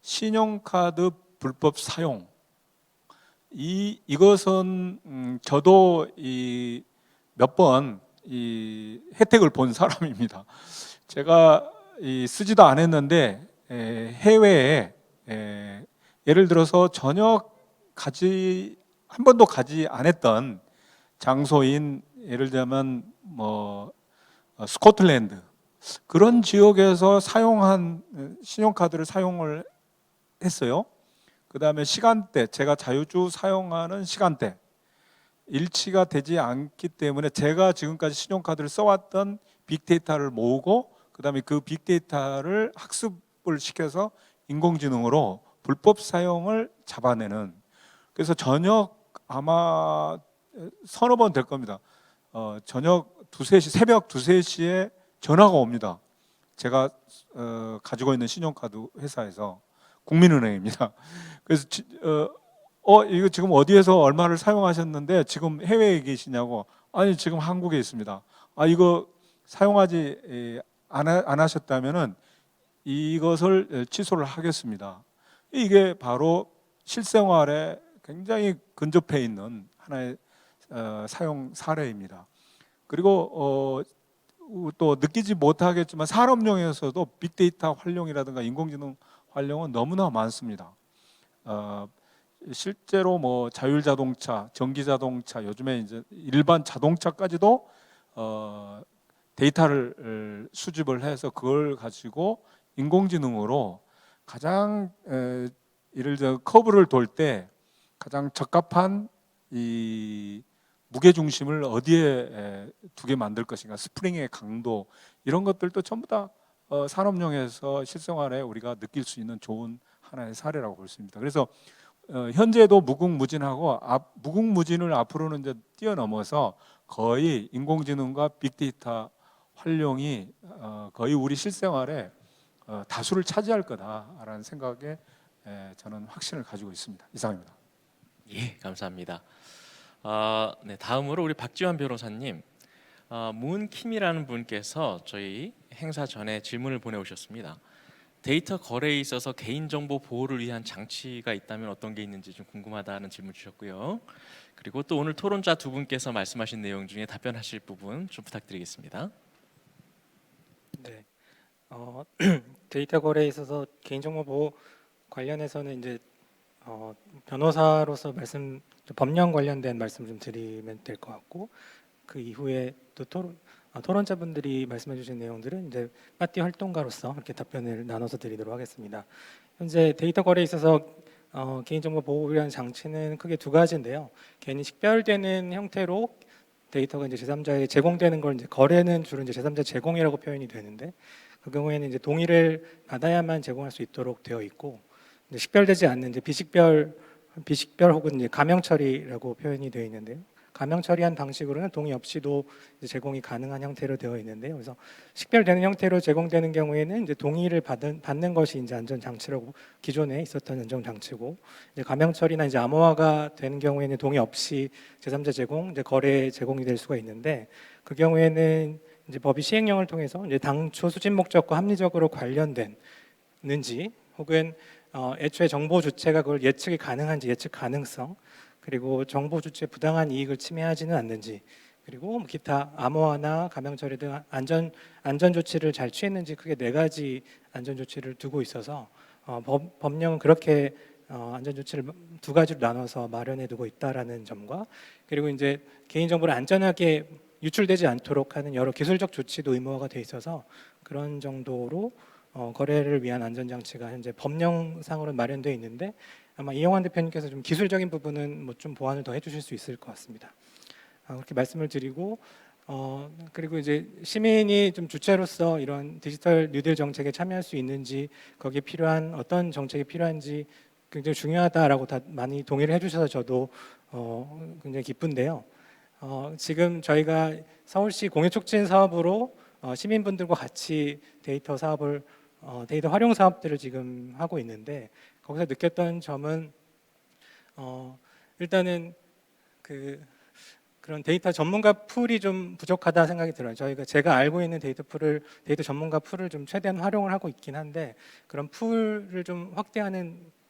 신용카드 불법 사용. 이것은 저도 몇 번 혜택을 본 사람입니다. 제가 쓰지도 않았는데 해외에 예를 들어서 전혀 한 번도 가지 않았던 장소인 예를 들면 뭐 스코틀랜드 그런 지역에서 사용한 신용카드를 사용을 했어요. 그 다음에 시간대, 제가 자유주 사용하는 시간대 일치가 되지 않기 때문에 제가 지금까지 신용카드를 써왔던 빅데이터를 모으고 그 다음에 그 빅데이터를 학습을 시켜서 인공지능으로 불법 사용을 잡아내는, 그래서 저녁 아마 서너 번 될 겁니다. 저녁 2, 3시, 새벽 2, 3시에 전화가 옵니다. 제가 가지고 있는 신용카드 회사에서, 국민은행입니다. 그래서 이거 지금 어디에서 얼마를 사용하셨는데 지금 해외에 계시냐고. 아니 지금 한국에 있습니다. 이거 사용하지 안 하셨다면은 이것을 취소를 하겠습니다. 이게 바로 실생활에 굉장히 근접해 있는 하나의 사용 사례입니다. 그리고 또 느끼지 못하겠지만 산업용에서도 빅데이터 활용이라든가 인공지능 활용은 너무나 많습니다. 실제로 뭐 자율자동차, 전기자동차, 요즘에 이제 일반 자동차까지도 데이터를 수집을 해서 그걸 가지고 인공지능으로 가장 예를 들어 커브를 돌 때 가장 적합한 이 무게 중심을 어디에 두게 만들 것인가, 스프링의 강도, 이런 것들도 전부 다 산업용에서 실생활에 우리가 느낄 수 있는 좋은 하나의 사례라고 볼 수 있습니다. 그래서 현재도 무궁무진하고 무궁무진을 앞으로는 이제 뛰어넘어서 거의 인공지능과 빅데이터 활용이 거의 우리 실생활에 다수를 차지할 거다라는 생각에 저는 확신을 가지고 있습니다. 이상입니다. 예, 감사합니다. 네, 다음으로 우리 박지환 변호사님, 문킴이라는 분께서 저희 행사 전에 질문을 보내오셨습니다. 데이터 거래에 있어서 개인정보 보호를 위한 장치가 있다면 어떤 게 있는지 좀 궁금하다는 질문 주셨고요. 그리고 또 오늘 토론자 두 분께서 말씀하신 내용 중에 답변하실 부분 좀 부탁드리겠습니다. 네, 데이터 거래에 있어서 개인정보 보호 관련해서는 이제 변호사로서 법령 관련된 말씀 좀 드리면 될 것 같고, 그 이후에 또 토론자분들이 말씀해주신 내용들은 이제 파티 활동가로서 이렇게 답변을 나눠서 드리도록 하겠습니다. 현재 데이터 거래에 있어서 개인정보 보호를 위한 장치는 크게 두 가지인데요. 개인이 식별되는 형태로 데이터가 이제 제3자에 제공되는 걸 이제 거래는 주로 이제 제3자 제공이라고 표현이 되는데, 그 경우에는 이제 동의를 받아야만 제공할 수 있도록 되어 있고, 이제 식별되지 않는 이제 비식별 혹은 이제 가명 처리라고 표현이 되어 있는데요. 가명 처리한 방식으로는 동의 없이도 이제 제공이 가능한 형태로 되어 있는데요. 그래서 식별되는 형태로 제공되는 경우에는 이제 동의를 받는 것이 이제 안전 장치라고 기존에 있었던 안전 장치고, 이제 가명 처리나 이제 암호화가 되는 경우에는 동의 없이 제3자 제공, 이제 거래 제공이 될 수가 있는데, 그 경우에는 이제 법이 시행령을 통해서 이제 당초 수집 목적과 합리적으로 관련된는지, 혹은 애초에 정보 주체가 그걸 예측이 가능한지 예측 가능성, 그리고 정보 주체의 부당한 이익을 침해하지는 않는지, 그리고 기타 암호화나 가명 처리 등 안전 조치를 잘 취했는지, 크게 네 가지 안전 조치를 두고 있어서 법령은 그렇게 안전 조치를 두 가지로 나눠서 마련해 두고 있다라는 점과, 그리고 이제 개인 정보를 안전하게 유출되지 않도록 하는 여러 기술적 조치도 의무화가 돼 있어서 그런 정도로 거래를 위한 안전 장치가 현재 법령상으로 마련되어 있는데, 아마 이영환 대표님께서 좀 기술적인 부분은 뭐 좀 보완을 더 해주실 수 있을 것 같습니다. 그렇게 말씀을 드리고, 그리고 이제 시민이 좀 주체로서 이런 디지털 뉴딜 정책에 참여할 수 있는지, 거기에 필요한 어떤 정책이 필요한지 굉장히 중요하다라고 다 많이 동의를 해주셔서 저도 굉장히 기쁜데요. 지금 저희가 서울시 공유촉진 사업으로 시민분들과 같이 데이터 사업을 데이터 활용 사업들을 지금 하고 있는데, 거기서 느꼈던 점은 일단은 그런 데이터 전문가 풀이 좀 부족하다 생각이 들어요. 제가 알고 있는 데이터 전문가 풀을 좀 최대한 활용을 하고 있긴 한데, 그런 풀을 좀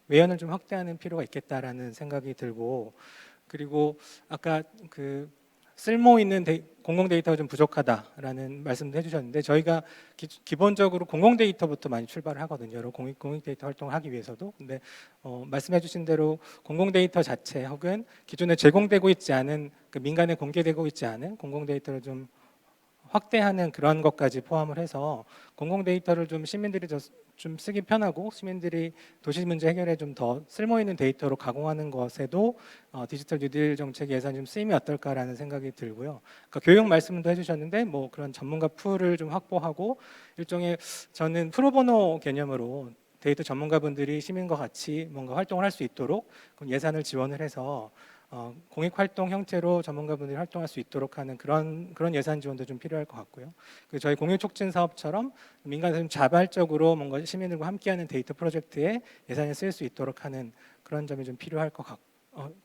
외연을 좀 확대하는 필요가 있겠다라는 생각이 들고, 그리고 아까 쓸모 있는 공공 데이터가 좀 부족하다라는 말씀도 해주셨는데, 저희가 기본적으로 공공 데이터부터 많이 출발을 하거든요. 여러 공익 데이터 활동을 하기 위해서도. 근데 말씀해주신 대로 공공 데이터 자체 혹은 기존에 제공되고 있지 않은, 민간에 공개되고 있지 않은 공공 데이터를 좀 확대하는 그런 것까지 포함을 해서 공공 데이터를 좀 시민들이 좀 쓰기 편하고, 시민들이 도시 문제 해결에 좀 더 쓸모 있는 데이터로 가공하는 것에도 디지털 뉴딜 정책 예산이 좀 쓰임이 어떨까라는 생각이 들고요. 그러니까 교육 말씀도 해주셨는데, 뭐 그런 전문가 풀을 좀 확보하고, 일종의 저는 프로보노 개념으로 데이터 전문가분들이 시민과 같이 뭔가 활동을 할 수 있도록 예산을 지원을 해서 공익 활동 형태로 전문가분들이 활동할 수 있도록 하는 그런 예산 지원도 좀 필요할 것 같고요. 저희 공유 촉진 사업처럼 민간에서 좀 자발적으로 뭔가 시민들과 함께하는 데이터 프로젝트에 예산이 쓰일 수 있도록 하는 그런 점이 좀 필요할 것 같고,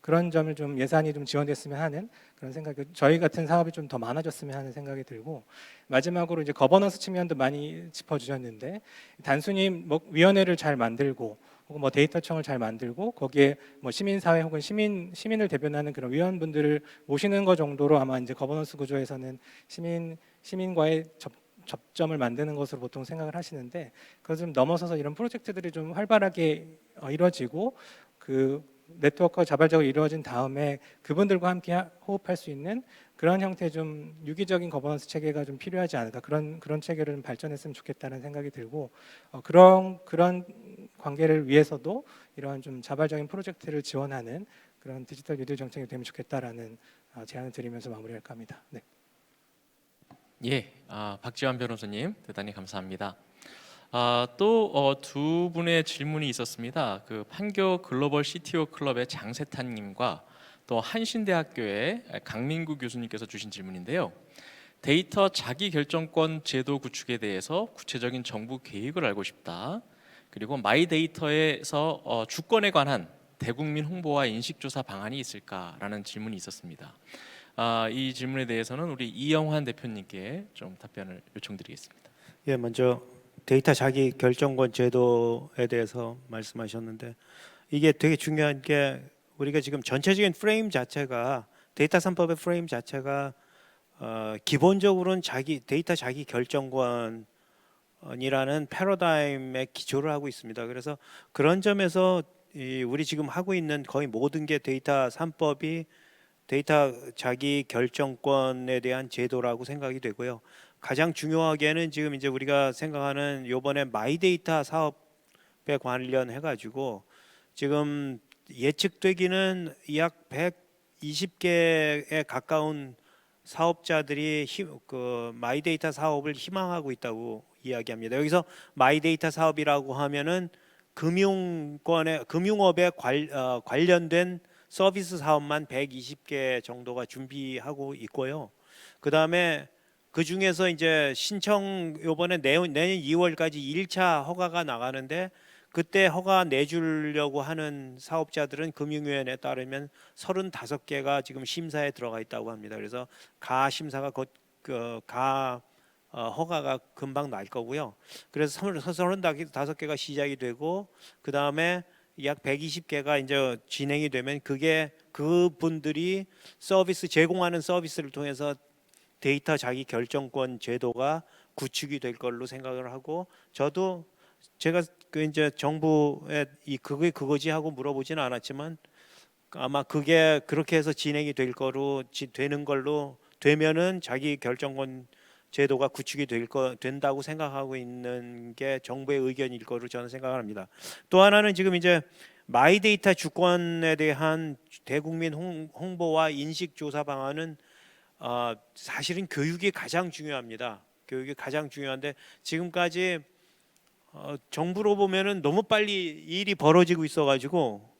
그런 점을 좀 예산이 좀 지원됐으면 하는 그런 생각이, 저희 같은 사업이 좀 더 많아졌으면 하는 생각이 들고, 마지막으로 이제 거버넌스 측면도 많이 짚어주셨는데, 단순히 뭐 위원회를 잘 만들고 혹은 뭐 데이터청을 잘 만들고 거기에 뭐 시민사회 혹은 시민을 대변하는 그런 위원분들을 모시는 것 정도로 아마 이제 거버넌스 구조에서는 시민과의 접점을 만드는 것으로 보통 생각을 하시는데, 그걸 좀 넘어서서 이런 프로젝트들이 좀 활발하게 이루어지고, 네트워크가 자발적으로 이루어진 다음에 그분들과 함께 호흡할 수 있는 그런 형태의 좀 유기적인 거버넌스 체계가 좀 필요하지 않을까, 그런 체계를 좀 발전했으면 좋겠다는 생각이 들고, 그런 관계를 위해서도 이러한 좀 자발적인 프로젝트를 지원하는 그런 디지털 뉴딜 정책이 되면 좋겠다라는 제안을 드리면서 마무리할까 합니다. 네. 예, 박지환 변호사님 대단히 감사합니다. 또 두 분의 질문이 있었습니다. 판교 글로벌 CTO 클럽의 장세탄님과 또 한신대학교의 강민구 교수님께서 주신 질문인데요. 데이터 자기결정권 제도 구축에 대해서 구체적인 정부 계획을 알고 싶다. 그리고 마이데이터에서 주권에 관한 대국민 홍보와 인식조사 방안이 있을까라는 질문이 있었습니다. 이 질문에 대해서는 우리 이영환 대표님께 좀 답변을 요청드리겠습니다. 예, 먼저 데이터 자기 결정권 제도에 대해서 말씀하셨는데, 이게 되게 중요한 게, 우리가 지금 전체적인 프레임 자체가, 데이터 3법의 프레임 자체가 기본적으로는 데이터 자기 결정권이라는 패러다임에 기초를 하고 있습니다. 그래서 그런 점에서 우리 지금 하고 있는 거의 모든 게 데이터 3법이 데이터 자기 결정권에 대한 제도라고 생각이 되고요. 가장 중요하게는 지금 이제 우리가 생각하는 요번에 마이데이터 사업에 관련해 가지고 지금 예측되기는 약 120개에 가까운 사업자들이 그 마이데이터 사업을 희망하고 있다고 이야기합니다. 여기서 마이데이터 사업이라고 하면은 금융업에 관련된 서비스 사업만 120개 정도가 준비하고 있고요. 그다음에 그 중에서 이제 신청 요번에 내년 2월까지 1차 허가가 나가는데 그때 허가 내주려고 하는 사업자들은 금융위원회에 따르면 35개가 지금 심사에 들어가 있다고 합니다. 그래서 가 심사가 허가가 금방 날 거고요. 그래서 35개가 시작이 되고 그 다음에 약 120개가 이제 진행이 되면 그게 그분들이 제공하는 서비스를 통해서 데이터 자기 결정권 제도가 구축이 될 걸로 생각을 하고 저도 제가 그 이제 정부에 그게 그거지 하고 물어보지는 않았지만 아마 그게 그렇게 해서 진행이 되는 걸로 되면은 자기 결정권 제도가 구축이 된다고 생각하고 있는 게 정부의 의견일 거로 저는 생각합니다. 또 하나는 지금 이제 마이데이터 주권에 대한 대국민 홍보와 인식 조사 방안은 사실은 교육이 가장 중요합니다. 교육이 가장 중요한데 지금까지 정부로 보면은 너무 빨리 일이 벌어지고 있어가지고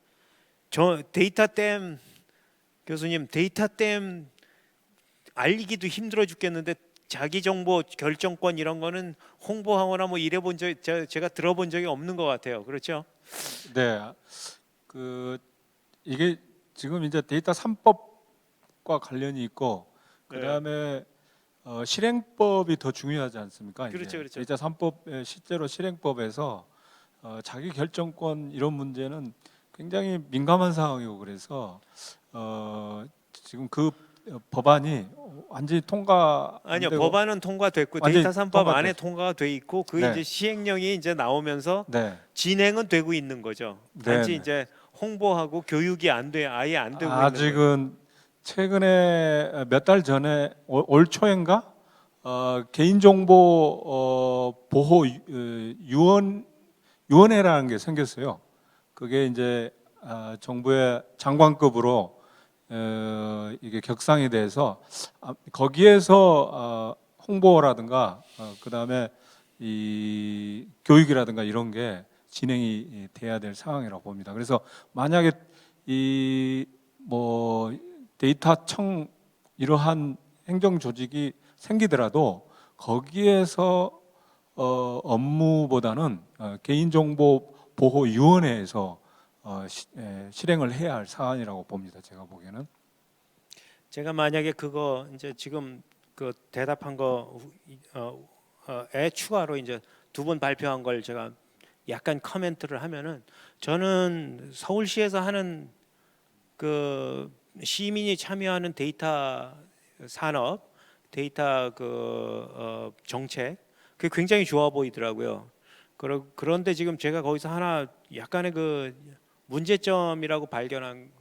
데이터댐 교수님 데이터댐 알리기도 힘들어 죽겠는데 자기 정보 결정권 이런 거는 홍보하거나 뭐 이래 본 제가 들어본 적이 없는 것 같아요. 그렇죠? 네, 이게 지금 이제 데이터 3법과 관련이 있고 그다음에 실행법이 더 중요하지 않습니까? 이제 그렇죠, 그렇죠. 데이터 3법 실제로 실행법에서 자기 결정권 이런 문제는 굉장히 민감한 상황이고 그래서 지금 그 법안이 완전히 통과 아니요, 법안은 통과됐고 데이터 3법 안에 통과가 돼 있고 그 네. 이제 시행령이 이제 나오면서 네. 진행은 되고 있는 거죠. 단지 네. 이제 홍보하고 교육이 아예 안 되고 있는 거예요. 아직은 최근에 몇 달 전에 올 초인가 개인정보 보호 위원회라는 게 생겼어요. 그게 이제 정부의 장관급으로 이게 격상이 돼서 거기에서 홍보라든가 그다음에 이 교육이라든가 이런 게 진행이 돼야 될 상황이라고 봅니다. 그래서 만약에 이 뭐 데이터청 이러한 행정 조직이 생기더라도 거기에서 업무보다는 개인정보보호위원회에서 실행을 해야 할 사안이라고 봅니다. 제가 보기에는. 제가 만약에 그거 이제 지금 그 대답한 거에 추가로 이제 두 분 발표한 걸 제가 약간 커멘트를 하면은 저는 서울시에서 하는 그 시민이 참여하는 데이터 산업, 데이터 정책 그게 굉장히 좋아 보이더라고요. 그런데 지금 제가 거기서 하나 약간의 그 문제점이라고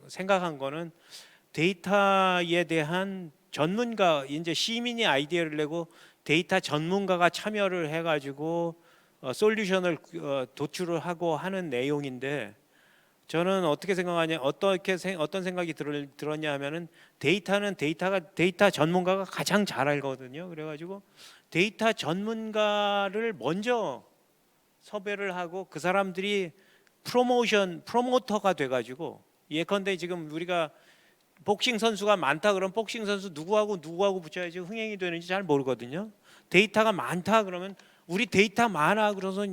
생각한 거는 데이터에 대한 전문가 이제 시민이 아이디어를 내고 데이터 전문가가 참여를 해가지고 솔루션을 도출을 하고 하는 내용인데 저는 어떻게 생각하냐 어떤 생각이 들었냐 하면은 데이터 전문가가 가장 잘 알거든요. 그래가지고 데이터 전문가를 먼저 섭외를 하고 그 사람들이 프로모터가 돼가지고 예컨대 지금 우리가 복싱 선수가 많다 그러면 복싱 선수 누구하고 붙여야지 흥행이 되는지 잘 모르거든요. 데이터가 많다 그러면 우리 데이터 많아 그래서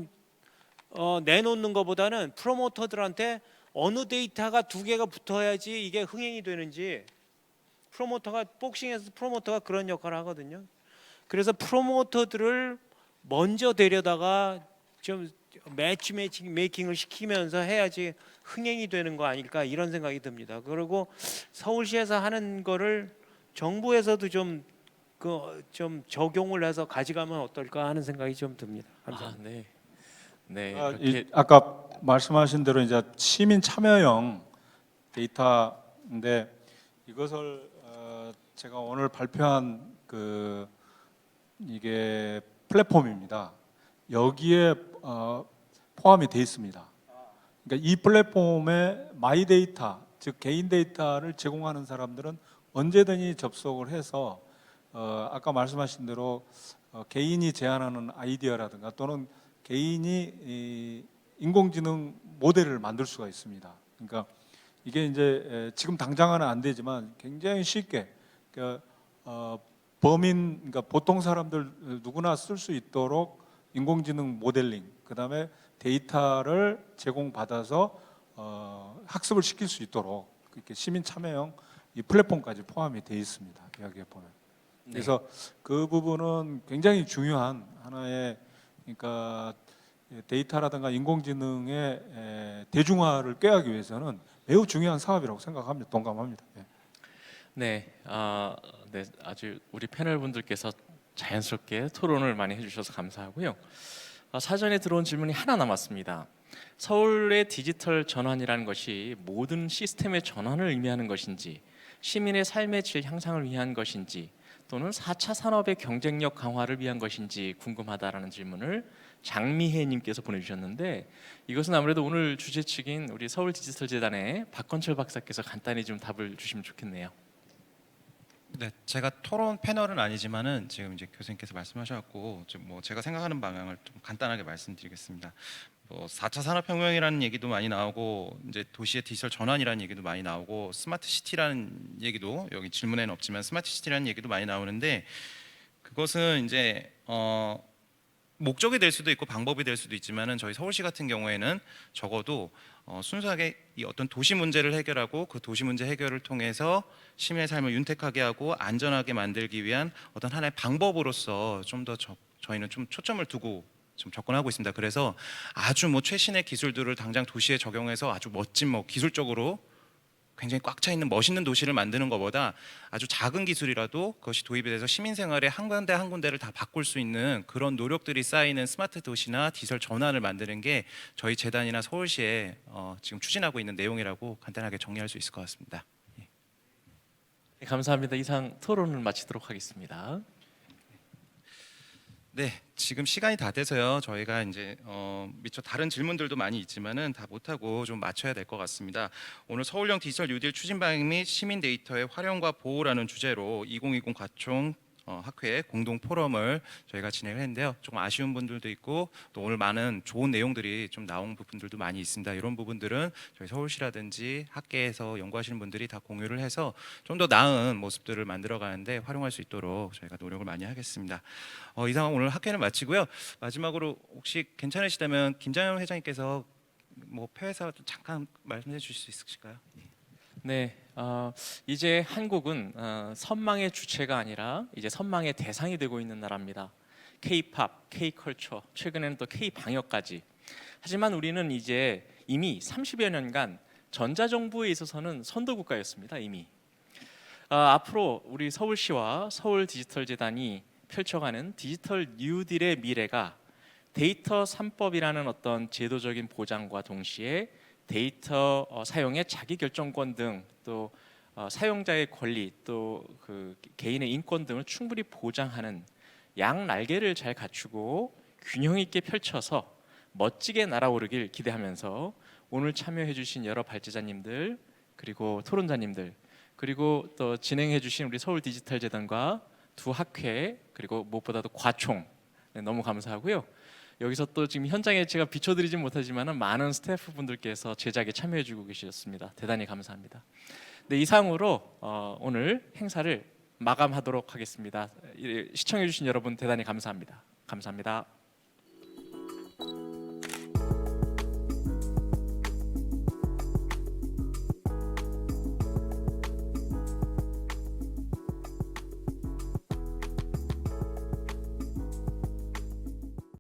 내놓는 것보다는 프로모터들한테 어느 데이터가 2개가 붙어야지 이게 흥행이 되는지 복싱에서 프로모터가 그런 역할을 하거든요. 그래서 프로모터들을 먼저 데려다가 좀 매치 메이킹을 시키면서 해야지 흥행이 되는 거 아닐까 이런 생각이 듭니다. 그리고 서울시에서 하는 거를 정부에서도 좀 적용을 해서 가져가면 어떨까 하는 생각이 좀 듭니다. 감사합니다. 네. 네. 아까 말씀하신 대로 이제 시민 참여형 데이터인데 이것을 제가 오늘 발표한 이게 플랫폼입니다. 여기에 포함이 돼 있습니다. 그러니까 이 플랫폼에 마이 데이터, 즉 개인 데이터를 제공하는 사람들은 언제든지 접속을 해서 아까 말씀하신 대로 개인이 제안하는 아이디어라든가 또는 개인이 인공지능 모델을 만들 수가 있습니다. 그러니까 이게 이제 지금 당장은 안 되지만 굉장히 쉽게 그러니까 그러니까 보통 사람들 누구나 쓸 수 있도록 인공지능 모델링, 그다음에 데이터를 제공받아서 학습을 시킬 수 있도록 이렇게 시민 참여형 이 플랫폼까지 포함이 되어 있습니다. 여기에 보면. 그래서 그 부분은 굉장히 중요한 하나의 그러니까 데이터라든가 인공지능의 대중화를 꾀하기 위해서는 매우 중요한 사업이라고 생각합니다. 동감합니다. 네, 네, 아주 우리 패널 분들께서 자연스럽게 토론을 많이 해주셔서 감사하고요. 사전에 들어온 질문이 하나 남았습니다. 서울의 디지털 전환이라는 것이 모든 시스템의 전환을 의미하는 것인지, 시민의 삶의 질 향상을 위한 것인지, 또는 4차 산업의 경쟁력 강화를 위한 것인지 궁금하다라는 질문을 장미혜님께서 보내주셨는데, 이것은 아무래도 오늘 주최 측인 우리 서울디지털재단의 박건철 박사께서 간단히 좀 답을 주시면 좋겠네요. 네, 제가 토론 패널은 아니지만은 지금 이제 교수님께서 말씀하셨고 좀 뭐 제가 생각하는 방향을 좀 간단하게 말씀드리겠습니다. 뭐 4차 산업혁명이라는 얘기도 많이 나오고 이제 도시의 디지털 전환이라는 얘기도 많이 나오고 스마트 시티라는 얘기도 여기 질문에는 없지만 스마트 시티라는 얘기도 많이 나오는데 그것은 이제 목적이 될 수도 있고 방법이 될 수도 있지만은 저희 서울시 같은 경우에는 적어도 순수하게 이 어떤 도시 문제를 해결하고 그 도시 문제 해결을 통해서 시민의 삶을 윤택하게 하고 안전하게 만들기 위한 어떤 하나의 방법으로서 좀 더 저희는 좀 초점을 두고 좀 접근하고 있습니다. 그래서 아주 뭐 최신의 기술들을 당장 도시에 적용해서 아주 멋진 뭐 기술적으로 굉장히 꽉 차 있는 멋있는 도시를 만드는 것보다 아주 작은 기술이라도 그것이 도입이 돼서 시민 생활의 한 군데 한 군데를 다 바꿀 수 있는 그런 노력들이 쌓이는 스마트 도시나 디지털 전환을 만드는 게 저희 재단이나 서울시에 지금 추진하고 있는 내용이라고 간단하게 정리할 수 있을 것 같습니다. 네, 감사합니다. 이상 토론을 마치도록 하겠습니다. 네, 지금 시간이 다 돼서요. 저희가 이제 미처 다른 질문들도 많이 있지만은 다 못하고 좀 맞춰야 될 것 같습니다. 오늘 서울형 디지털 뉴딜 추진 방향 및 시민 데이터의 활용과 보호라는 주제로 2020 과총 학회 공동 포럼을 저희가 진행을 했는데요. 조금 아쉬운 분들도 있고 또 오늘 많은 좋은 내용들이 좀 나온 부분들도 많이 있습니다. 이런 부분들은 저희 서울시라든지 학계에서 연구하시는 분들이 다 공유를 해서 좀 더 나은 모습들을 만들어가는데 활용할 수 있도록 저희가 노력을 많이 하겠습니다. 이상 오늘 학회를 마치고요. 마지막으로 혹시 괜찮으시다면 김장현 회장님께서 뭐 폐회사 잠깐 말씀해 주실 수 있으실까요? 네, 이제 한국은 선망의 주체가 아니라 이제 선망의 대상이 되고 있는 나라입니다. K-팝, K-컬처, 최근에는 또 K-방역까지. 하지만 우리는 이제 이미 30여 년간 전자정부에 있어서는 선도국가였습니다. 이미. 앞으로 우리 서울시와 서울디지털재단이 펼쳐가는 디지털 뉴딜의 미래가 데이터 3법이라는 어떤 제도적인 보장과 동시에 데이터 사용의 자기결정권 등 또 사용자의 권리 또 그 개인의 인권 등을 충분히 보장하는 양 날개를 잘 갖추고 균형 있게 펼쳐서 멋지게 날아오르길 기대하면서 오늘 참여해 주신 여러 발제자님들 그리고 토론자님들 그리고 또 진행해 주신 우리 서울디지털재단과 두 학회 그리고 무엇보다도 과총 너무 감사하고요. 여기서 또 지금 현장에 제가 비춰드리진 못하지만 많은 스태프분들께서 제작에 참여해주고 계셨습니다. 대단히 감사합니다. 네, 이상으로 오늘 행사를 마감하도록 하겠습니다. 시청해주신 여러분 대단히 감사합니다. 감사합니다.